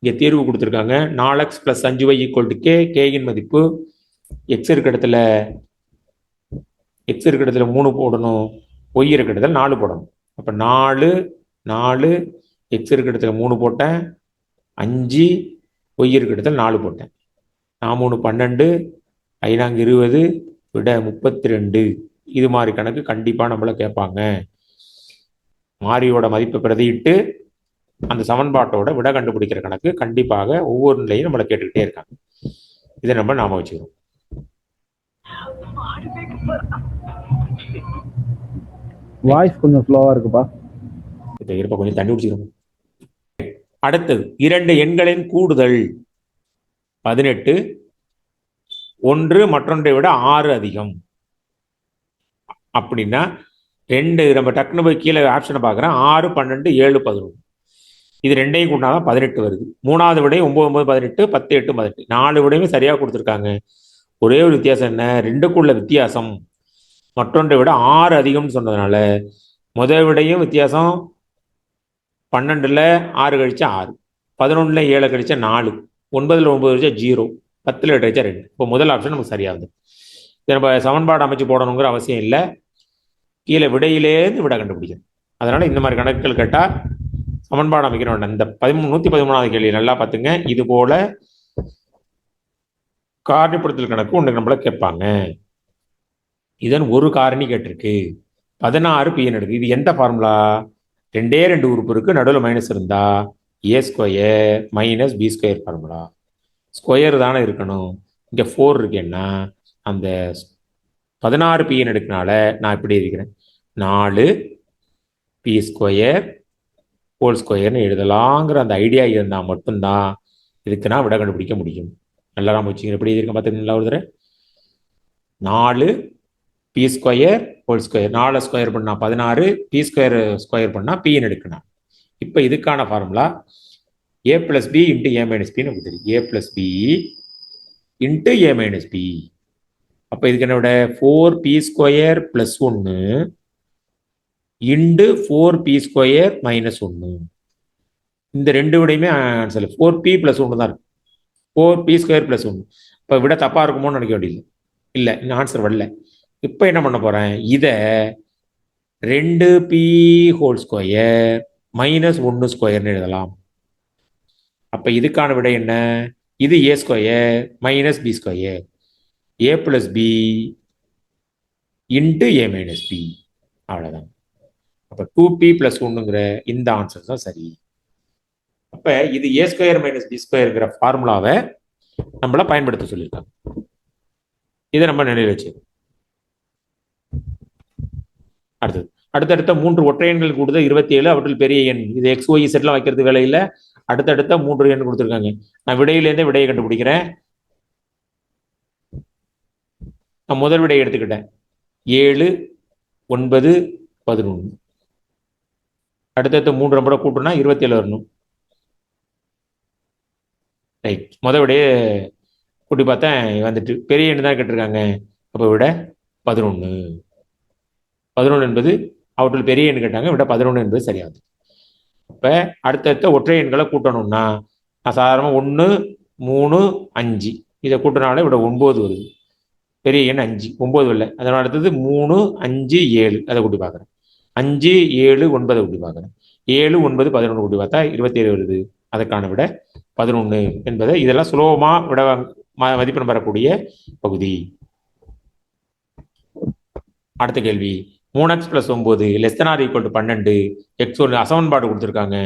இங்க தீர்வு கொடுத்துருக்காங்க. 4x + 5y = k. கேயின் மதிப்பு எக்ஸ் இருக்க இடத்துல 3 போடணும், ஒய் இருக்க இடத்துல 4 போடணும். அப்ப 4 எக்ஸ் இருக்க இடத்துல 3 போட்டேன், 5 ஒய் இருக்க இடத்துல 4 போட்டேன். 4 3 12, 5 20 விட 32. இது மாதிரி கணக்கு கண்டிப்பா நம்மள கேட்பாங்க. மாறியோட மதிப்பை பிரதியிட்டு அந்த சமன்பாட்டோட விட கண்டுபிடிக்கிற கணக்கு கண்டிப்பாக ஒவ்வொரு நிலையும் நம்மளை கேட்டுக்கிட்டே இருக்காங்க. இதை நம்ம நாம வச்சுக்கிறோம். வாய்ஸ் கொஞ்சம் ஸ்லோவா இருக்குப்பா. இப்ப இருப்ப கொஞ்சம் தண்ணி குடிச்சிக்கிறோம். அடுத்தது 2 எண்களின் கூடுதல் 18, ஒன்று மற்றொன்றை விட 6 அதிகம். அப்படின்னா 2 நம்ம டக்குனு போய் கீழே ஆப்ஷனை பார்க்குறேன். 6 12 7 11. இது 2ஐயும் கூட்டினாதான் 18 வருது. 3வது விடையும் 9 9 18, 10 8 18. 4 விடையுமே சரியா கொடுத்துருக்காங்க. ஒரே ஒரு வித்தியாசம் என்ன? 2க்குள்ள வித்தியாசம் மற்றொன்றை விட 6 அதிகம்னு சொன்னதுனால முதல் விடையும் வித்தியாசம். 12ல் 6 கழிச்சா 6, 11ல் 7 கழிச்சா 4, 9ல் 9 கழிச்சா 0, 10ல் 8 கழிச்சா 2. இப்போ முதல் ஆப்ஷன் நமக்கு சரியாகுது. இதை நம்ம சமன்பாடு அமைச்சு போடணுங்கிற அவசியம் இல்லை. கீழே விடையிலேருந்து விட கண்டுபிடிக்கணும். அதனால இந்த மாதிரி கணக்குகள் கேட்டால் சமன்பாடு அமைக்கிற வேண்டாம். இந்த 113வது கேள்வி நல்லா பார்த்துங்க. இது போல காரணிப்படுத்தல் கணக்கு ஒன்று நம்மள கேட்பாங்க. இதன் ஒரு காரணி கேட்டிருக்கு. 16 pn எடுக்கு. இது எந்த ஃபார்முலா? 2 உறுப்பு இருக்கு, நடுவில் மைனஸ் இருந்தா a² - b² ஃபார்முலா. ஸ்கொயர் தானே இருக்கணும். இங்க 4 இருக்கேன்னா அந்த 16 pn எடுக்கனால நான் இப்படி இருக்கிறேன். 4 p² ஹோல்² எழுதலாங்கிற அந்த ஐடியா இருந்தால் மட்டும்தான் இதுக்கு நான் விட கண்டுபிடிக்க முடியும். நல்லா நம்ம வச்சுக்கிறேன். எப்படி எழுதியிருக்கேன் பார்த்துக்கீங்களா? ஒரு தடவை 4 p² ஹோல் ஸ்கொயர். 4 ஸ்கொயர் பண்ணா 16, p² ஸ்கொயர் பண்ணா pn எடுக்கணும். இப்போ இதுக்கான formula a plus b into a minus B நமக்கு தெரியும். ஏ plus b into a minus B. அப்போ இதுக்கு என்னோட 4p² + 1 இன்டு 4p² - 1. இந்த ரெண்டு விடையுமே ஆன்சர் 4p + 1 தான் இருக்கு. 4p² + 1. இப்போ விட தப்பா இருக்குமோன்னு நினைக்க வேண்டியது இல்லை, இன்னும் ஆன்சர் வரல. இப்போ என்ன பண்ண போறேன், இதை 2p² - 1² எழுதலாம். அப்ப இதுக்கான விடை என்ன, இது a² - b². a + b into a - b. அவ்வளவுதான். அப்ப 2p + 1ங்கிற இந்த ஆன்சர் தான் சரி. அப்ப இது a² - b²ங்கிற ஃபார்முலாவை நம்மள பயன்படுத்த சொல்லியிருக்காங்க. இதை நம்ம நினைவில் வச்சு அடுத்தடுத்த 3 ஒற்றையன்கள் கூடுதல் 27, அவற்றில் பெரிய எண். இது XY செட்லாம் வைக்கிறது வேலையில அடுத்தடுத்த 3 எண் கொடுத்துருக்காங்க. நான் விடையிலேருந்தே விடையை கண்டுபிடிக்கிறேன். நான் முதல் விடையை எடுத்துக்கிட்டேன் 7, 9, 11. அடுத்தடுத்த 3 நம்பரை கூட்டுனா 27 வரணும். ரைட், முதல் விடையை கூட்டி பார்த்தேன் வந்துட்டு பெரிய எண் தான் கேட்டிருக்காங்க. அப்போ விட 11. 11 என்பது அவற்றில் பெரிய எண் கேட்டாங்க, விட 11 என்பது சரியாது. இப்போ அடுத்தடுத்த ஒற்றை எண்களை கூட்டணும்னா நான் சாதாரணமாக 1, 3, 5 இதை கூட்டினாலே விட 9 வருது. பெரிய எண் 5, 9 இல்லை. அதனால அடுத்தது 3, 5, 7 அதை கூட்டி பார்க்குறேன். 5, 7, 9 கூட்டி பார்க்குறேன். 7, 9, 11 கூட்டி பார்த்தா 27 வருது. அதற்கான விட 11 என்பதை இதெல்லாம் சுலபமாக விட மதிப்பெண் பெறக்கூடிய பகுதி. அடுத்த கேள்வி, 3x + 9 ≤ 12. x1 அசமன்பாடு கொடுத்துருக்காங்க.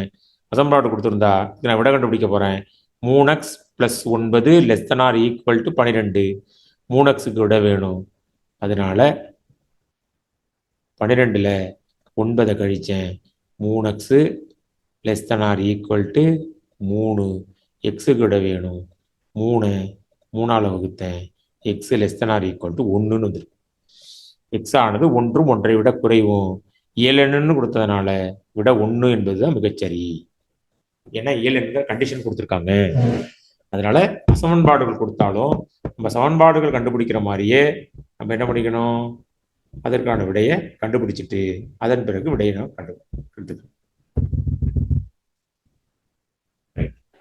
அசமன்பாடு கொடுத்துருந்தா நான் விட கண்டுபிடிக்க போறேன். 3x + 9 ≤ 12. 3xக்கு விட வேணும். அதனால 12ல் 9 கழிச்சேன். 3x ≤ 3. எக்ஸுக்கு விட வேணும். 3 3ஆல் வகுத்தேன். x ≤ 1ன்னு வந்துருக்கு. எக்ஸ் ஆனது 1ம் 1ஐ விட குறைவும் 7 கொடுத்ததுனால விட 1 என்பதுதான் மிகச்சரி. ஏன்னா 7 கண்டிஷன் கொடுத்துருக்காங்க. அதனால சமன்பாடுகள் கொடுத்தாலும் நம்ம சமன்பாடுகள் கண்டுபிடிக்கிற மாதிரியே நம்ம என்ன பண்ணிக்கணும், அதற்கான விடையை கண்டுபிடிச்சிட்டு அதன் பிறகு விடையை நம்ம கண்டுபிடிக்கணும்.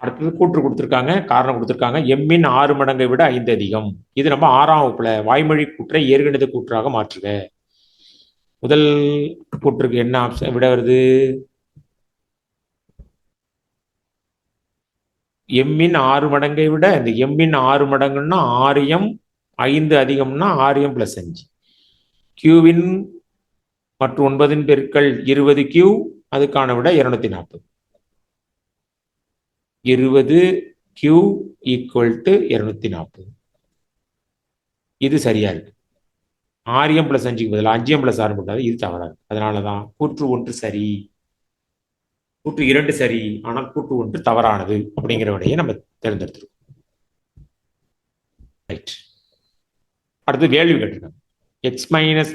அடுத்தது கூற்று கொடுத்துருக்காங்க, காரணம் கொடுத்துருக்காங்க. எம்மின் 6 மடங்கை விட 5 அதிகம். இது நம்ம 6ஆம் வகுப்புல வாய்மொழி கூற்றை இயற்கணித கூற்றாக மாற்றுக. முதல் கூற்றுக்கு என்ன ஆப்ஷன் விட வருது, எம்மின் 6 மடங்கை விட. இந்த எம்மின் 6 மடங்குன்னா 6m, 5 அதிகம்னா 6m + 5. கியூவின் மற்றும் 9 பெருக்கல் 20Q, அதுக்கான விட 240. 20Q = 240. இது சரியா இருக்கு. 6m + 5க்கு பதிலாக 5m + 6 போட்டாது, இது தவறா இருக்கு. அதனாலதான் கூற்று 1 சரி, கூற்று 2 சரி, ஆனால் கூற்று 1 தவறானது அப்படிங்கிற விடையை நம்ம தேர்ந்தெடுத்துருக்கோம். ரைட், அடுத்து வேல்யூ கேட்டிருக்காங்க. x/3 -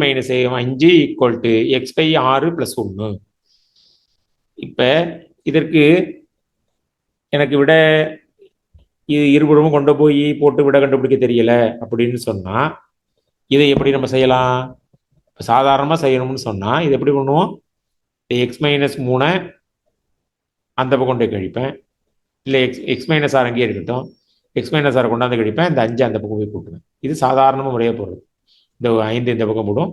5 = x/6 + 1. இப்ப இதற்கு எனக்கு விட இது இருபுறமும் கொண்டு போய் போட்டு விட கண்டுபிடிக்க தெரியல அப்படின்னு சொன்னா இதை எப்படி நம்ம செய்யலாம், சாதாரணமா செய்யணும்னு சொன்னா இது எப்படி பண்ணுவோம், x-3 அந்த பக்கம் கொண்டு கழிப்பேன், இல்லை x-6 அங்கேயே இருக்கட்டும், x-6 கொண்டாந்து கழிப்பேன், இந்த 5 அந்த பக்கம் போய் கூட்டுவேன். இது சாதாரணமாக முறையாக போடுறது. இந்த 5 இந்த பக்கம் போடும்,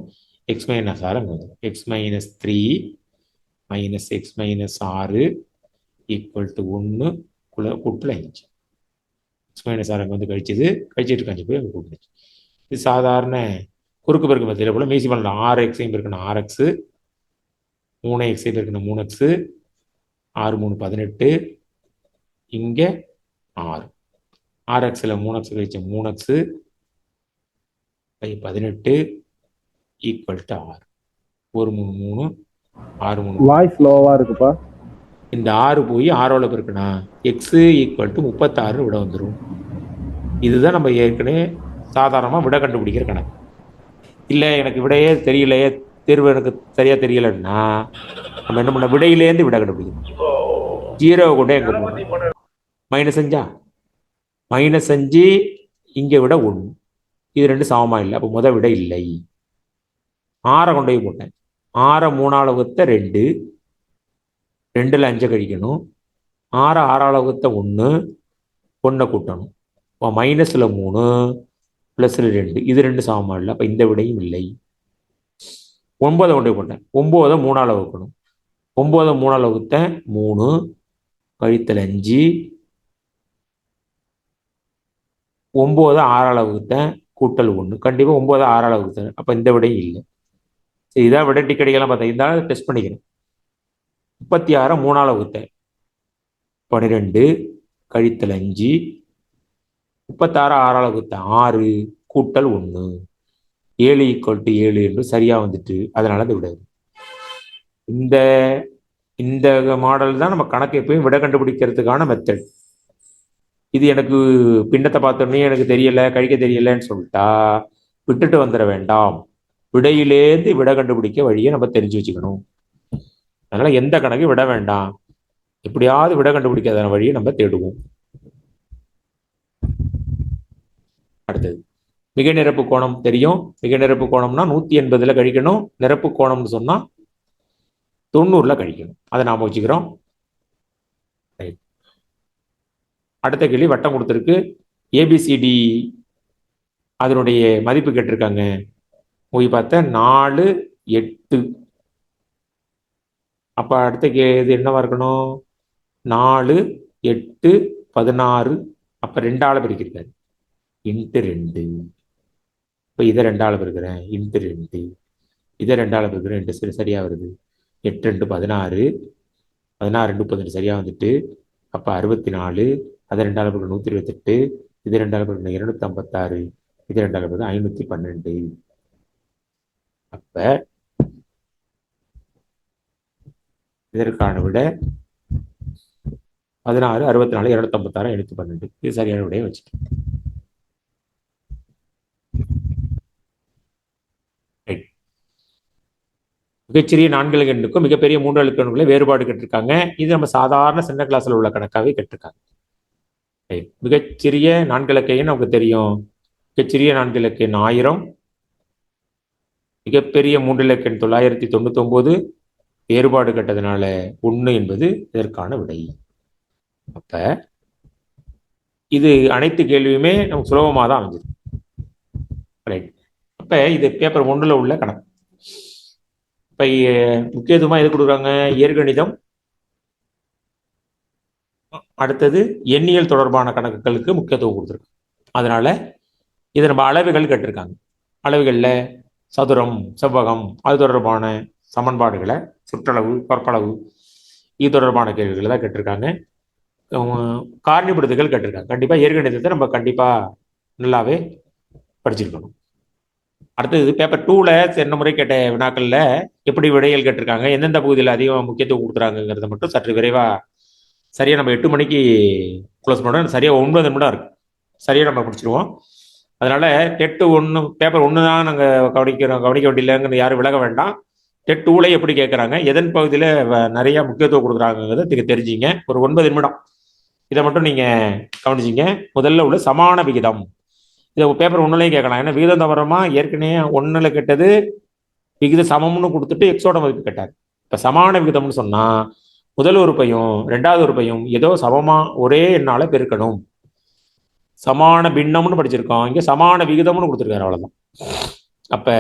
x-6 அங்கே வந்துடும். x-3 - x-6 = 1 கூட்டல் 5. x-6 அங்கே வந்து கழிச்சது, கழிச்சிட்டு 5 போய் அங்கே கூட்டுச்சு. இது சாதாரண குறுக்கு பெருக்கு மெத்தடில் போல மீசி பண்ணலாம். 6x பெருக்கணும் 6x, 3x பெருக்கணும் 3x, 6 3 18, இங்கே 6. 6xல 3x கழிச்ச 3x 18 = 6. 1 3 3 6 3. வாய்ஸ் லோவா இருக்குப்பா. இந்த 6 போய் 6ஆல பெருக்கனா x = 36 விட வந்துடும். இதுதான் நம்ம ஏற்கனவே சாதாரணமாக விட கண்டுபிடிக்கிற கணக்கு. இல்லை எனக்கு விடையே தெரியலையே, தேர்வு எனக்கு சரியா தெரியலைன்னா நம்ம என்ன பண்ண, விடையிலேருந்து விட கண்டுபிடிக்கணும். ஜீரோவை கொண்டு எங்க போடணும்? -5 -5 இங்க விட 1, இது ரெண்டு சமமா இல்லை, அப்போ முத விட இல்லை. 6 கொண்டு போய் போட்டேன். 6 3ஆல் வகுத்த 2, 2ல் 5 கழிக்கணும். 6 6ஆல் வகுத்த 1, 1 கூட்டணும். இப்போ -3 +2, இது ரெண்டு சமமா இல்லை, அப்போ இந்த விடையும் இல்லை. 9 கொண்டு போய் போட்டேன். 9 3ஆல் வகுக்கணும். 9 3ஆல் வகுத்த 3 கழித்தல் 5, 9 6ஆல் வகுத்த கூட்டல் 1, கண்டிப்பா 9 6ஆல் வகுத்தேன், அப்ப இந்த விடையும் இல்லை. சரி, இதான் விட டிக்கெட்டுக்கெல்லாம் பார்த்தேன், இருந்தாலும் டெஸ்ட் பண்ணிக்கிறேன். 36 3ஆல் வகுத்தேன். 12 கழித்தல் 5, 36 6ஆல் வகுத்த 6 கூட்டல் 1, 7 = 7 என்று சரியா வந்துட்டு, அதனால அது விடாது. இந்த மாடல் தான் நம்ம கணக்கு எப்பயும் விட கண்டுபிடிக்கிறதுக்கான மெத்தட். இது எனக்கு பின்னத்தை பார்த்தோன்னே எனக்கு தெரியல, கழிக்க தெரியலன்னு சொல்லிட்டா விட்டுட்டு வந்துட வேண்டாம். விடையிலேருந்து விட கண்டுபிடிக்க வழியை நம்ம தெரிஞ்சு வச்சுக்கணும். அதனால எந்த கணக்கு விட வேண்டாம், எப்படியாவது விட கண்டுபிடிக்காத வழியை நம்ம தேடுவோம். அடுத்தது மிக நிரப்பு கோணம் தெரியும். மிக நிரப்பு கோணம்னா 180ல கழிக்கணும். நிரப்பு கோணம்னு சொன்னா 90ல கழிக்கணும். அதை நாம வச்சுக்கிறோம். அடுத்த கேள்வி வட்டம் கொடுத்துருக்கு. ஏபிசிடி அதனுடைய மதிப்பு கேட்டிருக்காங்க. போய் பார்த்தா 4 8. அப்ப அடுத்த இது என்னவா இருக்கணும்? 4 8 16. அப்ப 2ஆல பிரிக்கிறாரு, × 2. இப்ப இதை 2ஆல பிரிக்கிறேன், × 2. இதை 2ஆல பிரிக்கிறேன், 2 சரியா வருது. 8 2 16, 16 2 18 சரியா வந்துட்டு. அப்ப 64. அதை 2ஆல பிரிக்க 128, இது 2ஆல பிரிக்க 256, இது 2ஆல பிரிக்க 512. அப்ப இதற்கான விட 16 64 256 512. இது சரியான விடையை வச்சுட்டேன். மிகச்சிறிய 4 இலக்க எண்ணுக்கும் மிகப்பெரிய 3 இலக்க எண்ணுக்குள்ள வேறுபாடு கேட்டிருக்காங்க. இது நம்ம சாதாரண சின்ன கிளாஸ்ல உள்ள கணக்காவே கேட்டிருக்காங்க. மிகச்சிறிய 4 இலக்க எண் நமக்கு தெரியும். மிகச்சிறிய 4 இலக்க எண் 1000, மிகப்பெரிய 3 இலக்க எண் 999. வேறுபாடு கேட்டதுனால 1 என்பது இதற்கான விடை. அப்ப இது அனைத்து கேள்வியுமே நமக்கு சுலபமாக தான் அமைஞ்சது. ரைட். அப்ப இது பேப்பர் 1ல உள்ள கணக்கு. இப்ப முக்கியத்துவமா எது கொடுக்குறாங்க? இயற்கணிதம், அடுத்தது எண்ணியல் தொடர்பான கணக்குகளுக்கு முக்கியத்துவம் கொடுத்துருக்காங்க. அதனால இதை நம்ம அளவுகள் கேட்டிருக்காங்க. அளவுகளில் சதுரம், செவ்வகம், அது தொடர்பான சமன்பாடுகளை, சுற்றளவு, பரப்பளவு, இது தொடர்பான கேள்விகளை தான் கேட்டிருக்காங்க. காரணிப்படுத்துகள் கேட்டிருக்காங்க. கண்டிப்பாக இயற்கணிதத்தை நம்ம கண்டிப்பாக நல்லாவே படிச்சிருக்கணும். அடுத்தது பேப்பர் 2ல சென்ற முறை கேட்ட வினாக்களில் எப்படி விடைகள் கேட்டிருக்காங்க, எந்தெந்த பகுதியில் அதிகமாக முக்கியத்துவம் கொடுக்குறாங்கிறத மட்டும் சற்று விரைவாக சரியாக நம்ம 8 மணிக்கு க்ளோஸ் பண்ணுறோம். சரியாக 9 நிமிடம் இருக்கு, சரியாக நம்ம முடிச்சிருவோம். அதனால டெட் 1 பேப்பர் 1 தான் நாங்கள் கவனிக்க வேண்டியதில்லைங்கன்னு யாரும் விலக வேண்டாம். டெட் 2ல எப்படி கேட்குறாங்க, எதன் பகுதியில் நிறைய முக்கியத்துவம் கொடுக்குறாங்கிறத தெரிஞ்சிங்க. ஒரு 9 நிமிடம் இதை மட்டும் நீங்கள் கவனிச்சிங்க. முதல்ல உள்ள சமான விகிதம், இதை பேப்பர் 1லையும் கேட்கலாம். ஏன்னா விகிதம் தவறமா ஏற்கனவே 1ல் கேட்டது விகித சமம்னு கொடுத்துட்டு எக்ஸோட மதிப்பு கேட்டார். இப்போ சமான விகிதம்னு சொன்னால் முதல் உறுப்பையும் 2வது உறுப்பையும் ஏதோ சமமா ஒரே எண்ணால பெருக்கணும். சமான பின்னம்னு படிச்சிருக்கோம், இங்கே சமான விகிதம்னு கொடுத்துருக்காரு, அவ்வளோதான். அப்போ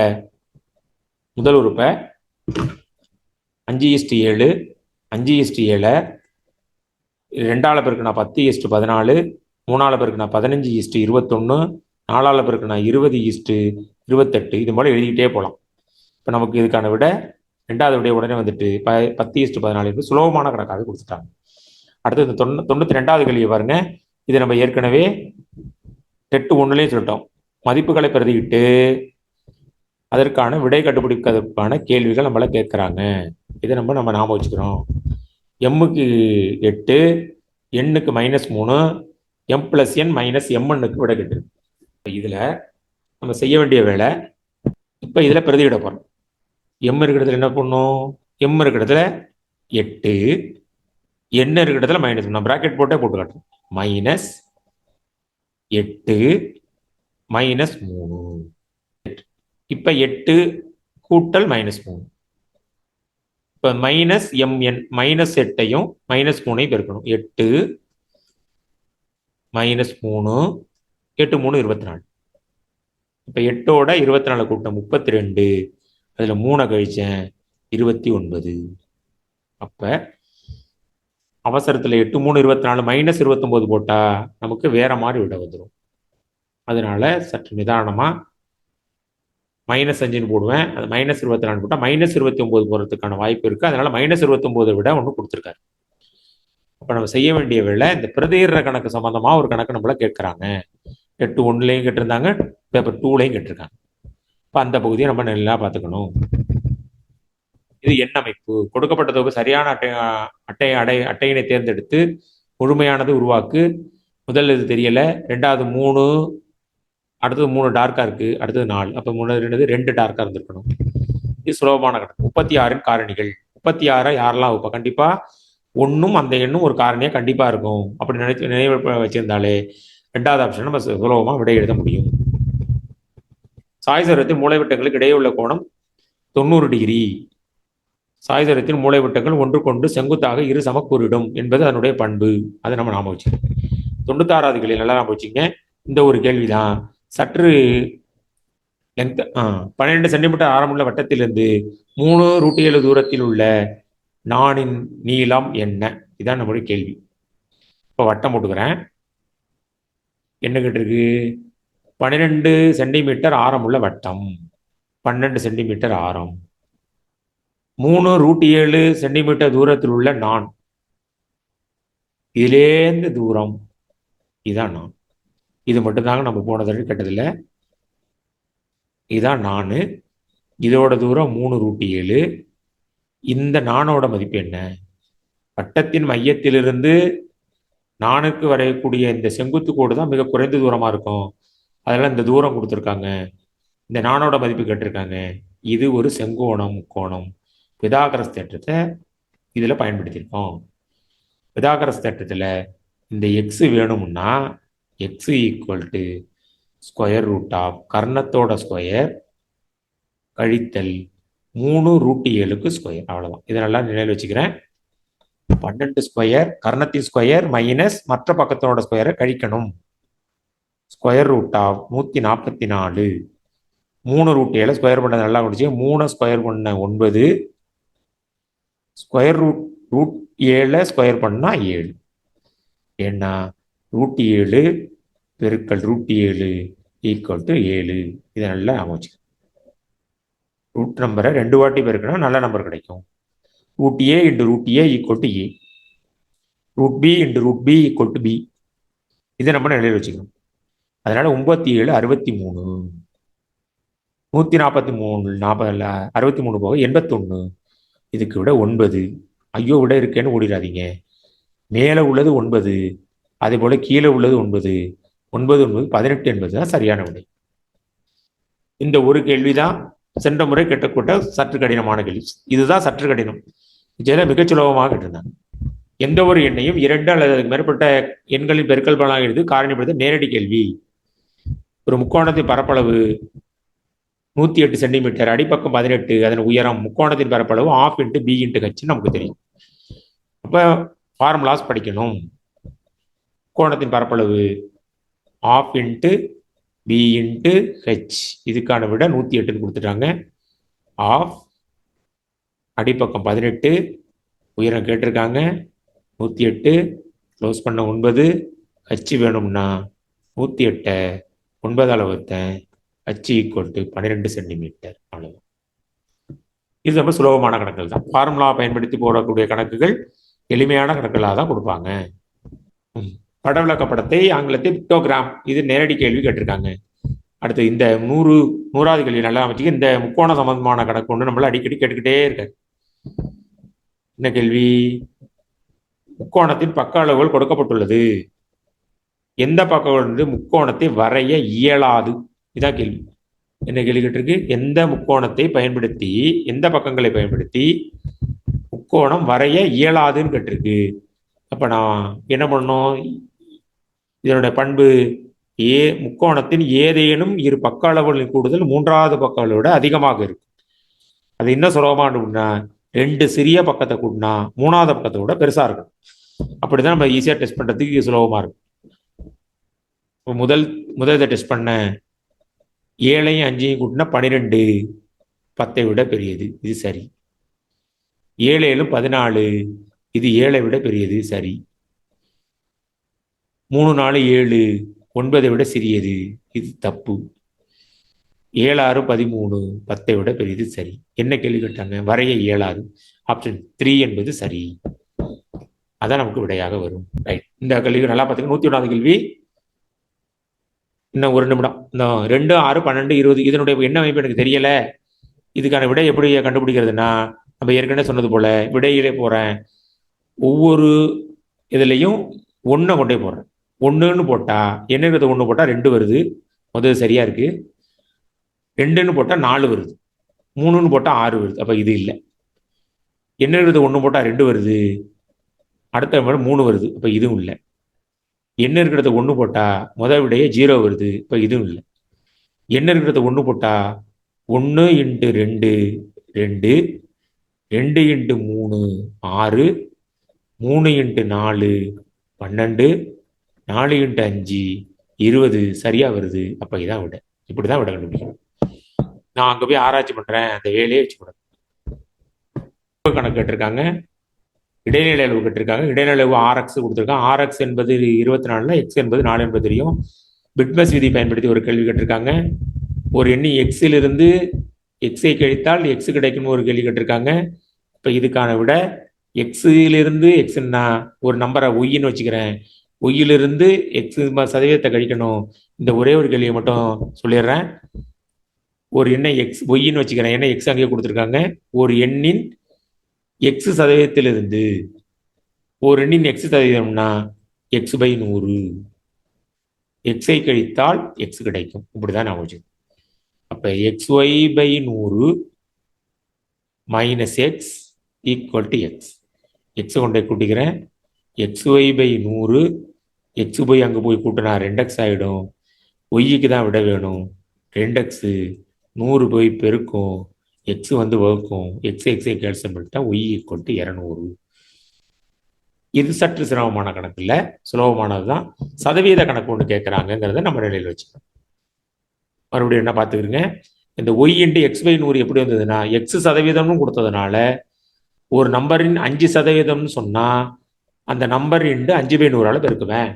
முதல் உறுப்பை 5:7, 5:7, 2ஆல பெருக்குனா 10:14, 3ஆல பெருக்குனா 15:21, 4ஆல பெருக்குனா 20:28. இது போல எழுதிக்கிட்டே போகலாம். இப்போ நமக்கு இதுக்கான விட 2வது விடைய உடனே வந்துட்டு 10:14 என்று சுலபமான கணக்காக கொடுத்துட்டாங்க. அடுத்து இந்த 92வது கேள்வியை பாருங்க. இது நம்ம ஏற்கனவே டெட் 1லையும் சொல்லிட்டோம். மதிப்புகளை பிரதிவிட்டு அதற்கான விடை கண்டுபிடிப்பதற்கான கேள்விகள் நம்மள கேட்குறாங்க. இதை நம்ம ஞாபகம் வச்சுக்கிறோம். எம்முக்கு 8, எண்ணுக்கு -3, m + n - mnக்கு விடை கேட்டிருக்கு. இதில் நம்ம செய்ய வேண்டிய வேலை, இப்போ இதில் பிரதிவிட போகிறோம். எம் இருக்கிற இடத்துல என்ன பண்ணும்? எம் இருக்கிற இடத்துல 8, என்ன இருக்கிற இடத்துல மைனஸ் நான் பிராக்கெட் போட்டே போட்டு காட்டுறேன். -8 -3. இப்ப 8 கூட்டல் -3. இப்ப -mn -8ஐயும் -3ஐயும் பெருக்கணும். 8 -3 8 3 24. இப்ப 8ஓட 24 கூட்டம் 32. அதுல 3 கழிச்சேன் 29. அப்ப அவசரத்துல 8 3 24 -29 போட்டா நமக்கு வேற மாதிரி விட வந்துடும். அதனால சற்று நிதானமா -5 போடுவேன். அது -24 போட்டா -29 போறதுக்கான வாய்ப்பு இருக்கு. அதனால -29 விட ஒன்று கொடுத்துருக்காரு. அப்ப நம்ம செய்ய வேண்டிய வேலை, இந்த பிரதியிடுற கணக்கு சம்பந்தமா ஒரு கணக்கு நம்மள கேட்கறாங்க. 8.1லையும் கேட்டிருந்தாங்க, பேப்பர் 2லையும் கேட்டிருக்காங்க. இப்ப அந்த பகுதியை நம்ம நல்லா பார்த்துக்கணும். இது எண் அமைப்பு. கொடுக்கப்பட்ட தொகை சரியான அட்டையினை தேர்ந்தெடுத்து முழுமையானது உருவாக்கு. முதல் இது தெரியல, ரெண்டாவது 3, அடுத்தது 3 டார்க்கா இருக்கு, அடுத்தது 4. அப்ப 2 டார்க்கா இருந்திருக்கணும். இது சுலபமான கணக்கு. 36 காரணிகள். 36 யாரெல்லாம் வைப்பா? கண்டிப்பா ஒன்னும் அந்த எண்ணும் ஒரு காரணியா கண்டிப்பா இருக்கும். அப்படி நினைவு வச்சிருந்தாலே ரெண்டாவது ஆப்ஷன் நம்ம சுலபமா விடை எழுத முடியும். சாய்சரத்தின் மூலைவிட்டங்களுக்கு இடையே உள்ள கோணம் 90 டிகிரி. சாய்சரத்தின் மூலைவிட்டங்கள் ஒன்றுக்கொண்டு செங்குத்தாக இரு சமக்கூறிடும் என்பது அதனுடைய பண்பு. அதை நம்ம ஞாபகம் வச்சுக்கணும். 96வது கேள்வி நல்லா ஞாபகம் வச்சுங்க. இந்த ஒரு கேள்விதான் சற்று லென்த். 12 சென்டிமீட்டர் ஆரமுள்ள வட்டத்திலிருந்து 3√7 தூரத்தில் உள்ள நாணின் நீளம் என்ன? இதான் நம்மளுடைய கேள்வி. இப்போ வட்டம் போட்டுக்கிறேன். என்ன கேட்டிருக்கு? 12 சென்டிமீட்டர் ஆரமுள்ள வட்டம், 12 சென்டிமீட்டர் ஆரம், 3√7 சென்டிமீட்டர் தூரத்தில் உள்ள நான். இதுலேருந்து தூரம் இதான் நான். இது மட்டும்தாங்க நம்ம போன தடவை கேட்டதில்ல. இதான் நான். இதோட தூரம் 3√7. இந்த நானோட மதிப்பு என்ன? வட்டத்தின் மையத்திலிருந்து நானுக்கு வரையக்கூடிய இந்த செங்குத்து கோடு தான் மிக குறைந்த தூரமா இருக்கும். அதெல்லாம் இந்த தூரம் கொடுத்துருக்காங்க. இந்த நானோட மதிப்பு கேட்டிருக்காங்க. இது ஒரு செங்கோணம், முக்கோணம். பிதாகரஸ் தேற்றத்தை இதுல பயன்படுத்தியிருக்கோம். பிதாகரஸ் தேற்றத்துல இந்த எக்ஸ் வேணும்னா x equal to square root of கர்ணத்தோட ஸ்கொயர் கழித்தல் 3√7க்கு ஸ்கொயர். அவ்வளவுதான். இதை நல்லா நினைவில் வச்சுக்கிறேன். 12 ஸ்கொயர் கர்ணத்தின் ஸ்கொயர் மைனஸ் மற்ற பக்கத்தோட ஸ்கொயரை கழிக்கணும். Square root of 144. 3√7 ஸ்கொயர் பண்ணது நல்லா முடிச்சு. 3 ஸ்கொயர் பண்ண 9. ஸ்கொயர் ரூட் 7 ஸ்கொயர் பண்ணா 7. ஏன்னா √7 பெருக்கல் √7 ஈக்குவல் டு 7. இதை நல்லா அமைச்சு ரூட் நம்பரை 2 வாட்டி பெருக்கணும், நல்ல நம்பர் கிடைக்கும். √a × √a equal to a. √b × √b equal to b. இதை நம்ம நிலையில் வச்சுக்கணும். அதனால 97 63. 143 40 63 போக 81. இதுக்கு விட 9. ஐயோ விட இருக்கேன்னு ஓடிடாதீங்க. மேலே உள்ளது 9, அதே போல கீழே உள்ளது 9. 9 18 என்பது தான் சரியான விடை. இந்த ஒரு கேள்விதான் சென்ற முறை கேட்டக்கூட்ட சற்று கடினமான கேள்வி. இதுதான் சற்று கடினம். இதில் மிகச் சுலபமாக கேட்டிருந்தாங்க. எந்த ஒரு எண்ணையும் 2 அல்லது அதுக்கு மேற்பட்ட எண்களின் பெருக்கல் பலனாக எழுதி காரணிப்படுத்த நேரடி கேள்வி. ஒரு முக்கோணத்தின் பரப்பளவு 108 சென்டிமீட்டர், அடிப்பக்கம் 18, அதன் உயரம், முக்கோணத்தின் பரப்பளவு ½ × b × h நமக்கு தெரியும். அப்ப ஃபார்முலாஸ் படிக்கணும். முக்கோணத்தின் பரப்பளவு ½ × b × h. இதுக்கான விட 108 கொடுத்துட்டாங்க. ½ அடிப்பக்கம் 18, உயரம் கேட்டிருக்காங்க 108, க்ளோஸ் பண்ண 9, h வேணும்னா 108 9ஆல் வகுத்தேன், h ஈக்குவல் டு 12 சென்டிமீட்டர். அவ்வளவு. இது ரொம்ப சுலபமான கணக்குகள் தான். ஃபார்முலா பயன்படுத்தி போடக்கூடிய கணக்குகள் எளிமையான கணக்குகளாக தான் கொடுப்பாங்க. பட விளக்கப்படத்தை ஆங்கிலத்தில் பிக்டோகிராம். இது நேரடி கேள்வி கேட்டிருக்காங்க. அடுத்து இந்த 100வது கேள்வி நல்லா அமைச்சு. இந்த முக்கோண சம்பந்தமான கணக்கு ஒன்று நம்மள அடிக்கடி கேட்டுக்கிட்டே இருக்காரு. என்ன கேள்வி? முக்கோணத்தின் பக்க அளவுகள் கொடுக்கப்பட்டுள்ளது. எந்த பக்கம் முக்கோணத்தை வரைய இயலாது? இதான் கேள்வி. என்ன கேள்வி கேட்டிருக்கு? எந்த முக்கோணத்தை பயன்படுத்தி, எந்த பக்கங்களை பயன்படுத்தி முக்கோணம் வரைய இயலாதுன்னு கேட்டிருக்கு. அப்போ நான் என்ன பண்ணணும்? இதனுடைய பண்பு முக்கோணத்தின் ஏதேனும் இரு பக்க அளவுகளின் கூடுதல் மூன்றாவது பக்க அளவை விட அதிகமாக இருக்கும். அது என்ன சுலபமானதுன்னா, 2 சிறிய பக்கத்தை கூட்டினா மூணாவது பக்கத்தை விட பெருசா இருக்கும். அப்படிதான் நம்ம ஈஸியா டெஸ்ட் பண்றதுக்கு சுலபமா இருக்கும். முதல் டெஸ்ட் பண்ண 7ஐயும் 5ஐயும் கூட்டினா 12 10ஐ விட பெரியது, இது சரி. 7 7 14, இது 7ஐ விட பெரியது, சரி. 3 4 7 9ஐ விட சிறியது, இது தப்பு. 7 6 13 10ஐ விட பெரியது, சரி. என்ன கேள்வி கேட்டாங்க? வரைய இயலாது. ஆப்ஷன் 3 என்பது சரி. அதான் நமக்கு விடையாக வரும். ரைட். இந்த கேள்வி நல்லா பார்த்துக்க. 101வது கேள்வி. இன்னும் 1 நிமிடம். இந்த 2 6 12 20 இதனுடைய என்ன அமைப்பு எனக்கு தெரியல. இதுக்கான விடை எப்படி கண்டுபிடிக்கிறதுனா, நம்ம ஏற்கனவே சொன்னது போல விடையிலே போறேன். ஒவ்வொரு இதுலையும் 1 கொண்டே போடுறேன். 1ன்னு போட்டா என்னங்கிறது 1 போட்டா 2 வருது, முதல் சரியா இருக்கு. 2ன்னு போட்டா 4 வருது, 3ன்னு போட்டா 6 வருது, அப்ப இது இல்லை. என்னங்கிறது 1 போட்டா 2 வருது, அடுத்த 3 வருது, அப்ப இதுவும் இல்லை. என்ன இருக்கிறத 1 போட்டா முதல் விடையே 0 வருது, இப்ப இதுவும் இல்லை. என்ன இருக்கிறத 1 போட்டா 1 × 2 2, 2 × 3 6, 3 × 4 12, 4 × 5 20 சரியா வருது, அப்ப இதான் விட. இப்படிதான் விட கண்டுபிடிக்கணும். நான் அங்க போய் ஆராய்ச்சி பண்றேன், அந்த வேலையே வச்சுக்கூடாது. கணக்கு கேட்டிருக்காங்க, இடைநிலை அளவு கேட்டிருக்காங்க. இடைநிலை அளவு RX கொடுத்துருக்காங்க. RX என்பது 24, எக்ஸ் என்பது 4 என்பது தெரியும். பிட்மஸ் விதி பயன்படுத்தி ஒரு கேள்வி கேட்டிருக்காங்க. ஒரு எண்ணி எக்ஸிலிருந்து எக்ஸை கழித்தால் எக்ஸ் கிடைக்கும் ஒரு கேள்வி கேட்டிருக்காங்க. இப்போ இதுக்கான விட எக்ஸிலிருந்து எக்ஸ்ன்னா ஒரு நம்பரை ஒய்ன்னு வச்சுக்கிறேன். ஒய்யிலிருந்து எக்ஸ் சதவீதத்தை கழிக்கணும். இந்த ஒரே ஒரு கேள்வியை மட்டும் சொல்லிடுறேன். ஒரு எண்ணை எக்ஸ் ஒய்ன்னு வச்சுக்கிறேன். எண்ணெய் எக்ஸ் அங்கேயே கொடுத்துருக்காங்க. ஒரு எண்ணின் எக்ஸ் சதவீதத்திலிருந்து ஒரு எண்ணின் எக்ஸ் சதவீதம்னா x/100. எக்ஸை கழித்தால் எக்ஸ் கிடைக்கும். இப்படிதான் நான் வச்சு. அப்ப xy/100 - x = x. எக்ஸ் கொண்டே கூட்டிக்கிறேன். xy/100, எக்ஸ் போய் அங்கே போய் கூட்டினா 2x ஆகிடும். ஒய்க்கு தான் விட வேணும். 2x 100 போய் பெருக்கும், எக்ஸ் வந்து வகுக்கும். எக்ஸை கேல்சியம் பண்ணிட்டா y = 200. இது சற்று சிரமமான கணக்கு இல்லை, சுலபமானது தான். சதவீத கணக்கு ஒன்று கேட்குறாங்கிறத நம்ம நிலையில் வச்சுக்கணும். மறுபடியும் என்ன பார்த்துக்கிறீங்க, இந்த y × x/100 எப்படி வந்ததுன்னா, எக்ஸ் சதவீதம்னு கொடுத்ததுனால ஒரு நம்பரின் 5% சொன்னால் அந்த நம்பர் × 5/100 பெருக்குவேன்.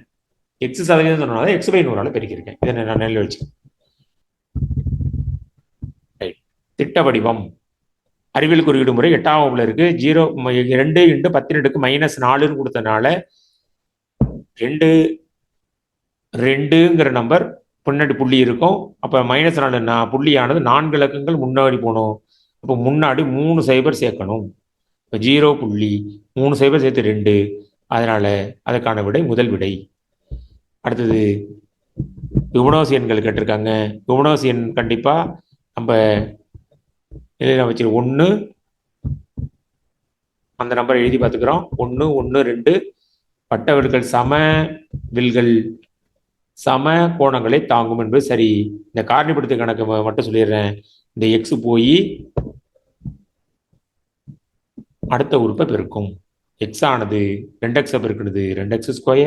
எக்ஸ் சதவீதம் சொன்னால x/100 பெருக்கியிருக்கேன். இதை நான் நிலையில் வச்சுக்கேன். திட்ட வடிவம் அறிவியல் குறியீடு முறை 8ஆம் வகுப்புல இருக்கு. 2 × 10 - 4ன்னு கொடுத்தனால 2ங்கிற நம்பர் பின்னாடி புள்ளி இருக்கும். அப்போ -4ன்னா புள்ளியானது 4 இலக்கங்கள் முன்னாடி போகணும். அப்போ முன்னாடி 3 0 சேர்க்கணும். இப்போ 0.3 0 சேர்த்து 2. அதனால அதுக்கான விடை முதல் விடை. அடுத்தது ஃபிபொனாச்சி எண்கள் கேட்டிருக்காங்க. ஃபிபொனாச்சி எண் கண்டிப்பா நம்ம இதில் வச்சு 1 அந்த நம்பரை எழுதி பார்த்துக்கிறோம். 1 1 2 பட்டவில்கள் சம வில்கள் சம கோணங்களை தாங்கும் என்பது சரி. இந்த காரணிப்படுத்த கணக்கு மட்டும் சொல்லிடுறேன். இந்த எக்ஸ் போய் அடுத்த உறுப்பை பெருக்கும். எக்ஸ் ஆனது 2x பெருக்கிறது 2x²,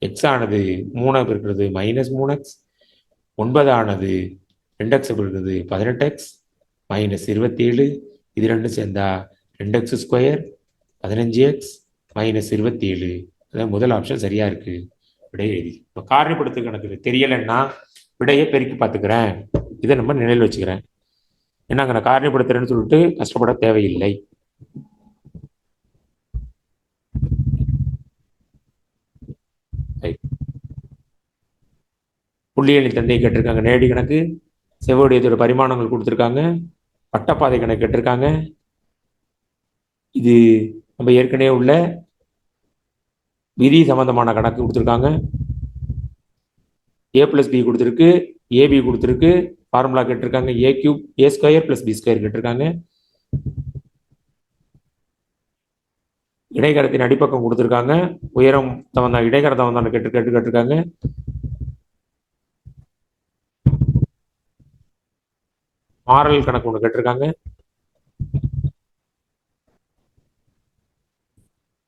எக்ஸ் ஆனது 3 பெருக்கிறது -3x, 9 ஆனது 2x பெருக்கிறது 18x -27. இது ரெண்டும் சேர்ந்தா 2x², 15x -27. அதான் முதல் ஆப்ஷன் சரியா இருக்கு. விடையை எழுதி இப்போ காரணிப்படுத்து கணக்கு தெரியலைன்னா விடையை பெருக்கி பார்த்துக்கிறேன். இதை நம்ம நினைவில் வச்சுக்கிறேன். ஏன்னா அங்கே நான் காரணிப்படுத்துறேன்னு சொல்லிட்டு கஷ்டப்பட தேவையில்லை. புள்ளியணி தந்தையை கேட்டிருக்காங்க. நேரடி கணக்கு செவ்வடியத்தோட பரிமாணங்கள் கொடுத்துருக்காங்க. பட்டப்பாதை கணக்கு கேட்டிருக்காங்க. இது நம்ம ஏற்கனவே உள்ள விதி சம்பந்தமான கணக்கு கொடுத்துருக்காங்க. a+b கொடுத்துருக்கு, ab கொடுத்துருக்கு, ஃபார்முலா கேட்டிருக்காங்க. a³ a² + b² கேட்டிருக்காங்க. இடைக்கரத்தின் அடிப்பக்கம் கொடுத்துருக்காங்க. உயரம் தவந்தான், இடைக்கர தவந்தான் கேட்டிருக்காங்க. மாறல் கணக்கு ஒன்று கேட்டிருக்காங்க.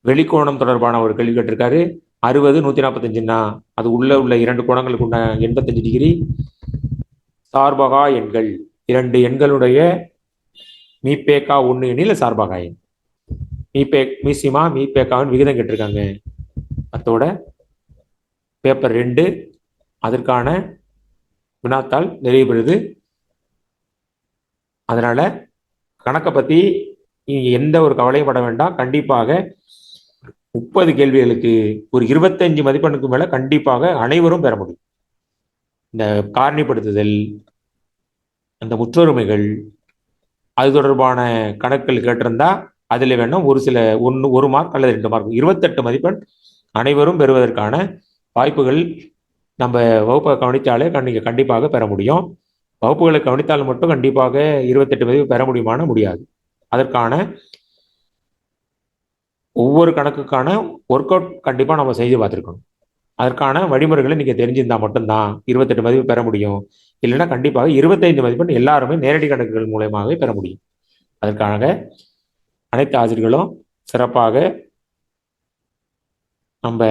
வெளிக்கோணம் தொடர்பான ஒரு கேள்வி கேட்டிருக்காரு. 60 145ன்னா அது உள்ள இரண்டு கோணங்களுக்கு உள்ள 85 டிகிரி. சார்பகா எண்கள், இரண்டு எண்களுடைய மீபேக்கா 1 எண்ணில் சார்பகா எண். மீசிமா மீபேக்காவின் விகிதம் கேட்டிருக்காங்க. அதோட பேப்பர் 2 அதற்கான வினாத்தாள் நிறைவு பெறுது. அதனால கணக்கை பத்தி நீங்க எந்த ஒரு கவலையும் பட வேண்டாம். கண்டிப்பாக 30 கேள்விகளுக்கு ஒரு 25 மதிப்பெண்ணுக்கு மேல கண்டிப்பாக அனைவரும் பெற முடியும். இந்த காரணிப்படுத்துதல், அந்த முற்றொருமைகள், அது தொடர்பான கணக்குகள் கேட்டிருந்தா அதுல வேணும் ஒரு சில ஒரு மார்க் அல்லது 2 மார்க், 28 மதிப்பெண் அனைவரும் பெறுவதற்கான வாய்ப்புகள் நம்ம வகுப்பை கவனித்தாலே நீங்க கண்டிப்பாக பெற முடியும். வகுப்புகளை கவனித்தால் மட்டும் கண்டிப்பாக 28 மதிப்பு பெற முடியுமான முடியாது. அதற்கான ஒவ்வொரு கணக்குக்கான ஒர்க் அவுட் கண்டிப்பா நம்ம செய்து பார்த்துருக்கணும். அதற்கான வழிமுறைகளை நீங்க தெரிஞ்சிருந்தா மட்டும்தான் 28 மதிப்பு பெற முடியும். இல்லைன்னா கண்டிப்பாக 25 மதிப்பெண் எல்லாருமே நேரடி கணக்குகள் மூலயமாவே பெற முடியும். அதற்காக அனைத்து ஆசிரியர்களும் சிறப்பாக நம்ம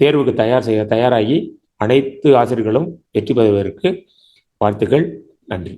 தேர்வுக்கு தயாராகி அனைத்து ஆசிரியர்களும் வெற்றி பெறுவதற்கு வாழ்த்துக்கள். நன்றி.